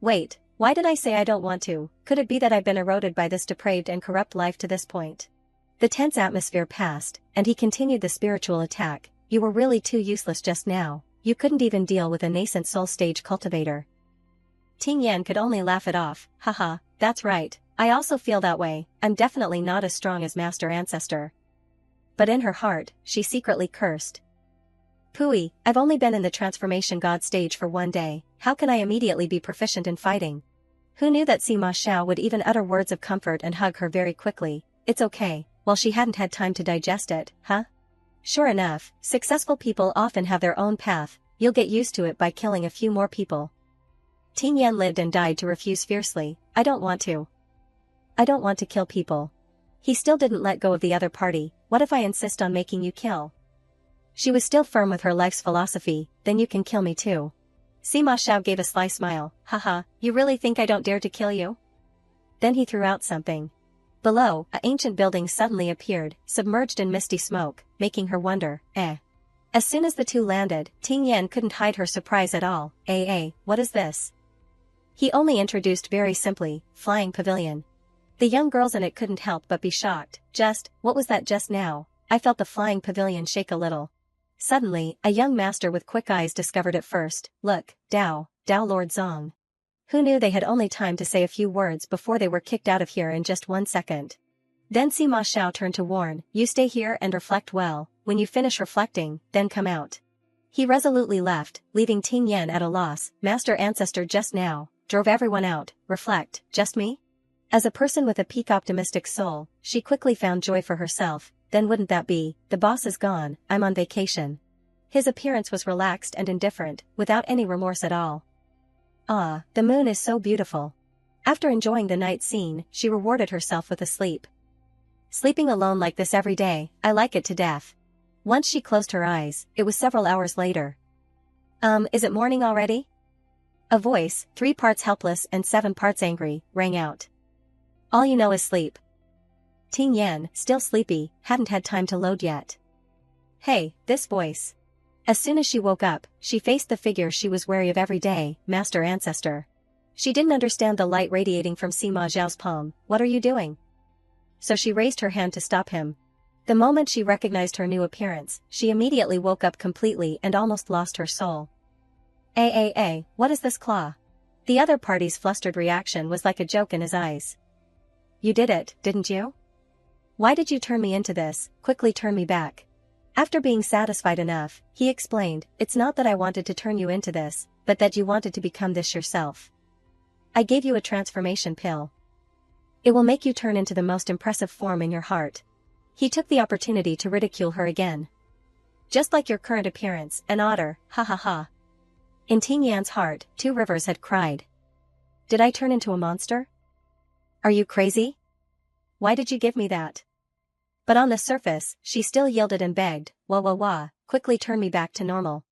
Wait, why did I say I don't want to? Could it be that I've been eroded by this depraved and corrupt life to this point? The tense atmosphere passed, and he continued the spiritual attack. You were really too useless just now, you couldn't even deal with a nascent soul stage cultivator. Ting Yan could only laugh it off, haha, that's right, I also feel that way, I'm definitely not as strong as Master Ancestor. But in her heart, she secretly cursed. Pooey, I've only been in the transformation god stage for one day, how can I immediately be proficient in fighting? Who knew that Sima Xiao would even utter words of comfort and hug her very quickly? It's okay, well she hadn't had time to digest it, huh? Sure enough, successful people often have their own path, you'll get used to it by killing a few more people. Ting Yan lived and died to refuse fiercely, I don't want to. I don't want to kill people. He still didn't let go of the other party, what if I insist on making you kill? She was still firm with her life's philosophy, then you can kill me too. Sima Xiao gave a sly smile, haha, you really think I don't dare to kill you? Then he threw out something. Below, an ancient building suddenly appeared, submerged in misty smoke, making her wonder, As soon as the two landed, Ting Yan couldn't hide her surprise at all, what is this? He only introduced very simply, flying pavilion. The young girls in it couldn't help but be shocked, what was that just now? I felt the flying pavilion shake a little. Suddenly, a young master with quick eyes discovered it first, look, Dao Lord Zong. Who knew they had only time to say a few words before they were kicked out of here in just 1 second. Then Sima Xiao turned to warn, you stay here and reflect well, when you finish reflecting, then come out. He resolutely left, leaving Ting Yan at a loss, Master Ancestor just now, drove everyone out, reflect, just me? As a person with a peak optimistic soul, she quickly found joy for herself, then wouldn't that be, the boss is gone, I'm on vacation. His appearance was relaxed and indifferent, without any remorse at all. Ah, the moon is so beautiful. After enjoying the night scene, she rewarded herself with a sleep. Sleeping alone like this every day, I like it to death. Once she closed her eyes, it was several hours later. Is it morning already? A voice, 3 parts helpless and 7 parts angry, rang out. All you know is sleep. Ting Yan, still sleepy, hadn't had time to load yet. Hey, this voice. As soon as she woke up, she faced the figure she was wary of every day, Master Ancestor. She didn't understand the light radiating from Sima Zhao's palm, what are you doing? So she raised her hand to stop him. The moment she recognized her new appearance, she immediately woke up completely and almost lost her soul. What is this claw? The other party's flustered reaction was like a joke in his eyes. You did it, didn't you? Why did you turn me into this, quickly turn me back? After being satisfied enough, he explained, it's not that I wanted to turn you into this, but that you wanted to become this yourself. I gave you a transformation pill. It will make you turn into the most impressive form in your heart. He took the opportunity to ridicule her again. Just like your current appearance, an otter, ha ha ha. In Ting Yan's heart, two rivers had cried. Did I turn into a monster? Are you crazy? Why did you give me that? But on the surface, she still yielded and begged, wah wah wah, quickly turn me back to normal.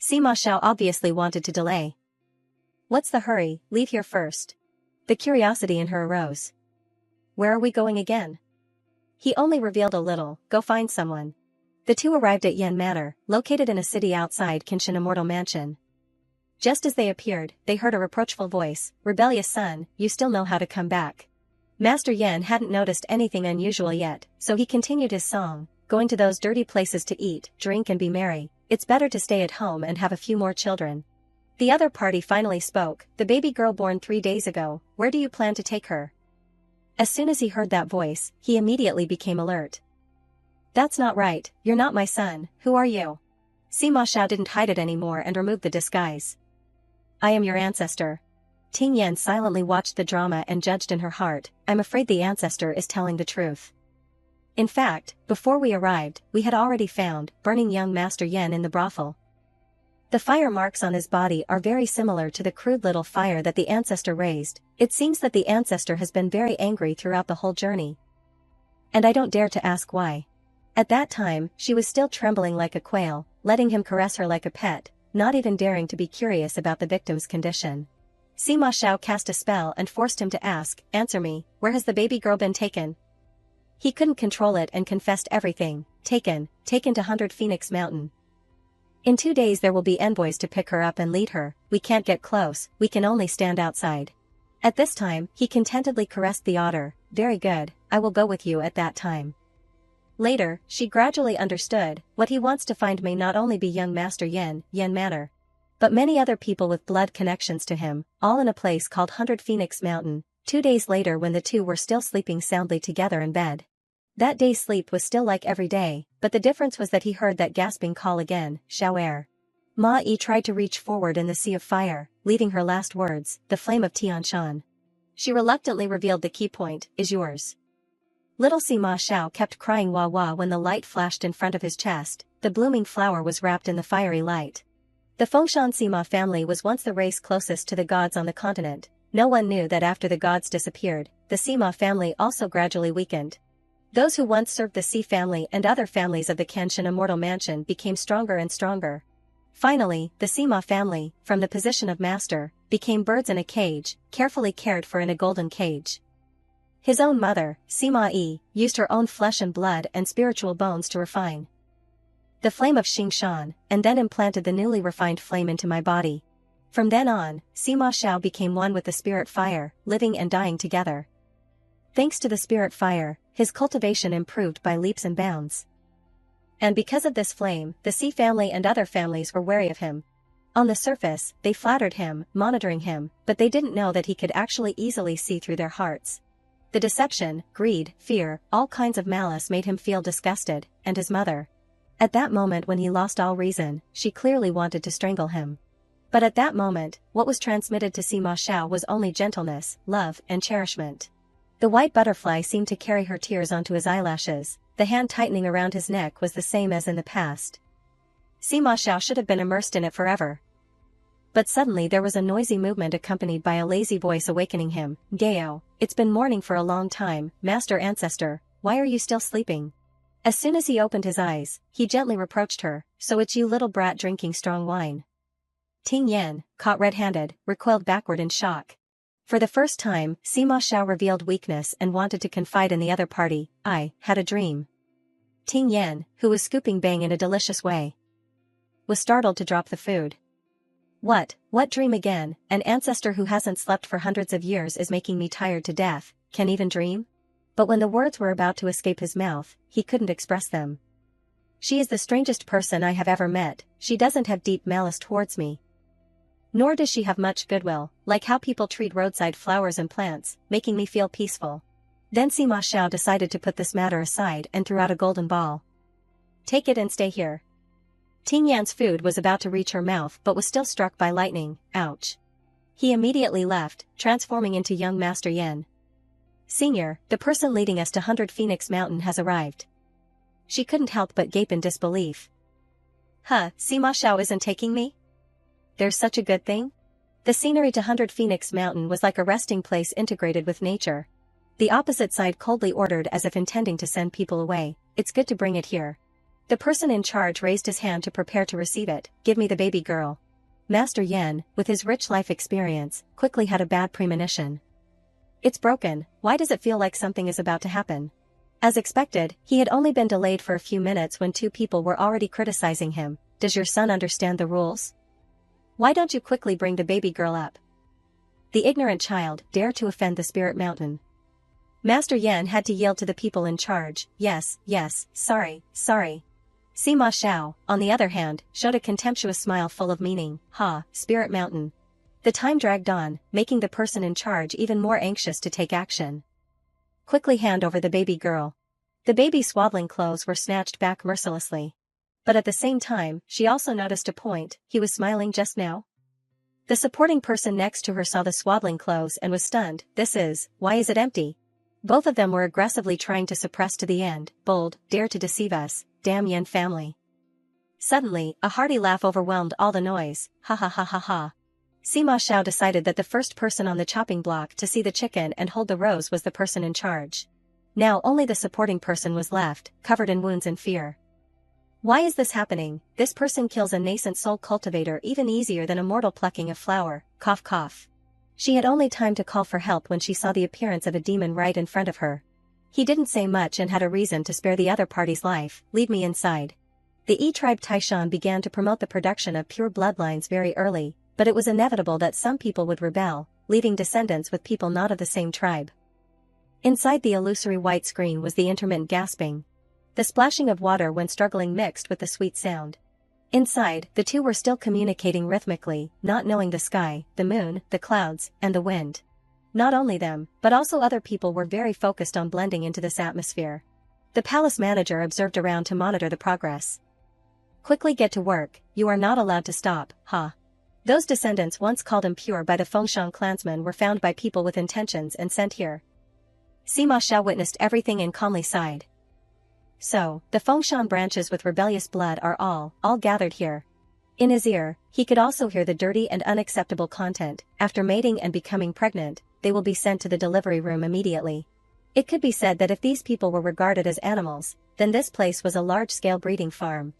Sima Xiao obviously wanted to delay. What's the hurry, leave here first. The curiosity in her arose. Where are we going again? He only revealed a little, go find someone. The two arrived at Yan Manor, located in a city outside Kenshin Immortal Mansion. Just as they appeared, they heard a reproachful voice, rebellious son, you still know how to come back. Master Yan hadn't noticed anything unusual yet, so he continued his song, going to those dirty places to eat, drink and be merry, it's better to stay at home and have a few more children. The other party finally spoke, the baby girl born 3 days ago, where do you plan to take her? As soon as he heard that voice, he immediately became alert. That's not right, you're not my son, who are you? Sima Xiao didn't hide it anymore and removed the disguise. I am your ancestor. Ting Yan silently watched the drama and judged in her heart, I'm afraid the ancestor is telling the truth. In fact, before we arrived, we had already found, burning young Master Yan in the brothel. The fire marks on his body are very similar to the crude little fire that the ancestor raised, it seems that the ancestor has been very angry throughout the whole journey. And I don't dare to ask why. At that time, she was still trembling like a quail, letting him caress her like a pet, not even daring to be curious about the victim's condition. Sima Xiao cast a spell and forced him to ask, answer me, where has the baby girl been taken? He couldn't control it and confessed everything, taken to 100 Phoenix Mountain. In 2 days there will be envoys to pick her up and lead her, we can't get close, we can only stand outside. At this time, he contentedly caressed the otter, very good, I will go with you at that time. Later, she gradually understood, what he wants to find may not only be young Master Yan Manor, but many other people with blood connections to him, all in a place called 100 Phoenix Mountain, 2 days later when the two were still sleeping soundly together in bed. That day's sleep was still like every day, but the difference was that he heard that gasping call again, Xiao'er. Ma Yi tried to reach forward in the sea of fire, leaving her last words, the flame of Tianshan. She reluctantly revealed the key point, is yours. Little Sima Xiao kept crying wah wah when the light flashed in front of his chest, the blooming flower was wrapped in the fiery light. The Fengshan Sima family was once the race closest to the gods on the continent, no one knew that after the gods disappeared, the Sima family also gradually weakened. Those who once served the Sea family and other families of the Kenshin Immortal Mansion became stronger and stronger. Finally, the Sima family, from the position of master, became birds in a cage, carefully cared for in a golden cage. His own mother, Sima Yi, used her own flesh and blood and spiritual bones to refine the flame of Xingshan, and then implanted the newly refined flame into my body. From then on, Sima Xiao became one with the spirit fire, living and dying together. Thanks to the spirit fire, his cultivation improved by leaps and bounds. And because of this flame, the Sea family and other families were wary of him. On the surface, they flattered him, monitoring him, but they didn't know that he could actually easily see through their hearts. The deception, greed, fear, all kinds of malice made him feel disgusted, and his mother. At that moment when he lost all reason, she clearly wanted to strangle him. But at that moment, what was transmitted to Sima Xiao was only gentleness, love, and cherishment. The white butterfly seemed to carry her tears onto his eyelashes, the hand tightening around his neck was the same as in the past. Sima Xiao should have been immersed in it forever. But suddenly there was a noisy movement accompanied by a lazy voice awakening him, Gao, it's been morning for a long time, Master Ancestor, why are you still sleeping? As soon as he opened his eyes, he gently reproached her, so it's you little brat drinking strong wine. Ting Yan, caught red-handed, recoiled backward in shock. For the first time, Sima Xiao revealed weakness and wanted to confide in the other party, I had a dream. Ting Yan, who was scooping bang in a delicious way, was startled to drop the food. What dream again? An ancestor who hasn't slept for hundreds of years is making me tired to death, can even dream? But when the words were about to escape his mouth, he couldn't express them. She is the strangest person I have ever met, she doesn't have deep malice towards me. Nor does she have much goodwill, like how people treat roadside flowers and plants, making me feel peaceful. Then Sima Xiao decided to put this matter aside and threw out a golden ball. Take it and stay here. Ting Yan's food was about to reach her mouth but was still struck by lightning, ouch. He immediately left, transforming into young Master Yen. Senior, the person leading us to 100 Phoenix Mountain has arrived. She couldn't help but gape in disbelief. Huh, Sima Xiao isn't taking me? There's such a good thing? The scenery to 100 Phoenix Mountain was like a resting place integrated with nature. The opposite side coldly ordered as if intending to send people away, it's good to bring it here. The person in charge raised his hand to prepare to receive it. Give me the baby girl. Master Yen, with his rich life experience, quickly had a bad premonition. It's broken, why does it feel like something is about to happen? As expected, he had only been delayed for a few minutes when two people were already criticizing him. Does your son understand the rules? Why don't you quickly bring the baby girl up? The ignorant child dared to offend the spirit mountain. Master Yen had to yield to the people in charge. Yes, sorry. Sima Xiao, on the other hand, showed a contemptuous smile full of meaning. Ha, spirit mountain. The time dragged on, making the person in charge even more anxious to take action. Quickly hand over the baby girl. The baby's swaddling clothes were snatched back mercilessly. But at the same time, she also noticed a point. He was smiling just now. The supporting person next to her saw the swaddling clothes and was stunned. Why is it empty? Both of them were aggressively trying to suppress to the end. Bold, dare to deceive us, damn Yen family. Suddenly, a hearty laugh overwhelmed all the noise. Ha ha ha ha ha. Sima Xiao decided that the first person on the chopping block to see the chicken and hold the rose was the person in charge. Now only the supporting person was left, covered in wounds and fear. Why is this happening? This person kills a nascent soul cultivator even easier than a mortal plucking a flower. Cough cough. She had only time to call for help when she saw the appearance of a demon right in front of her. He didn't say much and had a reason to spare the other party's life. Lead me inside. The E-tribe Taishan began to promote the production of pure bloodlines very early, but it was inevitable that some people would rebel, leaving descendants with people not of the same tribe. Inside the illusory white screen was the intermittent gasping. The splashing of water when struggling mixed with the sweet sound. Inside, the two were still communicating rhythmically, not knowing the sky, the moon, the clouds, and the wind. Not only them, but also other people were very focused on blending into this atmosphere. The palace manager observed around to monitor the progress. Quickly get to work, you are not allowed to stop, ha. Those descendants once called impure by the Fengshan clansmen were found by people with intentions and sent here. Sima Xiao witnessed everything and calmly sighed. So, the Fengshan branches with rebellious blood are all gathered here. In his ear, he could also hear the dirty and unacceptable content. After mating and becoming pregnant, they will be sent to the delivery room immediately. It could be said that if these people were regarded as animals, then this place was a large-scale breeding farm.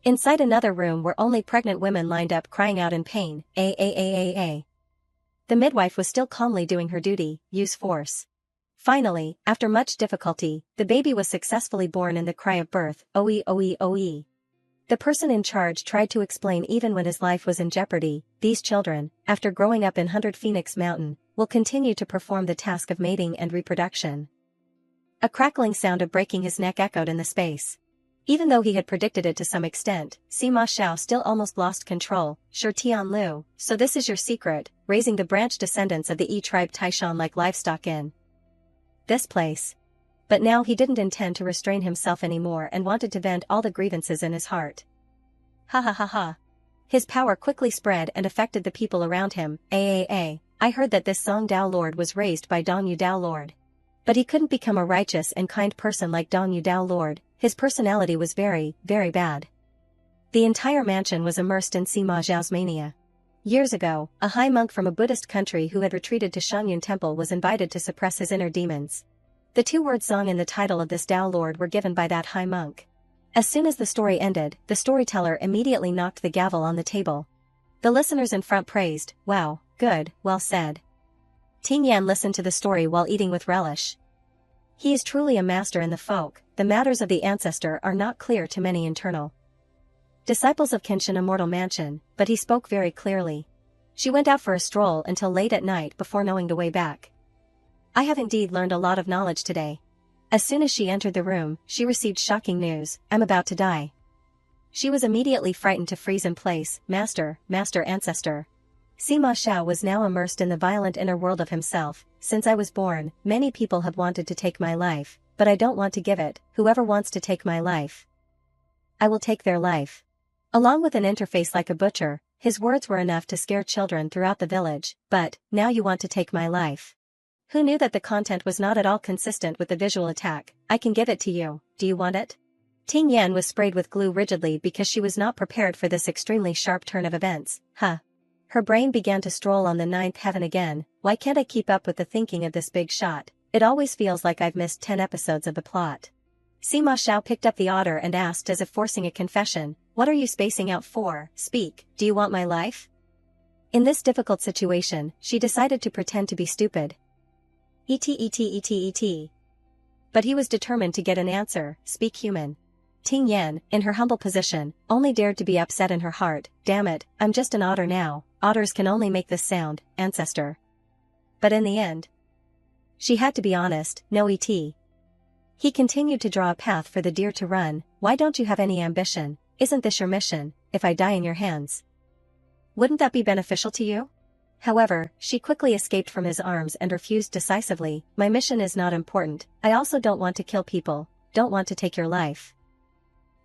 Inside another room were only pregnant women lined up crying out in pain. The midwife was still calmly doing her duty. Use force. Finally, after much difficulty, the baby was successfully born in the cry of birth. Oe. The person in charge tried to explain even when his life was in jeopardy, these children, after growing up in 100 Phoenix Mountain, will continue to perform the task of mating and reproduction. A crackling sound of breaking his neck echoed in the space. Even though he had predicted it to some extent, Sima Xiao still almost lost control. Sure Tian Lu, so this is your secret, raising the branch descendants of the E-tribe Taishan like livestock in this place. But now he didn't intend to restrain himself anymore and wanted to vent all the grievances in his heart. Ha ha ha ha. His power quickly spread and affected the people around him. I heard that this Song Dao Lord was raised by Dong Yu Dao Lord. But he couldn't become a righteous and kind person like Dong Yu Dao Lord, his personality was very bad. The entire mansion was immersed in Sima Xiao's mania. Years ago, a high monk from a Buddhist country who had retreated to Shangyun Temple was invited to suppress his inner demons. The two-word song in the title of this Tao Lord were given by that high monk. As soon as the story ended, the storyteller immediately knocked the gavel on the table. The listeners in front praised, wow, good, well said. Ting Yan listened to the story while eating with relish. He is truly a master in the folk, the matters of the ancestor are not clear to many internal disciples of Kenshin Immortal Mansion, but he spoke very clearly. She went out for a stroll until late at night before knowing the way back. I have indeed learned a lot of knowledge today. As soon as she entered the room, she received shocking news. I'm about to die. She was immediately frightened to freeze in place. Master ancestor. Sima Xiao was now immersed in the violent inner world of himself. Since I was born, many people have wanted to take my life, but I don't want to give it. Whoever wants to take my life, I will take their life. Along with an interface like a butcher, His words were enough to scare children throughout the village, but, now you want to take my life. Who knew that the content was not at all consistent with the visual attack? I can give it to you, do you want it? Ting Yan was sprayed with glue rigidly because she was not prepared for this extremely sharp turn of events. Her brain began to stroll on the ninth heaven again. Why can't I keep up with the thinking of this big shot? It always feels like I've missed 10 episodes of the plot. Sima Xiao picked up the otter and asked as if forcing a confession, what are you spacing out for? Speak, do you want my life? In this difficult situation, she decided to pretend to be stupid. Et. But he was determined to get an answer. Speak, human. Ting Yan, in her humble position, only dared to be upset in her heart. Damn it, I'm just an otter now. Otters can only make this sound, ancestor. But in the end, she had to be honest. No, Et. He continued to draw a path for the deer to run. Why don't you have any ambition? Isn't this your mission? If I die in your hands, wouldn't that be beneficial to you? However, she quickly escaped from his arms and refused decisively. My mission is not important. I also don't want to kill people, don't want to take your life.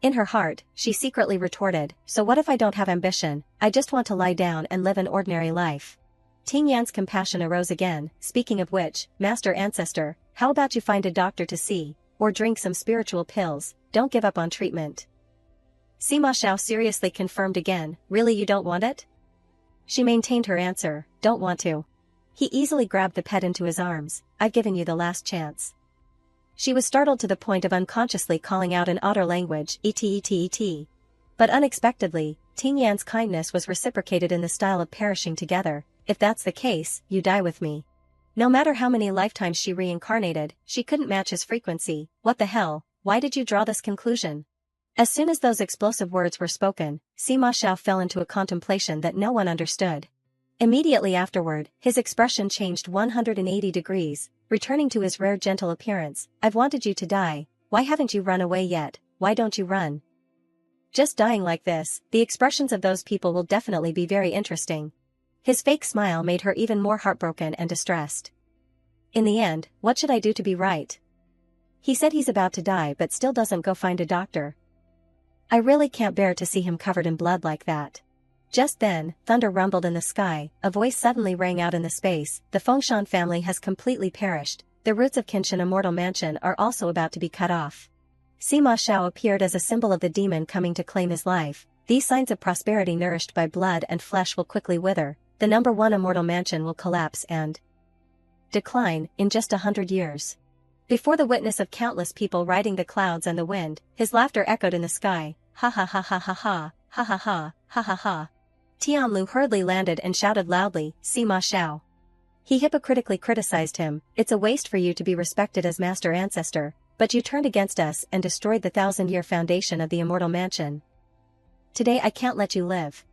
In her heart, she secretly retorted, so what if I don't have ambition? I just want to lie down and live an ordinary life. Ting Yan's compassion arose again. Speaking of which, Master Ancestor, how about you find a doctor to see, or drink some spiritual pills, don't give up on treatment. Sima Xiao seriously confirmed again, really you don't want it? She maintained her answer, don't want to. He easily grabbed the pet into his arms. I've given you the last chance. She was startled to the point of unconsciously calling out in otter language, et. But unexpectedly, Ting Yan's kindness was reciprocated in the style of perishing together. If that's the case, you die with me. No matter how many lifetimes she reincarnated, she couldn't match his frequency. What the hell, why did you draw this conclusion? As soon as those explosive words were spoken, Sima Xiao fell into a contemplation that no one understood. Immediately afterward, his expression changed 180 degrees, returning to his rare gentle appearance. I've wanted you to die, why haven't you run away yet? Why don't you run? Just dying like this, the expressions of those people will definitely be very interesting. His fake smile made her even more heartbroken and distressed. In the end, what should I do to be right? He said he's about to die but still doesn't go find a doctor. I really can't bear to see him covered in blood like that. Just then, thunder rumbled in the sky, a voice suddenly rang out in the space. The Fengshan family has completely perished. The roots of Qinshan Immortal Mansion are also about to be cut off. Sima Xiao appeared as a symbol of the demon coming to claim his life. These signs of prosperity nourished by blood and flesh will quickly wither. The #1 Immortal Mansion will collapse and decline in just 100 years. Before the witness of countless people riding the clouds and the wind, his laughter echoed in the sky. Ha ha ha ha ha ha, ha ha ha, ha ha ha. Tianlu hurriedly landed and shouted loudly, Sima Xiao. He hypocritically criticized him. It's a waste for you to be respected as Master Ancestor, but you turned against us and destroyed the 1,000-year foundation of the Immortal Mansion. Today I can't let you live.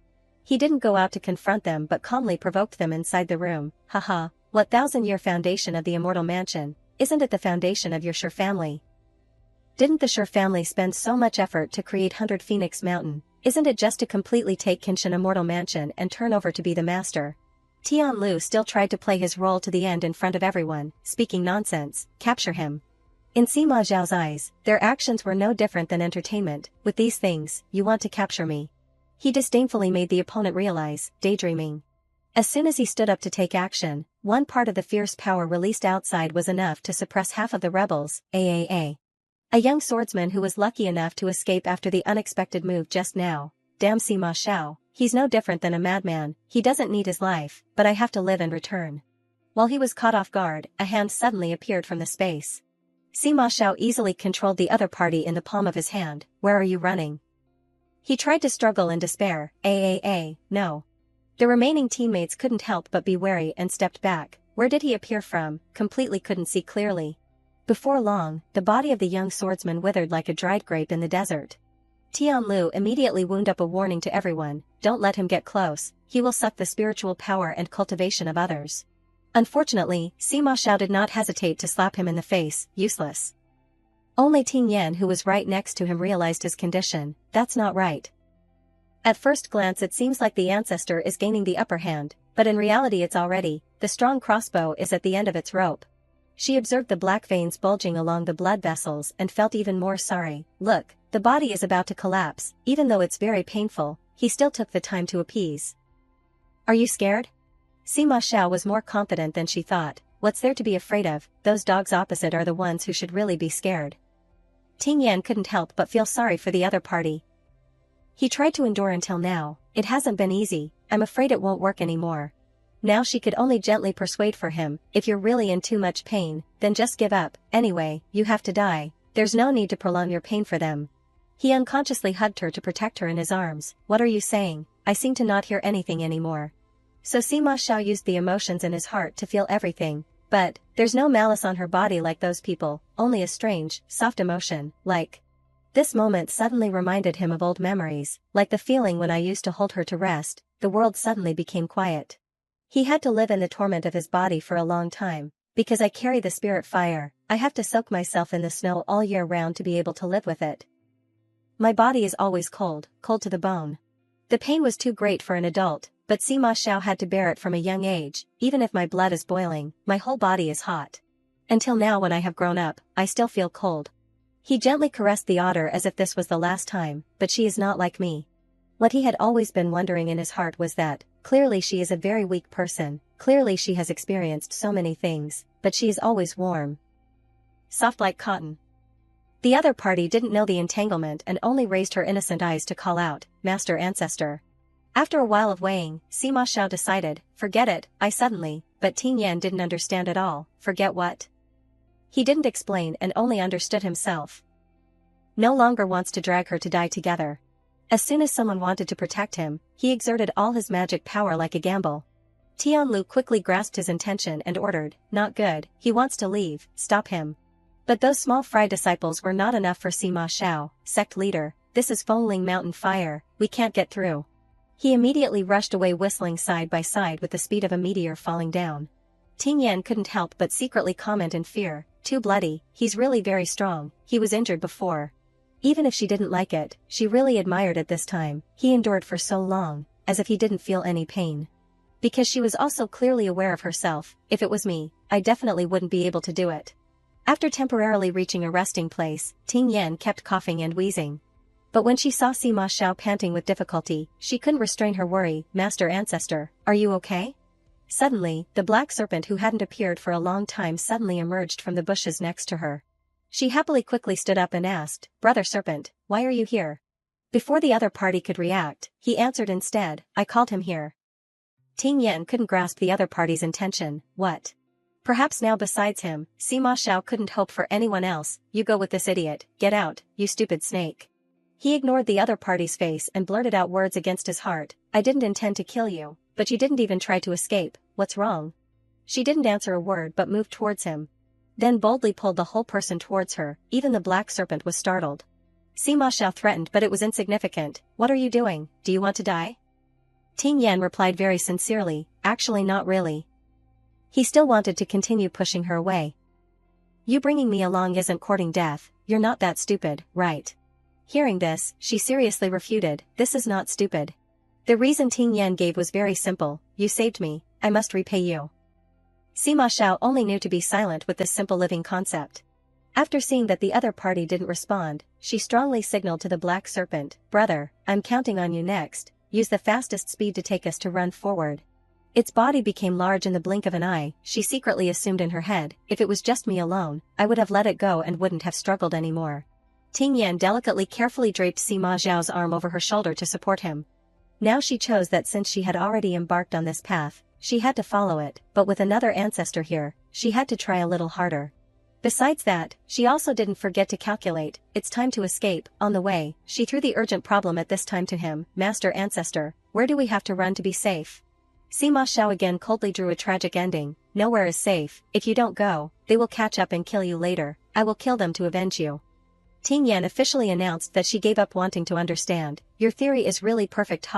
He didn't go out to confront them but calmly provoked them inside the room. Haha, what 1,000-year foundation of the Immortal Mansion? Isn't it the foundation of your Shi family? Didn't the Shi family spend so much effort to create 100 Phoenix Mountain? Isn't it just to completely take Qinshan Immortal Mansion and turn over to be the master? Tianlu still tried to play his role to the end in front of everyone, speaking nonsense. Capture him. In Sima Zhao's eyes, their actions were no different than entertainment. With these things, you want to capture me. He disdainfully made the opponent realize, daydreaming. As soon as he stood up to take action, one part of the fierce power released outside was enough to suppress half of the rebels. A young swordsman who was lucky enough to escape after the unexpected move just now. Damn Sima Xiao, he's no different than a madman. He doesn't need his life, but I have to live and return. While he was caught off guard, a hand suddenly appeared from the space. Sima Xiao easily controlled the other party in the palm of his hand. Where are you running? He tried to struggle in despair. No. The remaining teammates couldn't help but be wary and stepped back. Where did he appear from? Completely couldn't see clearly. Before long, the body of the young swordsman withered like a dried grape in the desert. Tianlu immediately wound up a warning to everyone, don't let him get close, he will suck the spiritual power and cultivation of others. Unfortunately, Sima Xiao did not hesitate to slap him in the face, useless. Only Ting Yan who was right next to him realized his condition, that's not right. At first glance it seems like the ancestor is gaining the upper hand, but in reality it's already, the strong crossbow is at the end of its rope. She observed the black veins bulging along the blood vessels and felt even more sorry. Look, the body is about to collapse, even though it's very painful. he still took the time to appease. Are you scared? Sima Xiao was more confident than she thought. What's there to be afraid of? Those dogs opposite are the ones who should really be scared. Ting Yan couldn't help but feel sorry for the other party. He tried to endure until now. It hasn't been easy. I'm afraid it won't work anymore. Now she could only gently persuade for him, if you're really in too much pain, then just give up. Anyway, you have to die. There's no need to prolong your pain for them. He unconsciously hugged her to protect her in his arms. What are you saying? I seem to not hear anything anymore. So Sima Xiao used the emotions in his heart to feel everything. But, there's no malice on her body like those people, only a strange, soft emotion, like. This moment suddenly reminded him of old memories, like the feeling when I used to hold her to rest. The world suddenly became quiet. He had to live in the torment of his body for a long time. Because I carry the spirit fire, I have to soak myself in the snow all year round to be able to live with it. My body is always cold, cold to the bone. The pain was too great for an adult, but Sima Xiao had to bear it from a young age. Even if my blood is boiling, my whole body is hot. Until now when I have grown up, I still feel cold. He gently caressed the otter as if this was the last time, but she is not like me. What he had always been wondering in his heart was that, clearly she is a very weak person, clearly she has experienced so many things, but she is always warm. Soft like cotton. The other party didn't know the entanglement and only raised her innocent eyes to call out, Master Ancestor. After a while of weighing, Sima Xiao decided, forget it, but Ting Yan didn't understand at all. Forget what? He didn't explain and only understood himself. No longer wants to drag her to die together. As soon as someone wanted to protect him, he exerted all his magic power like a gamble. Tianlu quickly grasped his intention and ordered, not good, he wants to leave, stop him. But those small fry disciples were not enough for Sima Xiao, sect leader, this is Fengling Mountain fire, we can't get through. He immediately rushed away whistling side by side with the speed of a meteor falling down. Ting Yan couldn't help but secretly comment in fear, too bloody, he's really very strong, he was injured before. Even if she didn't like it, she really admired it this time. He endured for so long, as if he didn't feel any pain. Because she was also clearly aware of herself, if it was me, I definitely wouldn't be able to do it. After temporarily reaching a resting place, Ting Yan kept coughing and wheezing. But when she saw Sima Xiao panting with difficulty, she couldn't restrain her worry. Master Ancestor, are you okay? Suddenly, the black serpent who hadn't appeared for a long time suddenly emerged from the bushes next to her. She happily quickly stood up and asked, Brother Serpent, why are you here? Before the other party could react, he answered instead, I called him here. Ting Yan couldn't grasp the other party's intention. What? Perhaps now besides him, Sima Xiao couldn't hope for anyone else. You go with this idiot, get out, you stupid snake. He ignored the other party's face and blurted out words against his heart, I didn't intend to kill you, but you didn't even try to escape, what's wrong? She didn't answer a word but moved towards him. Then boldly pulled the whole person towards her, even the black serpent was startled. Sima Xiao threatened but it was insignificant, what are you doing, do you want to die? Ting Yan replied very sincerely, actually not really. He still wanted to continue pushing her away. You bringing me along isn't courting death, you're not that stupid, right? Hearing this, she seriously refuted, this is not stupid. The reason Ting Yan gave was very simple, you saved me, I must repay you. Sima Xiao only knew to be silent with this simple living concept. After seeing that the other party didn't respond, she strongly signaled to the black serpent, brother, I'm counting on you next, use the fastest speed to take us to run forward. Its body became large in the blink of an eye. She secretly assumed in her head, if it was just me alone, I would have let it go and wouldn't have struggled anymore. Ting Yan delicately carefully draped Sima Xiao's arm over her shoulder to support him. Now she chose that since she had already embarked on this path, she had to follow it, but with another ancestor here, she had to try a little harder. Besides that, she also didn't forget to calculate, it's time to escape. On the way, she threw the urgent problem at this time to him, Master Ancestor, where do we have to run to be safe? Sima Xiao again coldly drew a tragic ending, nowhere is safe, if you don't go, they will catch up and kill you later, I will kill them to avenge you. Ting Yan officially announced that she gave up wanting to understand, your theory is really perfect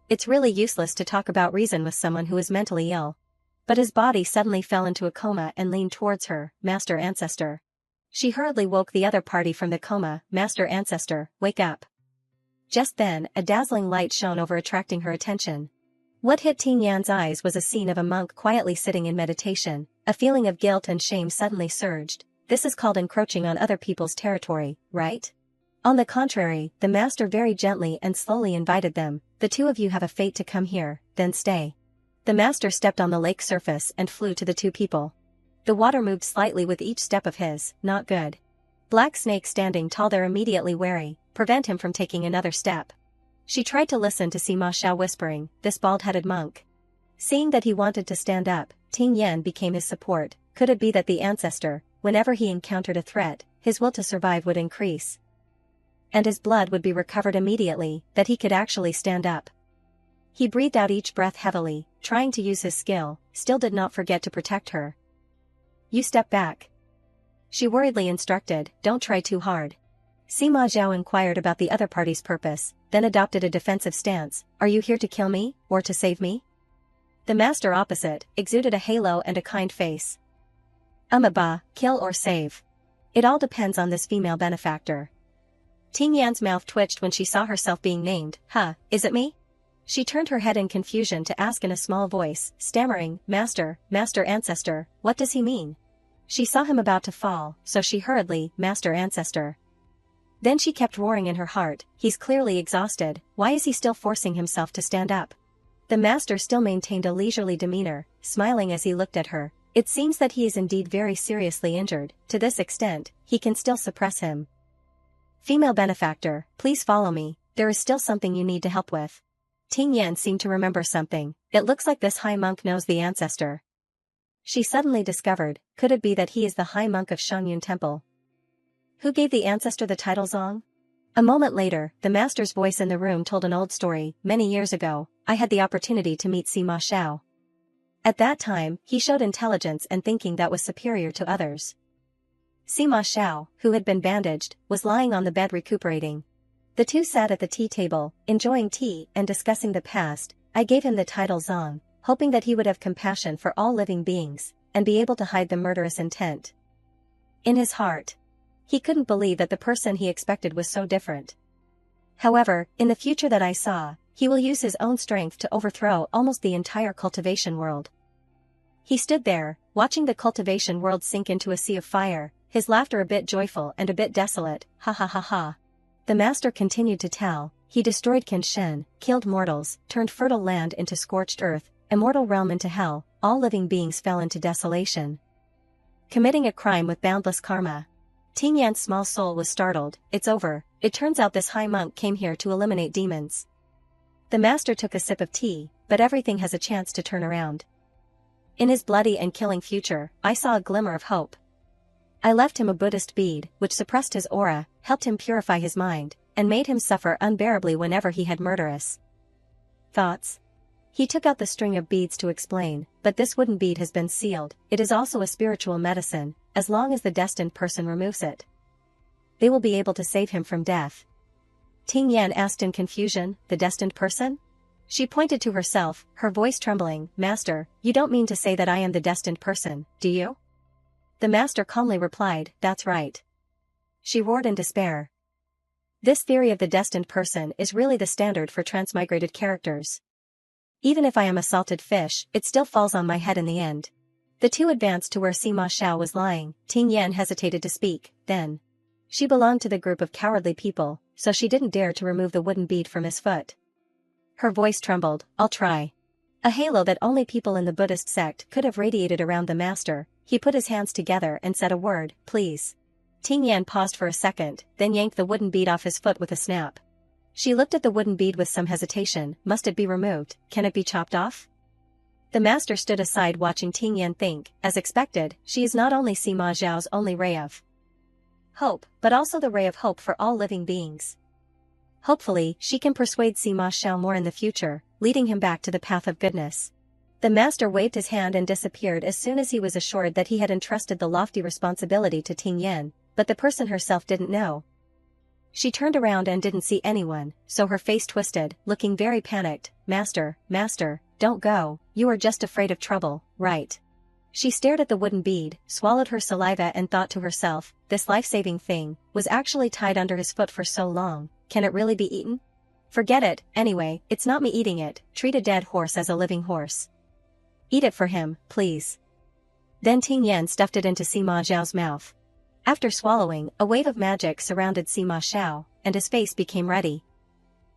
it's really useless to talk about reason with someone who is mentally ill. But his body suddenly fell into a coma and leaned towards her, Master Ancestor. She hurriedly woke the other party from the coma, Master Ancestor, wake up. Just then, a dazzling light shone over attracting her attention. What hit Ting Yan's eyes was a scene of a monk quietly sitting in meditation. A feeling of guilt and shame suddenly surged. This is called encroaching on other people's territory, right? On the contrary, the master very gently and slowly invited them, "The two of you have a fate to come here, then stay." The master stepped on the lake surface and flew to the two people. The water moved slightly with each step of his, not good. Black Snake standing tall there immediately wary, prevent him from taking another step. She tried to listen to Sima Xiao whispering, "This bald-headed monk." Seeing that he wanted to stand up, Ting Yan became his support. Could it be that the ancestor, whenever he encountered a threat, his will to survive would increase? And his blood would be recovered immediately, that he could actually stand up. He breathed out each breath heavily, trying to use his skill, still did not forget to protect her. "You step back," she worriedly instructed, "don't try too hard." Sima Zhao inquired about the other party's purpose, then adopted a defensive stance, "Are you here to kill me, or to save me?" The master opposite, exuded a halo and a kind face. "Ba, kill or save. It all depends on this female benefactor." Ting Yan's mouth twitched when she saw herself being named. "Huh, is it me?" She turned her head in confusion to ask in a small voice, stammering, Master Ancestor, what does he mean?" She saw him about to fall, so she hurriedly, "Master Ancestor." Then she kept roaring in her heart, "He's clearly exhausted, why is he still forcing himself to stand up?" The master still maintained a leisurely demeanor, smiling as he looked at her. "It seems that he is indeed very seriously injured, to this extent, he can still suppress him. Female benefactor, please follow me, there is still something you need to help with." Ting Yan seemed to remember something, "It looks like this high monk knows the ancestor." She suddenly discovered, could it be that he is the high monk of Shangyun Temple? Who gave the ancestor the title Zong? A moment later, the master's voice in the room told an old story. "Many years ago, I had the opportunity to meet Sima Xiao. At that time, he showed intelligence and thinking that was superior to others." Sima Xiao, who had been bandaged, was lying on the bed recuperating. The two sat at the tea table, enjoying tea and discussing the past. "I gave him the title Zong, hoping that he would have compassion for all living beings, and be able to hide the murderous intent in his heart." He couldn't believe that the person he expected was so different. "However, in the future that I saw, he will use his own strength to overthrow almost the entire cultivation world." He stood there, watching the cultivation world sink into a sea of fire, his laughter a bit joyful and a bit desolate. "Ha ha ha ha." The master continued to tell, "He destroyed Kenshin, killed mortals, turned fertile land into scorched earth, immortal realm into hell, all living beings fell into desolation, committing a crime with boundless karma." Ting Yan's small soul was startled. "It's over, it turns out this high monk came here to eliminate demons." The master took a sip of tea, "But everything has a chance to turn around. In his bloody and killing future, I saw a glimmer of hope. I left him a Buddhist bead, which suppressed his aura, helped him purify his mind, and made him suffer unbearably whenever he had murderous thoughts." He took out the string of beads to explain, "But this wooden bead has been sealed, it is also a spiritual medicine, as long as the destined person removes it, they will be able to save him from death." Ting Yan asked in confusion, "The destined person?" She pointed to herself, her voice trembling, "Master, you don't mean to say that I am the destined person, do you?" The master calmly replied, "That's right." She roared in despair. "This theory of the destined person is really the standard for transmigrated characters. Even if I am a salted fish, it still falls on my head in the end." The two advanced to where Sima Xiao was lying. Ting Yan hesitated to speak, then. She belonged to the group of cowardly people, so she didn't dare to remove the wooden bead from his foot. Her voice trembled, "I'll try." A halo that only people in the Buddhist sect could have radiated around the master. He put his hands together and said a word, "Please." Ting Yan paused for a second, then yanked the wooden bead off his foot with a snap. She looked at the wooden bead with some hesitation. "Must it be removed? Can it be chopped off?" The master stood aside watching Ting Yan think. As expected, she is not only Sima Zhao's only ray of hope, but also the ray of hope for all living beings. Hopefully, she can persuade Sima Xiao more in the future, leading him back to the path of goodness. The master waved his hand and disappeared as soon as he was assured that he had entrusted the lofty responsibility to Ting Yan, but the person herself didn't know. She turned around and didn't see anyone, so her face twisted, looking very panicked. Master, don't go, you are just afraid of trouble, right?" She stared at the wooden bead, swallowed her saliva and thought to herself, this life-saving thing was actually tied under his foot for so long, can it really be eaten? Forget it, anyway, it's not me eating it, treat a dead horse as a living horse. Eat it for him, please. Then Ting Yan stuffed it into Sima Zhao's mouth. After swallowing, a wave of magic surrounded Sima Xiao, and his face became ready.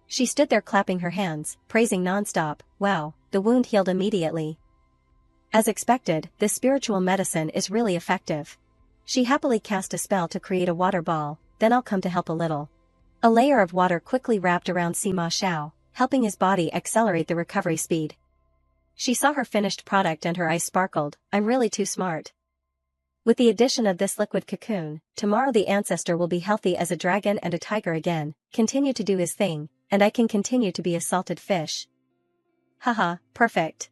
She stood there clapping her hands, praising nonstop. Wow, the wound healed immediately. As expected, this spiritual medicine is really effective. She happily cast a spell to create a water ball, then I'll come to help a little. A layer of water quickly wrapped around Sima Xiao, helping his body accelerate the recovery speed. She saw her finished product and her eyes sparkled. I'm really too smart. With the addition of this liquid cocoon, tomorrow the ancestor will be healthy as a dragon and a tiger again, continue to do his thing, and I can continue to be a salted fish. Haha, perfect.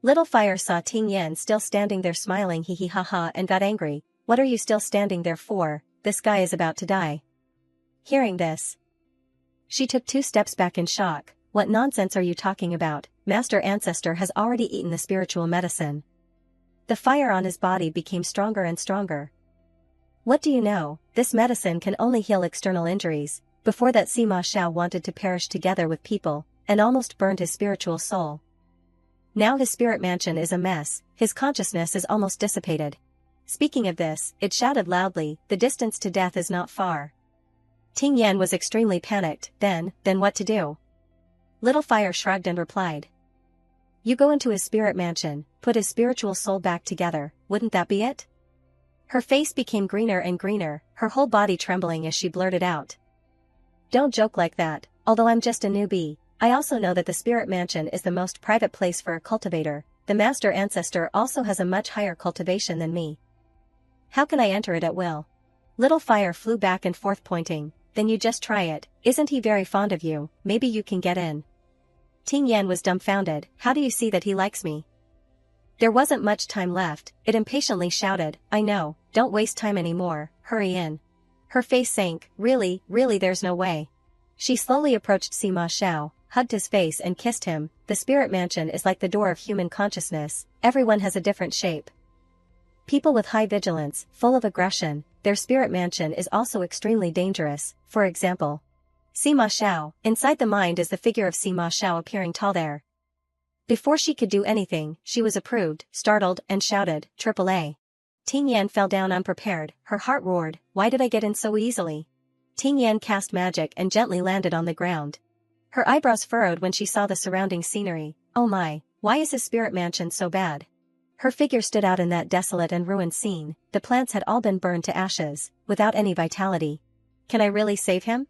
Little Fire saw Ting Yan still standing there smiling hee hee ha ha and got angry. What are you still standing there for? This guy is about to die. Hearing this, she took 2 steps back in shock. What nonsense are you talking about? Master Ancestor has already eaten the spiritual medicine. The fire on his body became stronger and stronger. What do you know? This medicine can only heal external injuries. Before that, Sima Xiao wanted to perish together with people, and almost burned his spiritual soul. Now his spirit mansion is a mess, his consciousness is almost dissipated. Speaking of this, it shouted loudly, the distance to death is not far. Ting Yan was extremely panicked. Then what to do? Little Fire shrugged and replied. You go into his spirit mansion, put his spiritual soul back together, wouldn't that be it? Her face became greener and greener, her whole body trembling as she blurted out. Don't joke like that, although I'm just a newbie, I also know that the spirit mansion is the most private place for a cultivator. The master ancestor also has a much higher cultivation than me. How can I enter it at will? Little Fire flew back and forth pointing. Then you just try it, isn't he very fond of you? Maybe you can get in. Ting Yan was dumbfounded. How do you see that he likes me? There wasn't much time left, it impatiently shouted. I know, don't waste time anymore, hurry in. Her face sank. Really, there's no way. She slowly approached Sima Xiao, hugged his face and kissed him. The spirit mansion is like the door of human consciousness, everyone has a different shape. People with high vigilance, full of aggression, their spirit mansion is also extremely dangerous. For example, Sima Xiao, inside the mind is the figure of Sima Xiao appearing tall there. Before she could do anything, she was approved, startled, and shouted, "AAA." Ting Yan fell down unprepared, her heart roared, why did I get in so easily? Ting Yan cast magic and gently landed on the ground. Her eyebrows furrowed when she saw the surrounding scenery. Oh my, why is his spirit mansion so bad? Her figure stood out in that desolate and ruined scene, the plants had all been burned to ashes, without any vitality. Can I really save him?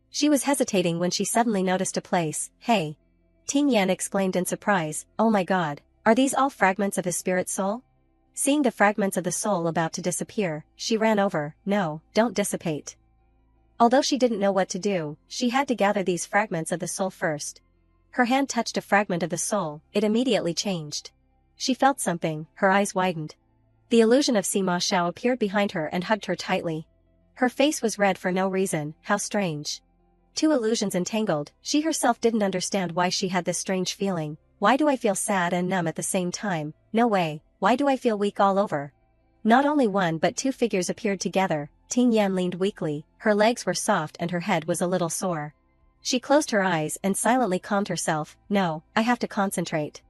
She was hesitating when she suddenly noticed a place. Hey! Ting Yan exclaimed in surprise, oh my god, are these all fragments of his spirit soul? Seeing the fragments of the soul about to disappear, she ran over. No, don't dissipate. Although she didn't know what to do, she had to gather these fragments of the soul first. Her hand touched a fragment of the soul, it immediately changed. She felt something, her eyes widened. The illusion of Sima Xiao appeared behind her and hugged her tightly. Her face was red for no reason, how strange. 2 illusions entangled, she herself didn't understand why she had this strange feeling. Why do I feel sad and numb at the same time? No way, why do I feel weak all over? Not only 1 but 2 figures appeared together. Ting Yan leaned weakly, her legs were soft and her head was a little sore. She closed her eyes and silently calmed herself. No, I have to concentrate.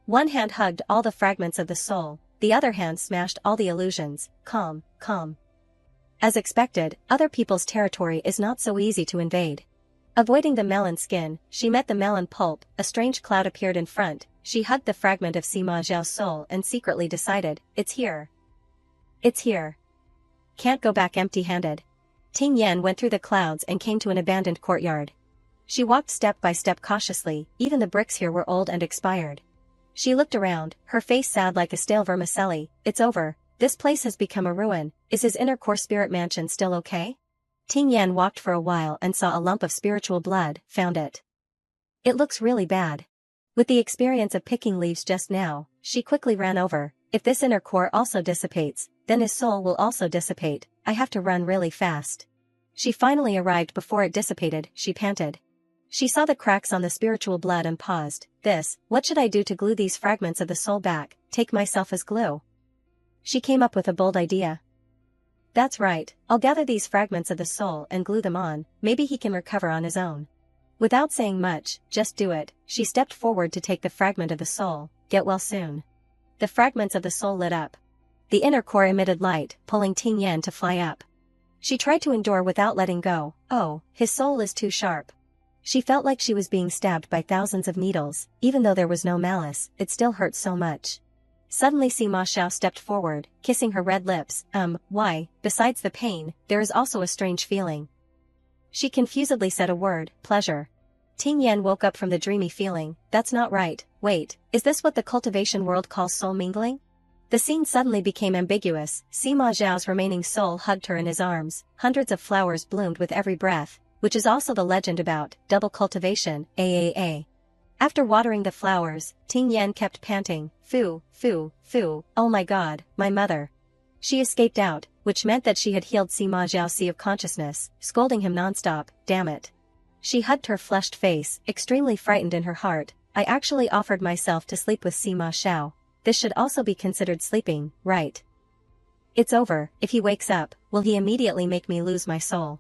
One hand hugged all the fragments of the soul, the other hand smashed all the illusions. Calm, calm. As expected, other people's territory is not so easy to invade. Avoiding the melon skin, she met the melon pulp, a strange cloud appeared in front, she hugged the fragment of Sima Xiao's soul and secretly decided, it's here. It's here. Can't go back empty-handed. Ting Yan went through the clouds and came to an abandoned courtyard. She walked step by step cautiously, even the bricks here were old and expired. She looked around, her face sad like a stale vermicelli. It's over, this place has become a ruin, is his inner core spirit mansion still okay? Ting Yan walked for a while and saw a lump of spiritual blood, found it. It looks really bad. With the experience of picking leaves just now, she quickly ran over. If this inner core also dissipates, then his soul will also dissipate. I have to run really fast. She finally arrived before it dissipated, she panted. She saw the cracks on the spiritual blood and paused. What should I do to glue these fragments of the soul back? Take myself as glue. She came up with a bold idea. That's right, I'll gather these fragments of the soul and glue them on, maybe he can recover on his own. Without saying much, just do it, she stepped forward to take the fragment of the soul. Get well soon. The fragments of the soul lit up. The inner core emitted light, pulling Ting Yan to fly up. She tried to endure without letting go. Oh, his soul is too sharp. She felt like she was being stabbed by thousands of needles, even though there was no malice, it still hurt so much. Suddenly Sima Xiao stepped forward, kissing her red lips. Why, besides the pain, there is also a strange feeling. She confusedly said a word, pleasure. Ting Yan woke up from the dreamy feeling. That's not right. Wait, is this what the cultivation world calls soul mingling? The scene suddenly became ambiguous. Sima Xiao's remaining soul hugged her in his arms. Hundreds of flowers bloomed with every breath, which is also the legend about double cultivation, AAA. After watering the flowers, Ting Yan kept panting, "Fu, fu, fu, oh my god, my mother." She escaped out, which meant that she had healed Sima Xiao's sea of consciousness, scolding him nonstop, damn it. She hugged her flushed face, extremely frightened in her heart. I actually offered myself to sleep with Sima Xiao. This should also be considered sleeping, right? It's over. If he wakes up, will he immediately make me lose my soul?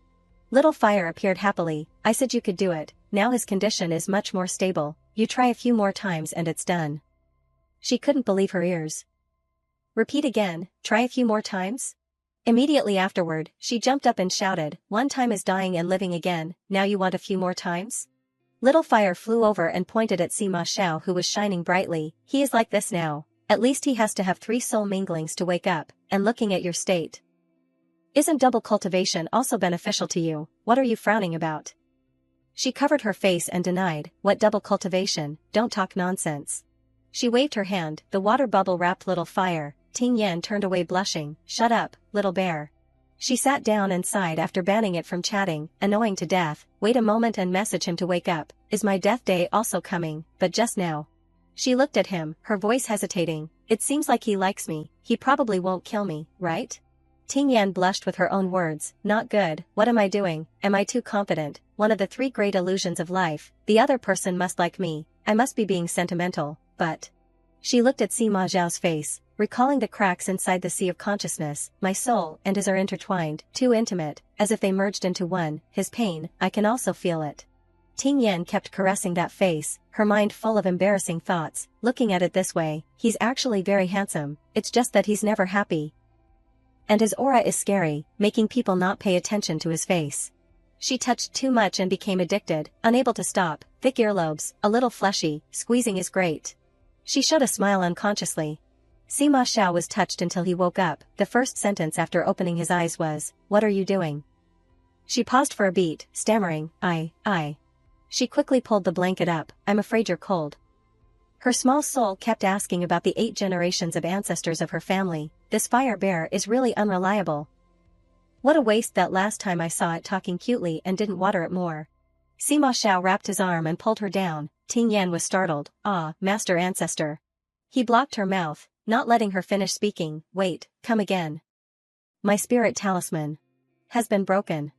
Little Fire appeared happily. I said you could do it. Now his condition is much more stable. You try a few more times and it's done. She couldn't believe her ears. Repeat again, try a few more times? Immediately afterward, she jumped up and shouted, one time is dying and living again, now you want a few more times? Little Fire flew over and pointed at Sima Xiao, who was shining brightly. He is like this now. At least he has to have 3 soul minglings to wake up, and looking at your state. Isn't double cultivation also beneficial to you? What are you frowning about? She covered her face and denied, what double cultivation, don't talk nonsense. She waved her hand, the water bubble wrapped Little Fire. Ting Yan turned away blushing, shut up, little bear. She sat down and sighed after banning it from chatting, annoying to death. Wait a moment and message him to wake up. Is my death day also coming, but just now? She looked at him, her voice hesitating. It seems like he likes me, he probably won't kill me, right? Ting Yan blushed with her own words, not good, what am I doing, am I too confident? One of the 3 great illusions of life, the other person must like me, I must be being sentimental, but... She looked at Sima Zhao's face, recalling the cracks inside the sea of consciousness. My soul and his are intertwined, too intimate, as if they merged into one. His pain, I can also feel it. Ting Yan kept caressing that face, her mind full of embarrassing thoughts. Looking at it this way, he's actually very handsome, it's just that he's never happy. And his aura is scary, making people not pay attention to his face. She touched too much and became addicted, unable to stop. Thick earlobes, a little fleshy, squeezing is great. She showed a smile unconsciously. Sima Xiao was touched until he woke up. The first sentence after opening his eyes was, "What are you doing?" She paused for a beat, stammering, I. She quickly pulled the blanket up. I'm afraid you're cold. Her small soul kept asking about the 8 generations of ancestors of her family. This fire bear is really unreliable. What a waste that last time I saw it talking cutely and didn't water it more. Sima Xiao wrapped his arm and pulled her down. Ting Yan was startled. Ah, master ancestor. He blocked her mouth, not letting her finish speaking. Wait, come again. My spirit talisman has been broken.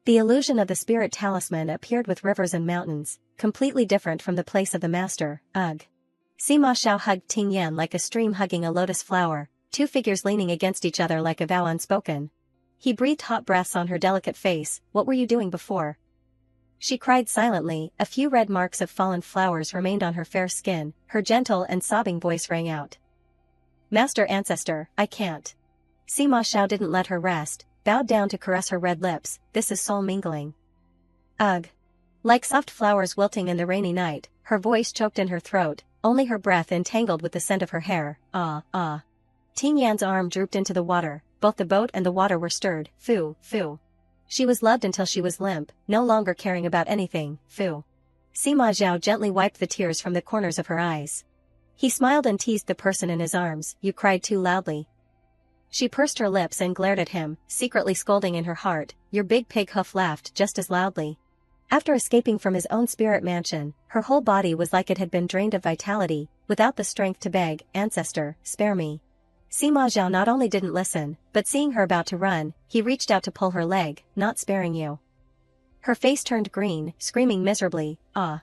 The illusion of the spirit talisman appeared with rivers and mountains, completely different from the place of the master. Ugh. Sima Xiao hugged Ting Yan like a stream hugging a lotus flower, 2 figures leaning against each other like a vow unspoken. He breathed hot breaths on her delicate face. What were you doing before? She cried silently. A few red marks of fallen flowers remained on her fair skin. Her gentle and sobbing voice rang out. Master ancestor, I can't. Sima Xiao didn't let her rest, bowed down to caress her red lips. This is soul mingling. Ugh. Like soft flowers wilting in the rainy night, her voice choked in her throat, only her breath entangled with the scent of her hair. Ah. Ting Yan's arm drooped into the water, both the boat and the water were stirred. Fu. She was loved until she was limp, no longer caring about anything. Fu. Sima Zhao gently wiped the tears from the corners of her eyes. He smiled and teased the person in his arms. You cried too loudly. She pursed her lips and glared at him, secretly scolding in her heart. Your big pig hoof laughed just as loudly. After escaping from his own spirit mansion, her whole body was like it had been drained of vitality, without the strength to beg, ancestor, spare me. Sima Zhao not only didn't listen, but seeing her about to run, he reached out to pull her leg, not sparing you. Her face turned green, screaming miserably, ah.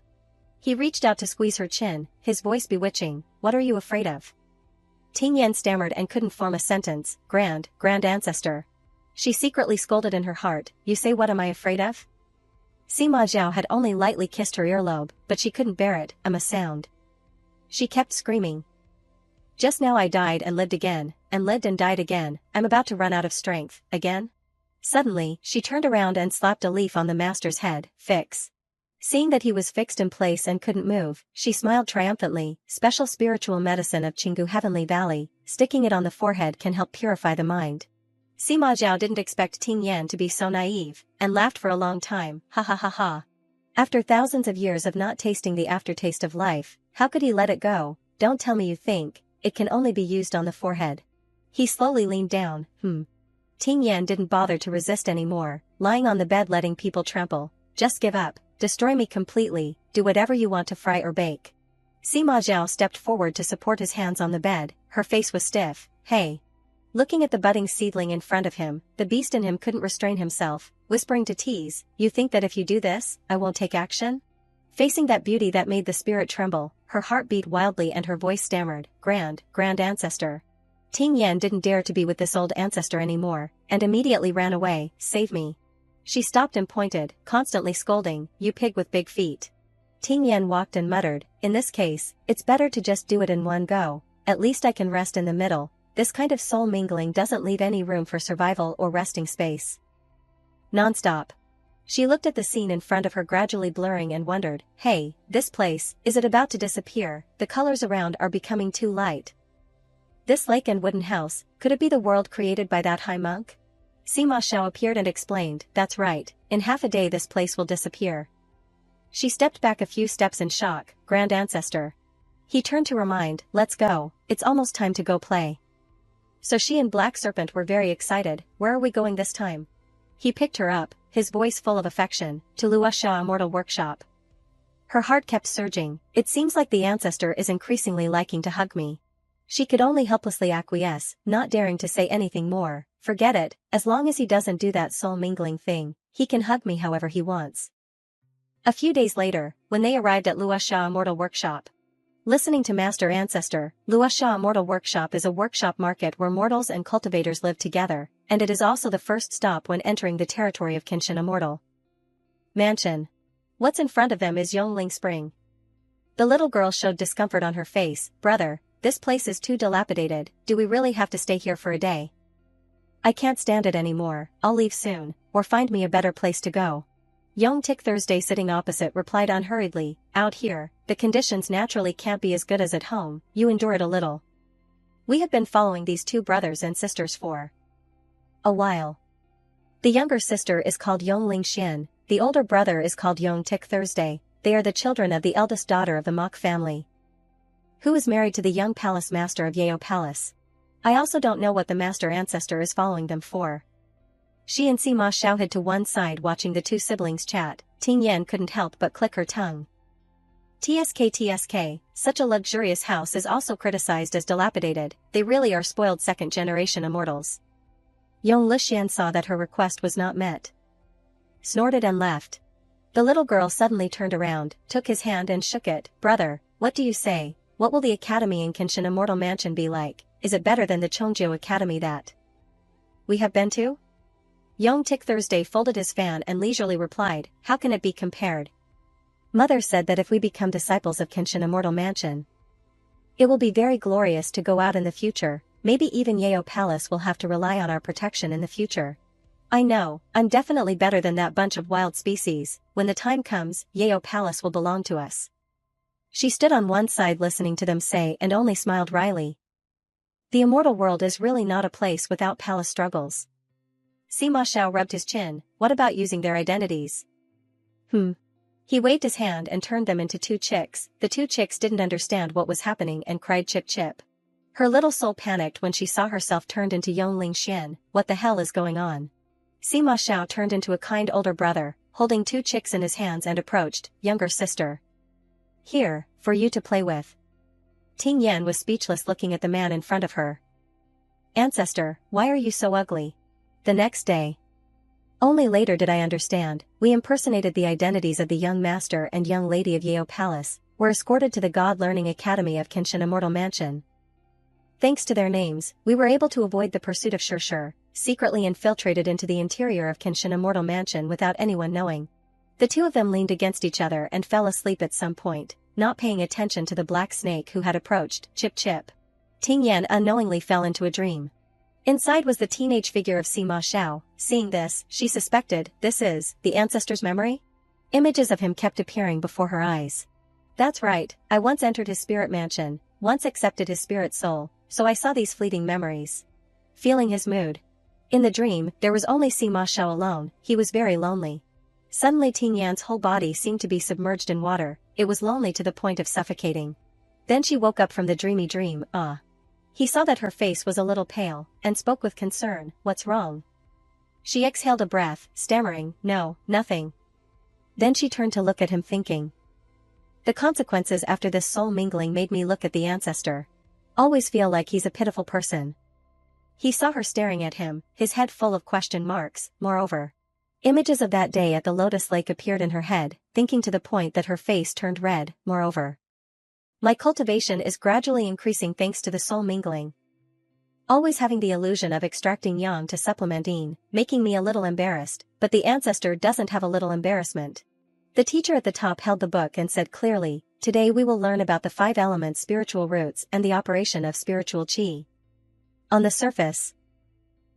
He reached out to squeeze her chin, his voice bewitching. What are you afraid of? Ting Yan stammered and couldn't form a sentence. Grand ancestor. She secretly scolded in her heart. You say what am I afraid of? Sima Zhao had only lightly kissed her earlobe, but she couldn't bear it, a sound. She kept screaming. Just now I died and lived again, and lived and died again. I'm about to run out of strength, again? Suddenly, she turned around and slapped a leaf on the master's head. Fix. Seeing that he was fixed in place and couldn't move, she smiled triumphantly. Special spiritual medicine of Chingu Heavenly Valley, sticking it on the forehead can help purify the mind. Sima Zhao didn't expect Ting Yan to be so naive, and laughed for a long time. Ha ha ha ha. After thousands of years of not tasting the aftertaste of life, how could he let it go? Don't tell me you think it can only be used on the forehead. He slowly leaned down. Ting Yan didn't bother to resist anymore, lying on the bed letting people trample. Just give up, destroy me completely, do whatever you want to fry or bake. Sima Zhao stepped forward to support his hands on the bed, her face was stiff. Hey. Looking at the budding seedling in front of him, the beast in him couldn't restrain himself, whispering to tease, you think that if you do this, I won't take action? Facing that beauty that made the spirit tremble, her heart beat wildly and her voice stammered, Grand Ancestor. Ting Yan didn't dare to be with this old ancestor anymore, and immediately ran away. Save me. She stopped and pointed, constantly scolding, you pig with big feet. Ting Yan walked and muttered, in this case, it's better to just do it in one go, at least I can rest in the middle. This kind of soul mingling doesn't leave any room for survival or resting space. Non-stop. She looked at the scene in front of her gradually blurring and wondered, hey, this place, is it about to disappear? The colors around are becoming too light. This lake and wooden house, could it be the world created by that high monk? Sima Zhao appeared and explained, that's right, in half a day this place will disappear. She stepped back a few steps in shock, Grand Ancestor. He turned to remind, let's go, it's almost time to go play. So she and Black Serpent were very excited. Where are we going this time? He picked her up, his voice full of affection, to Luosha Immortal Workshop. Her heart kept surging. It seems like the ancestor is increasingly liking to hug me. She could only helplessly acquiesce, not daring to say anything more. Forget it, as long as he doesn't do that soul-mingling thing, he can hug me however he wants. A few days later, when they arrived at Luosha Immortal Workshop. Listening to Master Ancestor, Luosha Immortal Workshop is a workshop market where mortals and cultivators live together, and it is also the first stop when entering the territory of Kenshin Immortal Mansion. What's in front of them is Yongling Spring. The little girl showed discomfort on her face. Brother, this place is too dilapidated, do we really have to stay here for a day? I can't stand it anymore, I'll leave soon, or find me a better place to go. Young Tik Thursday sitting opposite replied unhurriedly, out here, the conditions naturally can't be as good as at home, you endure it a little. We have been following these two brothers and sisters for a while. The younger sister is called Yongling Xian, the older brother is called Young Tik Thursday, they are the children of the eldest daughter of the Mok family, who is married to the young palace master of Yao Palace. I also don't know what the master ancestor is following them for. She and Sima Zhao hid to one side watching the two siblings chat. Ting Yan couldn't help but click her tongue. TSK, such a luxurious house is also criticized as dilapidated, they really are spoiled second-generation immortals. Yong Lixian saw that her request was not met, snorted and left. The little girl suddenly turned around, took his hand and shook it. Brother, what do you say? What will the academy in Kenshin Immortal Mansion be like? Is it better than the Chongjiu Academy that we have been to? Young Tik Thursday folded his fan and leisurely replied, how can it be compared? Mother said that if we become disciples of Kenshin Immortal Mansion, it will be very glorious to go out in the future, maybe even Yao Palace will have to rely on our protection in the future. I know, I'm definitely better than that bunch of wild species, when the time comes, Yao Palace will belong to us. She stood on one side listening to them say and only smiled wryly. The immortal world is really not a place without palace struggles. Sima Zhao rubbed his chin, what about using their identities? He waved his hand and turned them into two chicks. The two chicks didn't understand what was happening and cried chip chip. Her little soul panicked when she saw herself turned into Yongling Xian. What the hell is going on? Sima Zhao turned into a kind older brother, holding two chicks in his hands and approached, younger sister. Here, for you to play with. Ting Yan was speechless looking at the man in front of her. Ancestor, why are you so ugly? The next day. Only later did I understand, we impersonated the identities of the young master and young lady of Yao Palace, were escorted to the God Learning Academy of Kenshin Immortal Mansion. Thanks to their names, we were able to avoid the pursuit of Shirshir, secretly infiltrated into the interior of Kenshin Immortal Mansion without anyone knowing. The two of them leaned against each other and fell asleep at some point, not paying attention to the black snake who had approached, chip chip. Ting Yan unknowingly fell into a dream. Inside was the teenage figure of Sima Xiao. Seeing this, she suspected, this is the ancestor's memory? Images of him kept appearing before her eyes. That's right, I once entered his spirit mansion, once accepted his spirit soul, so I saw these fleeting memories. Feeling his mood. In the dream, there was only Sima Xiao alone, he was very lonely. Suddenly Ting Yan's whole body seemed to be submerged in water, it was lonely to the point of suffocating. Then she woke up from the dreamy dream, He saw that her face was a little pale, and spoke with concern, what's wrong? She exhaled a breath, stammering, no, nothing. Then she turned to look at him thinking. The consequences after this soul mingling made me look at the ancestor. Always feel like he's a pitiful person. He saw her staring at him, his head full of question marks, moreover. Images of that day at the Lotus Lake appeared in her head, thinking to the point that her face turned red, moreover. My cultivation is gradually increasing thanks to the soul mingling. Always having the illusion of extracting yang to supplement yin, making me a little embarrassed, but the ancestor doesn't have a little embarrassment. The teacher at the top held the book and said clearly, today we will learn about the 5 elements spiritual roots and the operation of spiritual qi. On the surface,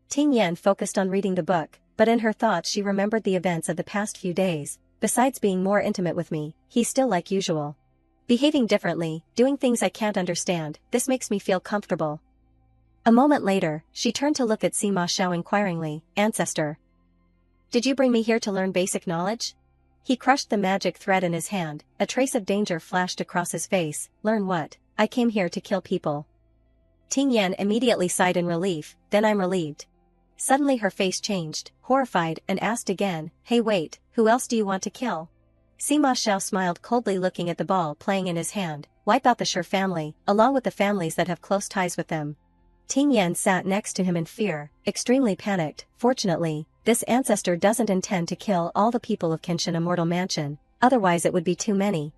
Ting Yan focused on reading the book, but in her thoughts she remembered the events of the past few days. Besides being more intimate with me, he's still like usual. Behaving differently, doing things I can't understand, this makes me feel comfortable. A moment later, she turned to look at Sima Xiao inquiringly, Ancestor. Did you bring me here to learn basic knowledge? He crushed the magic thread in his hand, a trace of danger flashed across his face, learn what? I came here to kill people. Ting Yan immediately sighed in relief, then I'm relieved. Suddenly her face changed, horrified, and asked again, hey wait, who else do you want to kill? Sima Xiao smiled coldly looking at the ball playing in his hand, wipe out the Shi family, along with the families that have close ties with them. Ting Yan sat next to him in fear, extremely panicked. Fortunately, this ancestor doesn't intend to kill all the people of Kenshin Immortal Mansion, otherwise it would be too many.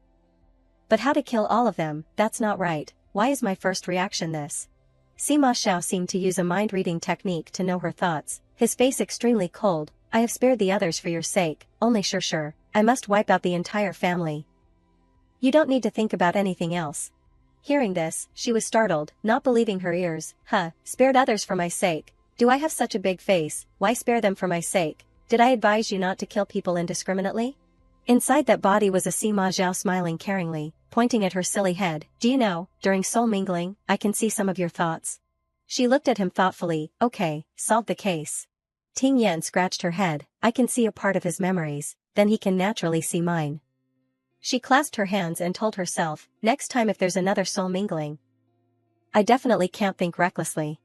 But how to kill all of them, that's not right, why is my first reaction this? Sima Xiao seemed to use a mind-reading technique to know her thoughts, his face extremely cold, I have spared the others for your sake, only sure, I must wipe out the entire family. You don't need to think about anything else. Hearing this, she was startled, not believing her ears, spared others for my sake, do I have such a big face, why spare them for my sake, did I advise you not to kill people indiscriminately? Inside that body was a Sima Xiao smiling caringly, pointing at her silly head, do you know, during soul mingling, I can see some of your thoughts. She looked at him thoughtfully, okay, solved the case. Ting Yan scratched her head, I can see a part of his memories, then he can naturally see mine. She clasped her hands and told herself, next time if there's another soul mingling, I definitely can't think recklessly.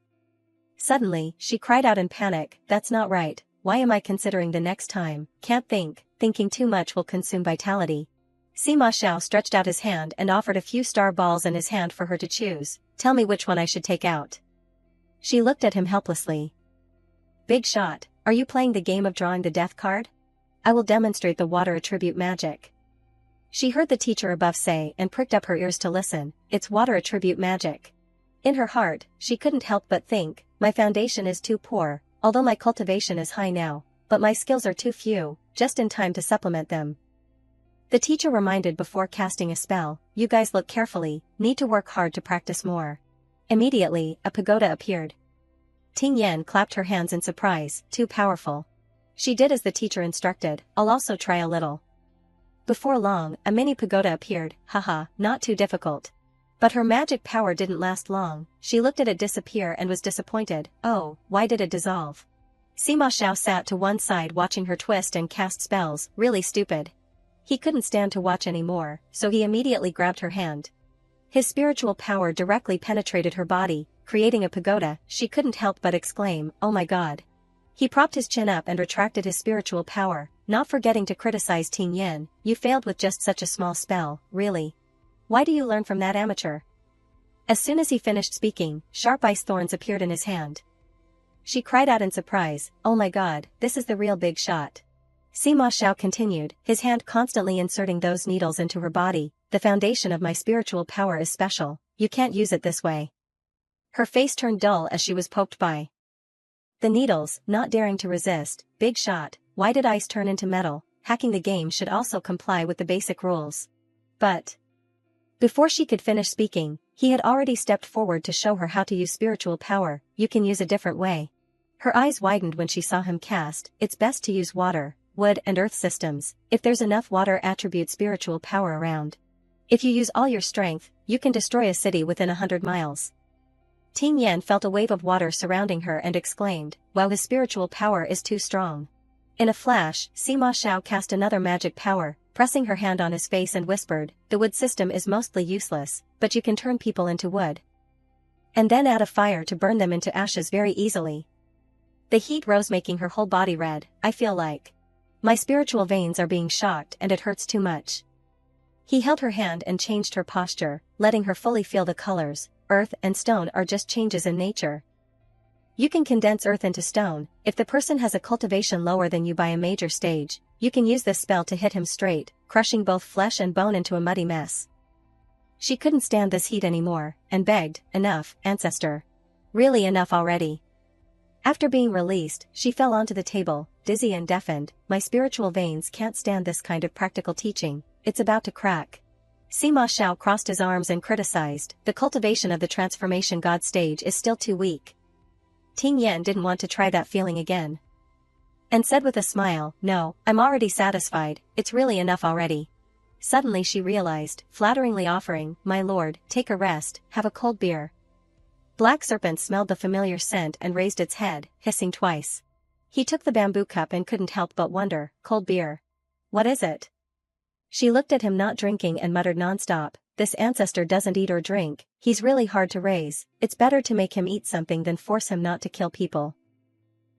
Suddenly, she cried out in panic, that's not right, why am I considering the next time, can't think, thinking too much will consume vitality. Sima Xiao stretched out his hand and offered a few star balls in his hand for her to choose, tell me which one I should take out. She looked at him helplessly. Big shot, are you playing the game of drawing the death card? I will demonstrate the water attribute magic. She heard the teacher above say and pricked up her ears to listen, it's water attribute magic. In her heart, she couldn't help but think, my foundation is too poor, although my cultivation is high now, but my skills are too few, just in time to supplement them. The teacher reminded before casting a spell, you guys look carefully, need to work hard to practice more. Immediately, a pagoda appeared. Ting Yan clapped her hands in surprise, too powerful. She did as the teacher instructed, I'll also try a little. Before long, a mini pagoda appeared, not too difficult. But her magic power didn't last long, she looked at it disappear and was disappointed, oh, why did it dissolve? Sima Xiao sat to one side watching her twist and cast spells, really stupid. He couldn't stand to watch anymore, so he immediately grabbed her hand. His spiritual power directly penetrated her body, creating a pagoda, she couldn't help but exclaim, oh my god. He propped his chin up and retracted his spiritual power, not forgetting to criticize Ting Yan, you failed with just such a small spell, really. Why do you learn from that amateur? As soon as he finished speaking, sharp ice thorns appeared in his hand. She cried out in surprise, oh my god, this is the real big shot. Sima Xiao continued, his hand constantly inserting those needles into her body, the foundation of my spiritual power is special, you can't use it this way. Her face turned dull as she was poked by the needles, not daring to resist, big shot, why did ice turn into metal, hacking the game should also comply with the basic rules. But before she could finish speaking, He had already stepped forward to show her how to use spiritual power. You can use a different way. Her eyes widened when she saw him cast. It's best to use water, wood and earth systems, if there's enough water attribute spiritual power around. If you use all your strength, you can destroy a city within 100 miles. Ting Yan felt a wave of water surrounding her and exclaimed, wow, his spiritual power is too strong. In a flash, Sima Xiao cast another magic power, pressing her hand on his face and whispered, the wood system is mostly useless, but you can turn people into wood. And then add a fire to burn them into ashes very easily. The heat rose, making her whole body red. I feel like my spiritual veins are being shocked and it hurts too much. He held her hand and changed her posture, letting her fully feel the colors. Earth and stone are just changes in nature. You can condense earth into stone. If the person has a cultivation lower than you by a major stage, you can use this spell to hit him straight, crushing both flesh and bone into a muddy mess. She couldn't stand this heat anymore, and begged, enough, ancestor. Really enough already. After being released, she fell onto the table, dizzy and deafened. My spiritual veins can't stand this kind of practical teaching, it's about to crack. Sima Xiao crossed his arms and criticized, the cultivation of the transformation god stage is still too weak. Ting Yan didn't want to try that feeling again. And said with a smile, no, I'm already satisfied, it's really enough already. Suddenly she realized, flatteringly offering, my lord, take a rest, have a cold beer. Black Serpent smelled the familiar scent and raised its head, hissing twice. He took the bamboo cup and couldn't help but wonder, cold beer. What is it? She looked at him not drinking and muttered nonstop, this ancestor doesn't eat or drink, he's really hard to raise, it's better to make him eat something than force him not to kill people.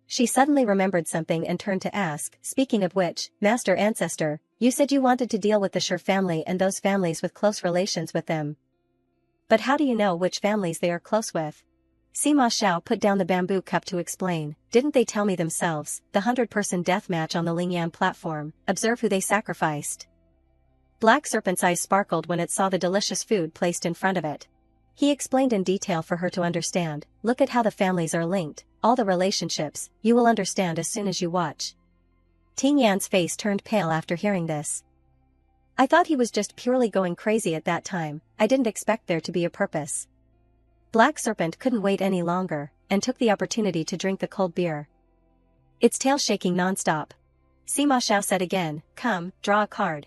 She suddenly remembered something and turned to ask, speaking of which, Master Ancestor, you said you wanted to deal with the Sher family and those families with close relations with them. But how do you know which families they are close with? Sima Xiao put down the bamboo cup to explain, didn't they tell me themselves, the 100-person death match on the Lingyan platform, observe who they sacrificed. Black Serpent's eyes sparkled when it saw the delicious food placed in front of it. He explained in detail for her to understand, look at how the families are linked, all the relationships, you will understand as soon as you watch. Ting Yan's face turned pale after hearing this. I thought he was just purely going crazy at that time, I didn't expect there to be a purpose. Black Serpent couldn't wait any longer, and took the opportunity to drink the cold beer. Its tail shaking non-stop. Sima Xiao said again, come, draw a card.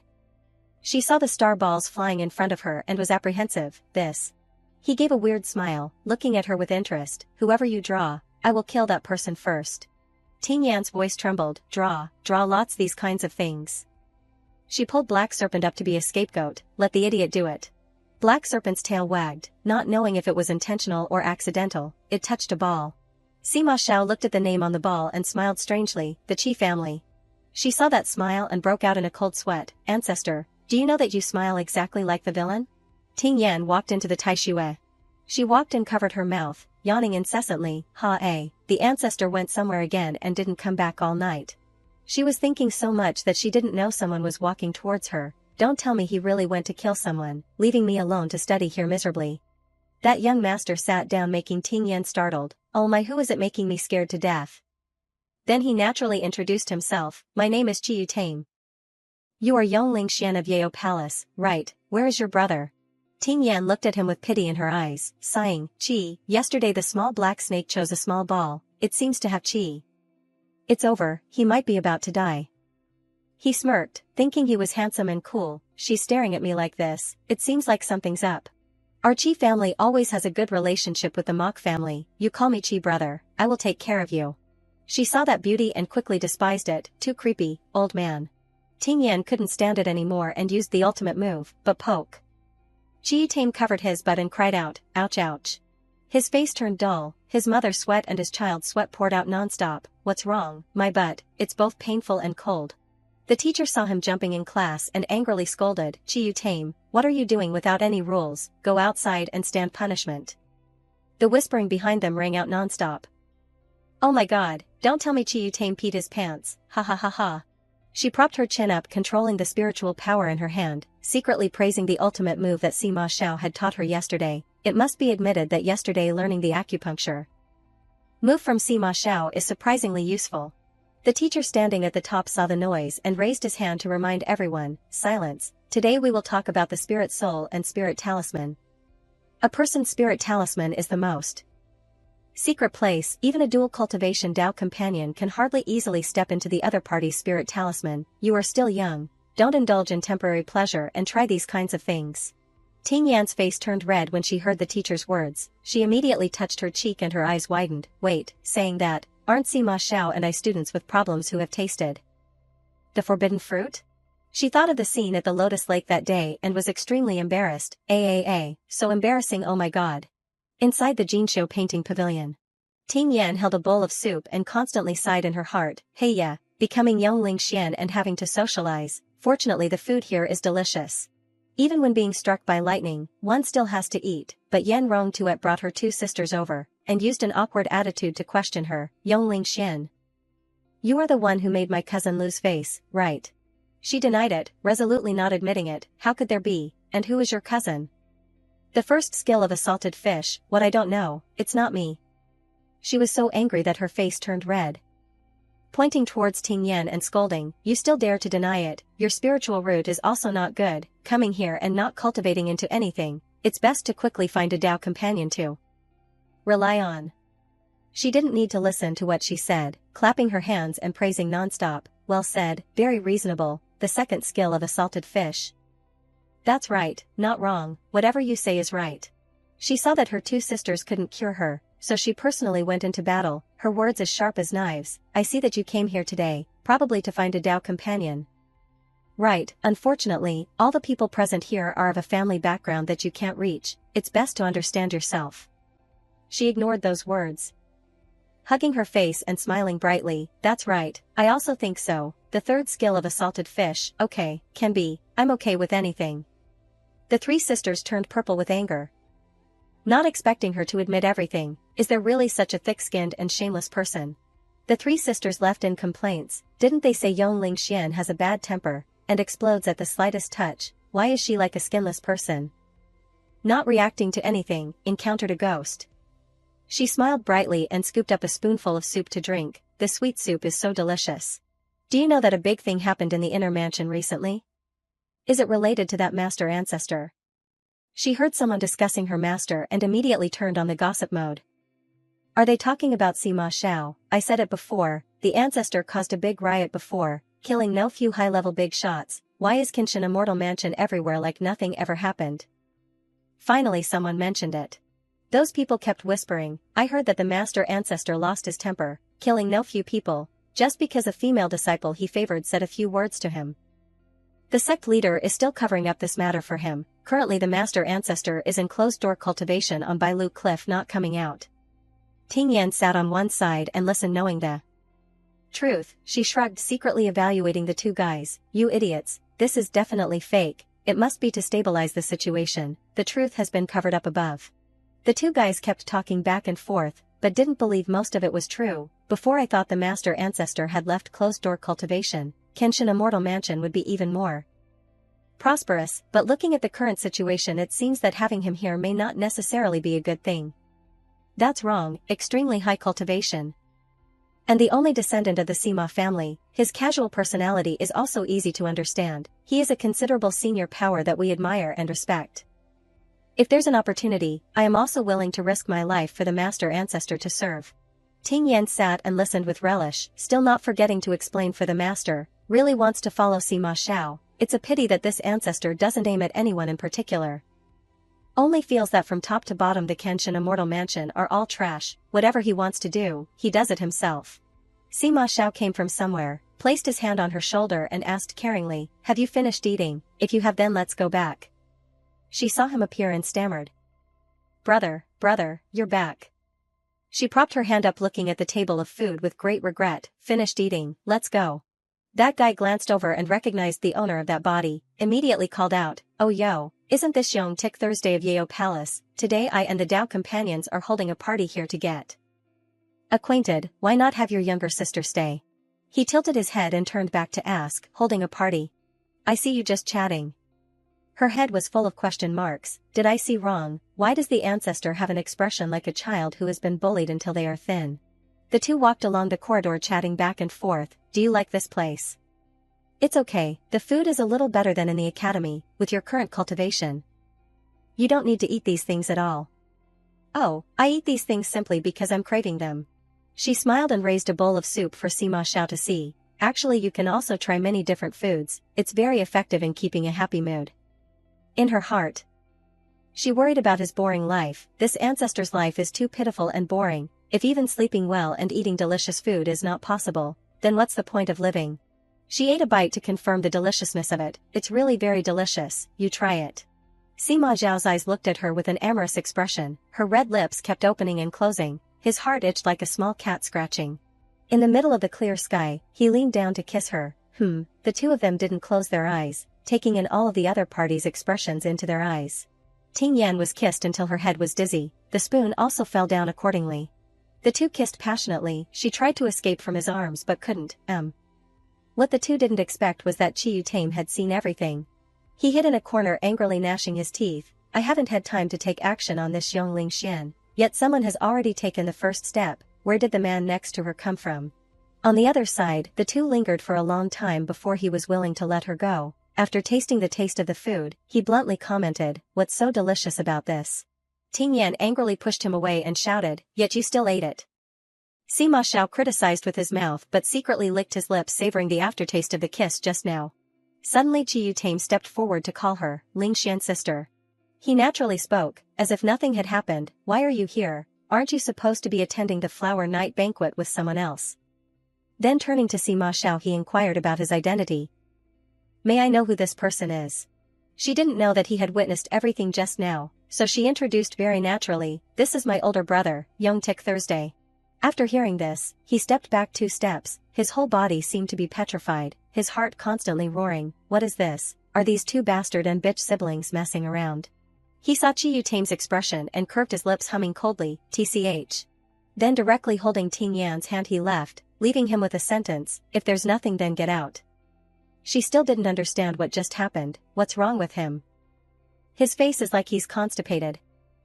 She saw the star balls flying in front of her and was apprehensive, this. He gave a weird smile, looking at her with interest, whoever you draw, I will kill that person first. Ting Yan's voice trembled, draw lots these kinds of things. She pulled Black Serpent up to be a scapegoat, let the idiot do it. Black Serpent's tail wagged, not knowing if it was intentional or accidental, it touched a ball. Sima Xiao looked at the name on the ball and smiled strangely, the Qi family. She saw that smile and broke out in a cold sweat, ancestor, do you know that you smile exactly like the villain? Ting Yan walked into the taishui. She walked and covered her mouth, yawning incessantly, the ancestor went somewhere again and didn't come back all night. She was thinking so much that she didn't know someone was walking towards her. Don't tell me he really went to kill someone, leaving me alone to study here miserably. That young master sat down, making Ting Yan startled. Oh my, who is it making me scared to death? Then he naturally introduced himself, my name is Qiyu Tame. You are Yongling Xian of Yao Palace, right, where is your brother? Ting Yan looked at him with pity in her eyes, sighing, Qi, yesterday the small black snake chose a small ball, it seems to have Qi. It's over, he might be about to die. He smirked, thinking he was handsome and cool, she's staring at me like this, it seems like something's up. Our Qi family always has a good relationship with the Mok family, you call me Qi brother, I will take care of you. She saw that beauty and quickly despised it, too creepy, old man. Ting Yan couldn't stand it anymore and used the ultimate move, but poke. Qiyu Tame covered his butt and cried out, ouch ouch. His face turned dull, his mother's sweat and his child's sweat poured out non-stop, what's wrong, my butt, it's both painful and cold. The teacher saw him jumping in class and angrily scolded, Qiyu Tame, what are you doing without any rules, go outside and stand punishment. The whispering behind them rang out non-stop. Oh my god, don't tell me Qiyu Tame peed his pants, ha ha ha ha. She propped her chin up, controlling the spiritual power in her hand, secretly praising the ultimate move that Sima Xiao had taught her yesterday. It must be admitted that yesterday learning the acupuncture move from Sima Xiao is surprisingly useful. The teacher standing at the top saw the noise and raised his hand to remind everyone, silence, today we will talk about the spirit soul and spirit talisman. A person's spirit talisman is the most secret place. Even a dual cultivation Tao companion can hardly easily step into the other party's spirit talisman. You are still young. Don't indulge in temporary pleasure and try these kinds of things. Ting Yan's face turned red when she heard the teacher's words. She immediately touched her cheek and her eyes widened. Wait, saying that, aren't Sima Xiao and I students with problems who have tasted the forbidden fruit? She thought of the scene at the Lotus Lake that day and was extremely embarrassed. So embarrassing, oh my god. Inside the Jinsho painting pavilion, Ting Yan held a bowl of soup and constantly sighed in her heart. Hey yeah, becoming Yongling Xian and having to socialize. Fortunately the food here is delicious. Even when being struck by lightning, one still has to eat, but Yan Rong Tuet brought her two sisters over, and used an awkward attitude to question her. Yongling Xian, you are the one who made my cousin lose face, right? She denied it, resolutely not admitting it. How could there be? And who is your cousin? The first skill of a salted fish. What? I don't know, it's not me. She was so angry that her face turned red. Pointing towards Ting Yan and scolding, you still dare to deny it. Your spiritual root is also not good, coming here and not cultivating into anything. It's best to quickly find a Tao companion to rely on. She didn't need to listen to what she said, clapping her hands and praising nonstop. Well said, very reasonable. The second skill of a salted fish. That's right, not wrong, whatever you say is right. She saw that her two sisters couldn't cure her, so she personally went into battle, her words as sharp as knives. I see that you came here today, probably to find a Tao companion. Right, unfortunately, all the people present here are of a family background that you can't reach. It's best to understand yourself. She ignored those words, hugging her face and smiling brightly. That's right, I also think so. The third skill of a salted fish. Okay, can be, I'm okay with anything. The three sisters turned purple with anger, not expecting her to admit everything. Is there really such a thick-skinned and shameless person? The three sisters left in complaints. Didn't they say Yongling Xian has a bad temper, and explodes at the slightest touch? Why is she like a skinless person? Not reacting to anything, encountered a ghost. She smiled brightly and scooped up a spoonful of soup to drink. The sweet soup is so delicious. Do you know that a big thing happened in the inner mansion recently? Is it related to that master ancestor? She heard someone discussing her master and immediately turned on the gossip mode. Are they talking about Sima Xiao? I said it before, the ancestor caused a big riot before, killing no few high-level big shots. Why is Kenshin Immortal Mansion everywhere like nothing ever happened? Finally someone mentioned it. Those people kept whispering. I heard that the master ancestor lost his temper, killing no few people, just because a female disciple he favored said a few words to him. The sect leader is still covering up this matter for him. Currently the master ancestor is in closed-door cultivation on Bailu Cliff, not coming out. Ting Yan sat on one side and listened, knowing the truth. She shrugged, secretly evaluating the two guys. You idiots, this is definitely fake. It must be to stabilize the situation. The truth has been covered up above. The two guys kept talking back and forth, but didn't believe most of it was true. Before I thought the master ancestor had left closed-door cultivation, Kenshin Immortal Mansion would be even more prosperous, but looking at the current situation it seems that having him here may not necessarily be a good thing. That's wrong, extremely high cultivation. And the only descendant of the Sima family, his casual personality is also easy to understand. He is a considerable senior power that we admire and respect. If there's an opportunity, I am also willing to risk my life for the master ancestor to serve. Ting Yan sat and listened with relish, still not forgetting to explain. For the master really wants to follow Sima Xiao. It's a pity that this ancestor doesn't aim at anyone in particular. Only feels that from top to bottom the Kenshin Immortal Mansion are all trash. Whatever he wants to do, he does it himself. Sima Xiao came from somewhere, placed his hand on her shoulder and asked caringly, have you finished eating? If you have, then let's go back. She saw him appear and stammered. Brother, you're back. She propped her hand up, looking at the table of food with great regret. Finished eating, let's go. That guy glanced over and recognized the owner of that body, immediately called out, oh yo, isn't this Yong Tik Thursday of Yeo Palace? Today I and the Tao companions are holding a party here to get acquainted. Why not have your younger sister stay? He tilted his head and turned back to ask, holding a party? I see you just chatting. Her head was full of question marks. Did I see wrong? Why does the ancestor have an expression like a child who has been bullied until they are thin? The two walked along the corridor chatting back and forth. Do you like this place? It's okay, the food is a little better than in the academy, with your current cultivation. You don't need to eat these things at all. Oh, I eat these things simply because I'm craving them. She smiled and raised a bowl of soup for Sima Xiao to see. Actually, you can also try many different foods, it's very effective in keeping a happy mood. In her heart, she worried about his boring life. This ancestor's life is too pitiful and boring. If even sleeping well and eating delicious food is not possible, then what's the point of living? She ate a bite to confirm the deliciousness of it. It's really very delicious, you try it. Sima Zhao's eyes looked at her with an amorous expression, her red lips kept opening and closing, his heart itched like a small cat scratching. In the middle of the clear sky, he leaned down to kiss her. The two of them didn't close their eyes, taking in all of the other party's expressions into their eyes. Ting Yan was kissed until her head was dizzy, the spoon also fell down accordingly. The two kissed passionately. She tried to escape from his arms but couldn't. What the two didn't expect was that Qiyu Tame had seen everything. He hid in a corner angrily gnashing his teeth. I haven't had time to take action on this Yongling Xian, yet someone has already taken the first step. Where did the man next to her come from? On the other side, the two lingered for a long time before he was willing to let her go. After tasting the taste of the food, he bluntly commented, "What's so delicious about this?" Ting Yan angrily pushed him away and shouted, "Yet you still ate it." Sima Xiao criticized with his mouth but secretly licked his lips savoring the aftertaste of the kiss just now. Suddenly Qiyu Tame stepped forward to call her, Ling Xian's sister. He naturally spoke, as if nothing had happened. "Why are you here? Aren't you supposed to be attending the flower night banquet with someone else?" Then turning to Sima Xiao he inquired about his identity. "May I know who this person is?" She didn't know that he had witnessed everything just now, so she introduced very naturally, "This is my older brother, Young Tik Thursday." After hearing this, he stepped back 2 steps, his whole body seemed to be petrified, his heart constantly roaring. What is this? Are these 2 bastard and bitch siblings messing around? He saw Qiyu Tame's expression and curved his lips humming coldly, "TCH." Then directly holding Ting Yan's hand he left, leaving him with a sentence, "If there's nothing then get out." She still didn't understand what just happened. What's wrong with him? His face is like he's constipated.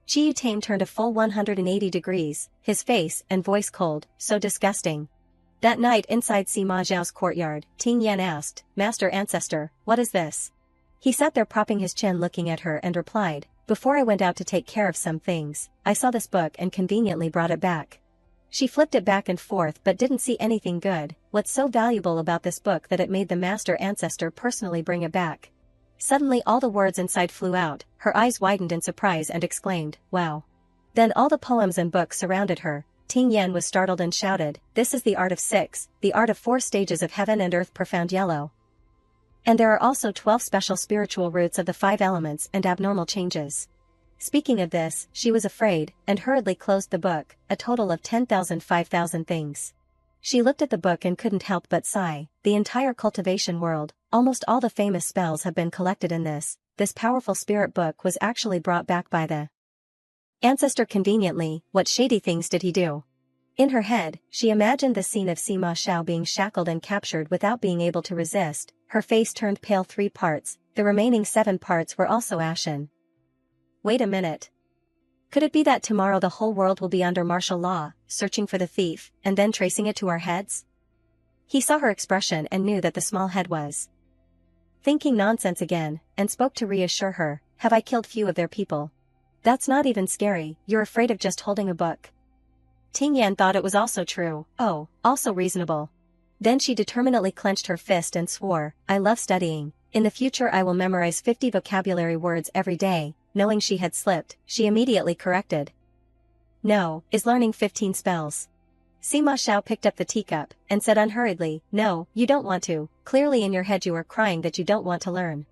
Qiyu Tame turned a full 180 degrees, his face and voice cold, so disgusting. That night inside Sima Zhao's courtyard, Ting Yan asked, "Master Ancestor, what is this?" He sat there propping his chin looking at her and replied, "Before I went out to take care of some things, I saw this book and conveniently brought it back." She flipped it back and forth but didn't see anything good. What's so valuable about this book that it made the Master Ancestor personally bring it back? Suddenly all the words inside flew out, her eyes widened in surprise and exclaimed, "Wow." Then all the poems and books surrounded her. Ting Yan was startled and shouted, "This is the art of 6, the art of 4 stages of heaven and earth profound yellow. And there are also 12 special spiritual roots of the 5 elements and abnormal changes." Speaking of this, she was afraid, and hurriedly closed the book, a total of 10,000 5,000 things. She looked at the book and couldn't help but sigh. The entire cultivation world, almost all the famous spells have been collected in this. This powerful spirit book was actually brought back by the ancestor conveniently. What shady things did he do? In her head, she imagined the scene of Sima Xiao being shackled and captured without being able to resist. Her face turned pale 3 parts, the remaining 7 parts were also ashen. Wait a minute. Could it be that tomorrow the whole world will be under martial law, searching for the thief, and then tracing it to our heads? He saw her expression and knew that the small head was thinking nonsense again, and spoke to reassure her, "Have I killed few of their people? That's not even scary, you're afraid of just holding a book." Ting Yan thought it was also true, also reasonable. Then she determinedly clenched her fist and swore, "I love studying. In the future I will memorize 50 vocabulary words every day." Knowing she had slipped, she immediately corrected. "No, is learning 15 spells." Sima Xiao picked up the teacup, and said unhurriedly, "No, you don't want to, clearly in your head you are crying that you don't want to learn."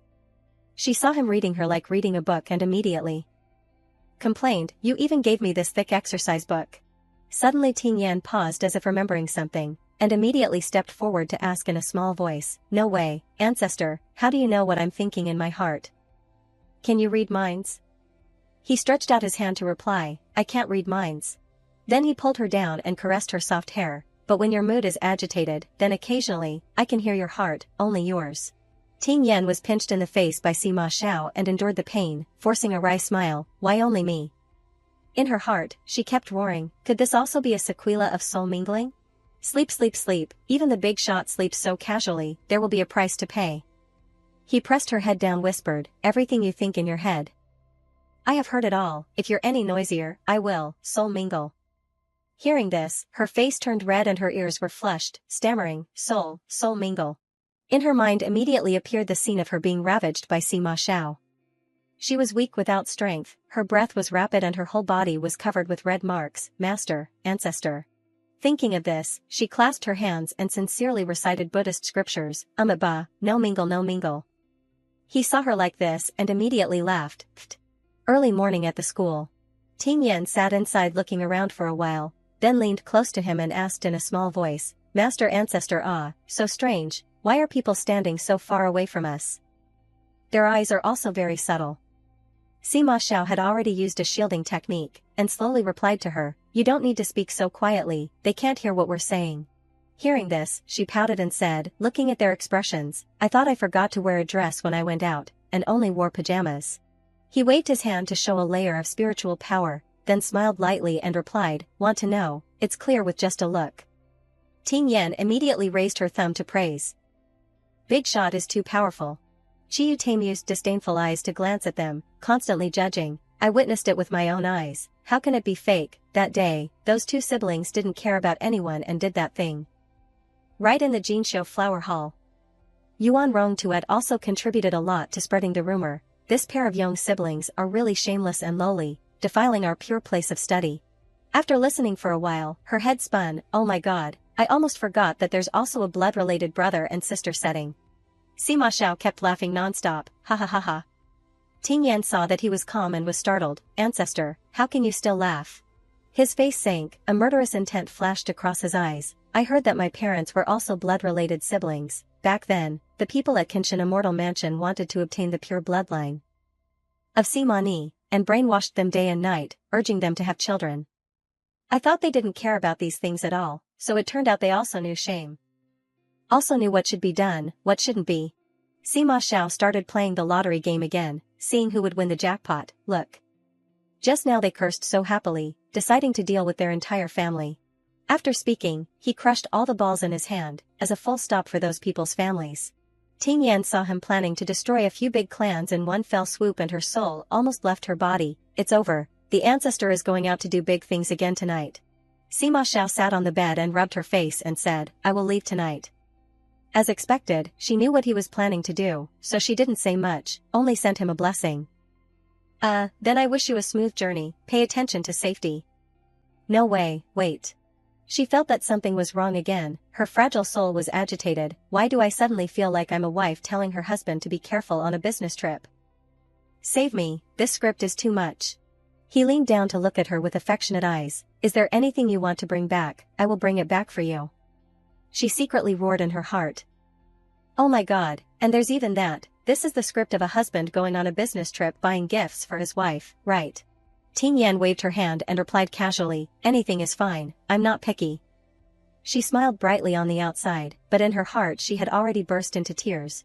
She saw him reading her like reading a book and immediately complained, "You even gave me this thick exercise book." Suddenly Ting Yan paused as if remembering something, and immediately stepped forward to ask in a small voice, "No way, Ancestor, how do you know what I'm thinking in my heart? Can you read minds?" He stretched out his hand to reply, "I can't read minds." Then he pulled her down and caressed her soft hair, "But when your mood is agitated, then occasionally, I can hear your heart, only yours." Ting Yan was pinched in the face by Sima Xiao and endured the pain, forcing a wry smile, "Why only me?" In her heart, she kept roaring, could this also be a sequela of soul mingling? Sleep sleep sleep, even the big shot sleeps so casually, there will be a price to pay. He pressed her head down whispered, "Everything you think in your head. I have heard it all. If you're any noisier, I will, soul mingle. Hearing this, her face turned red and her ears were flushed, stammering, soul mingle. In her mind immediately appeared the scene of her being ravaged by Sima Xiao. She was weak without strength, her breath was rapid and her whole body was covered with red marks, master, ancestor. Thinking of this, she clasped her hands and sincerely recited Buddhist scriptures, Ba, no mingle no mingle. He saw her like this and immediately laughed. Early morning at the school. Ting Yan sat inside looking around for a while, then leaned close to him and asked in a small voice, Master Ancestor, so strange, why are people standing so far away from us? Their eyes are also very subtle. Sima Xiao had already used a shielding technique, and slowly replied to her, you don't need to speak so quietly, they can't hear what we're saying. Hearing this, she pouted and said, looking at their expressions, I thought I forgot to wear a dress when I went out, and only wore pajamas. He waved his hand to show a layer of spiritual power, then smiled lightly and replied, want to know, it's clear with just a look. Ting Yan immediately raised her thumb to praise. Big shot is too powerful. Chiyu Tame used disdainful eyes to glance at them, constantly judging, I witnessed it with my own eyes, how can it be fake? That day, those two siblings didn't care about anyone and did that thing. Right in the Jinsho Flower Hall. Yuan Rongtuet also contributed a lot to spreading the rumor, this pair of young siblings are really shameless and lowly, defiling our pure place of study. After listening for a while, her head spun, oh my god, I almost forgot that there's also a blood-related brother and sister setting. Sima Xiao kept laughing non-stop, ha ha ha ha. Ting Yan saw that he was calm and was startled, Ancestor, how can you still laugh? His face sank, a murderous intent flashed across his eyes, I heard that my parents were also blood-related siblings, back then, the people at Kenshin Immortal Mansion wanted to obtain the pure bloodline of Sima Ni, and brainwashed them day and night, urging them to have children. I thought they didn't care about these things at all, so it turned out they also knew shame. Also knew what should be done, what shouldn't be. Sima Xiao started playing the lottery game again, seeing who would win the jackpot, look. Just now they cursed so happily, deciding to deal with their entire family. After speaking, he crushed all the balls in his hand, as a full stop for those people's families. Ting Yan saw him planning to destroy a few big clans in one fell swoop and her soul almost left her body, it's over, the ancestor is going out to do big things again tonight. Sima Xiao sat on the bed and rubbed her face and said, I will leave tonight. As expected, she knew what he was planning to do, so she didn't say much, only sent him a blessing. Then I wish you a smooth journey, pay attention to safety. No way, wait. She felt that something was wrong again, her fragile soul was agitated, why do I suddenly feel like I'm a wife telling her husband to be careful on a business trip? Save me, this script is too much. He leaned down to look at her with affectionate eyes, is there anything you want to bring back, I will bring it back for you. She secretly roared in her heart. Oh my god, and there's even that, this is the script of a husband going on a business trip buying gifts for his wife, right? Ting Yan waved her hand and replied casually, anything is fine, I'm not picky. She smiled brightly on the outside, but in her heart she had already burst into tears.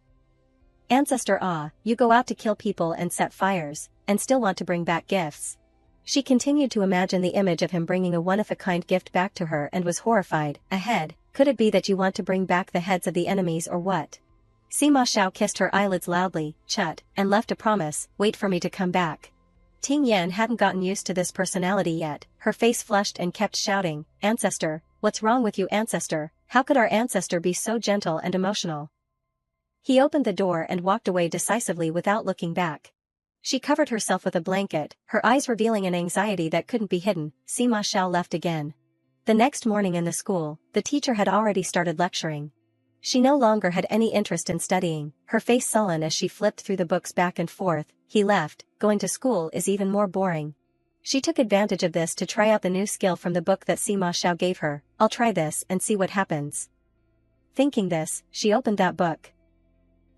Ancestor you go out to kill people and set fires, and still want to bring back gifts. She continued to imagine the image of him bringing a one-of-a-kind gift back to her and was horrified, ahead. Could it be that you want to bring back the heads of the enemies or what? Sima Xiao kissed her eyelids loudly, chut, and left a promise, wait for me to come back. Ting Yan hadn't gotten used to this personality yet, her face flushed and kept shouting, Ancestor, what's wrong with you Ancestor, how could our ancestor be so gentle and emotional? He opened the door and walked away decisively without looking back. She covered herself with a blanket, her eyes revealing an anxiety that couldn't be hidden. Sima Xiao left again. The next morning in the school, the teacher had already started lecturing. She no longer had any interest in studying, her face sullen as she flipped through the books back and forth. He left, going to school is even more boring. She took advantage of this to try out the new skill from the book that Sima Xiao gave her, I'll try this and see what happens. Thinking this, she opened that book.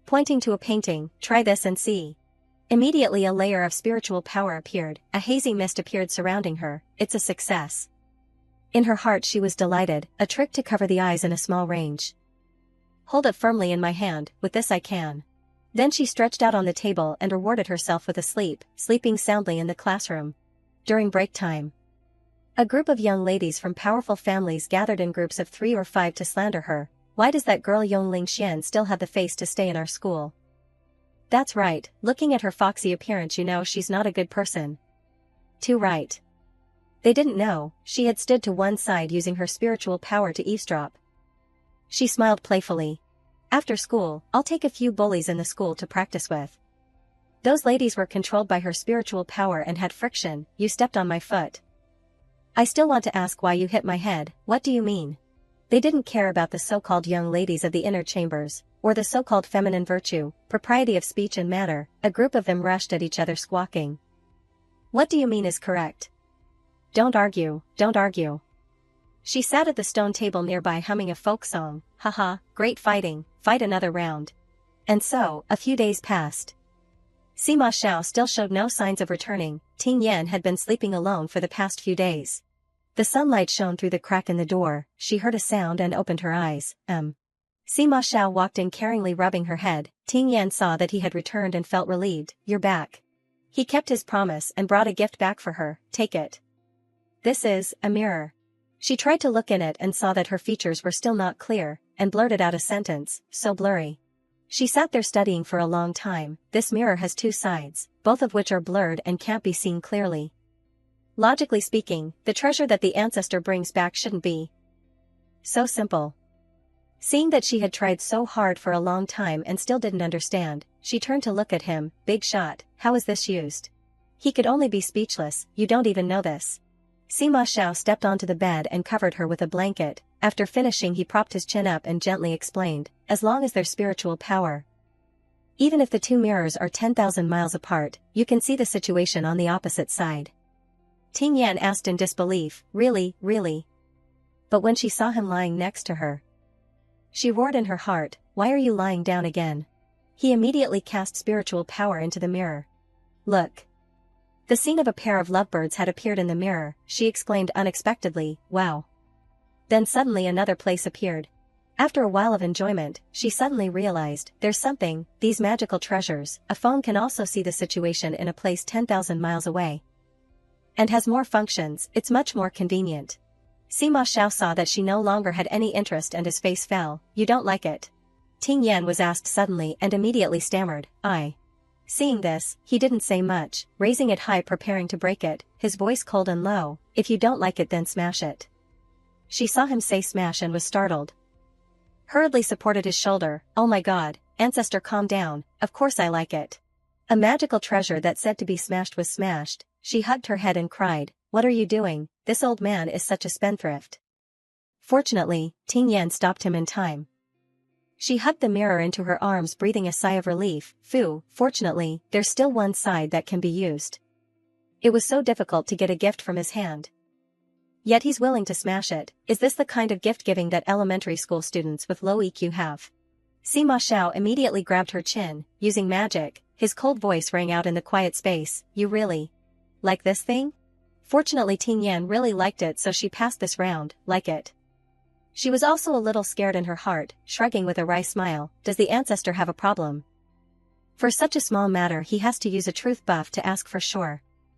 Pointing to a painting, try this and see. Immediately a layer of spiritual power appeared, a hazy mist appeared surrounding her, it's a success. In her heart she was delighted, a trick to cover the eyes in a small range. Hold it firmly in my hand, with this I can. Then she stretched out on the table and rewarded herself with a sleeping soundly in the classroom. During break time, a group of young ladies from powerful families gathered in groups of 3 or 5 to slander her. Why does that girl Yongling Xian still have the face to stay in our school? That's right, looking at her foxy appearance you know she's not a good person. Too right. They didn't know, she had stood to one side using her spiritual power to eavesdrop. She smiled playfully. After school, I'll take a few bullies in the school to practice with. Those ladies were controlled by her spiritual power and had friction. You stepped on my foot. I still want to ask why you hit my head. What do you mean? They didn't care about the so-called young ladies of the inner chambers, or the so-called feminine virtue, propriety of speech and manner. A group of them rushed at each other squawking. What do you mean is correct? Don't argue, don't argue. She sat at the stone table nearby humming a folk song. Haha, great fighting, fight another round. And so, a few days passed. Sima Xiao still showed no signs of returning. Ting Yan had been sleeping alone for the past few days. The sunlight shone through the crack in the door. She heard a sound and opened her eyes. Sima Xiao walked in carringly rubbing her head. Ting Yan saw that he had returned and felt relieved. You're back. He kept his promise and brought a gift back for her. Take it. This is a mirror. She tried to look in it and saw that her features were still not clear, and blurted out a sentence, so blurry. She sat there studying for a long time. This mirror has two sides, both of which are blurred and can't be seen clearly. Logically speaking, the treasure that the ancestor brings back shouldn't be so simple. Seeing that she had tried so hard for a long time and still didn't understand, she turned to look at him. Big shot, how is this used? He could only be speechless. You don't even know this. Sima Xiao stepped onto the bed and covered her with a blanket. After finishing he propped his chin up and gently explained, as long as there's spiritual power. Even if the two mirrors are 10,000 miles apart, you can see the situation on the opposite side. Ting Yan asked in disbelief, really, really? But when she saw him lying next to her, she roared in her heart, why are you lying down again? He immediately cast spiritual power into the mirror. Look. The scene of a pair of lovebirds had appeared in the mirror. She exclaimed unexpectedly, wow. Then suddenly another place appeared. After a while of enjoyment, she suddenly realized, there's something, these magical treasures. A phone can also see the situation in a place 10,000 miles away. And has more functions, it's much more convenient. Sima Xiao saw that she no longer had any interest and his face fell. You don't like it? Ting Yan was asked suddenly and immediately stammered, I. Seeing this, he didn't say much, raising it high preparing to break it, his voice cold and low, if you don't like it then smash it. She saw him say smash and was startled. Hurriedly supported his shoulder, oh my god, ancestor calm down, of course I like it. A magical treasure that said to be smashed was smashed. She hugged her head and cried, what are you doing, this old man is such a spendthrift. Fortunately, Ting Yan stopped him in time. She hugged the mirror into her arms breathing a sigh of relief. Phew, fortunately, there's still one side that can be used. It was so difficult to get a gift from his hand. Yet he's willing to smash it. Is this the kind of gift-giving that elementary school students with low EQ have? Sima Xiao immediately grabbed her chin, using magic. His cold voice rang out in the quiet space, you really like this thing? Fortunately Ting Yan really liked it so she passed this round, like it. She was also a little scared in her heart, shrugging with a wry smile, does the ancestor have a problem? For such a small matter he has to use a truth buff to ask for sure.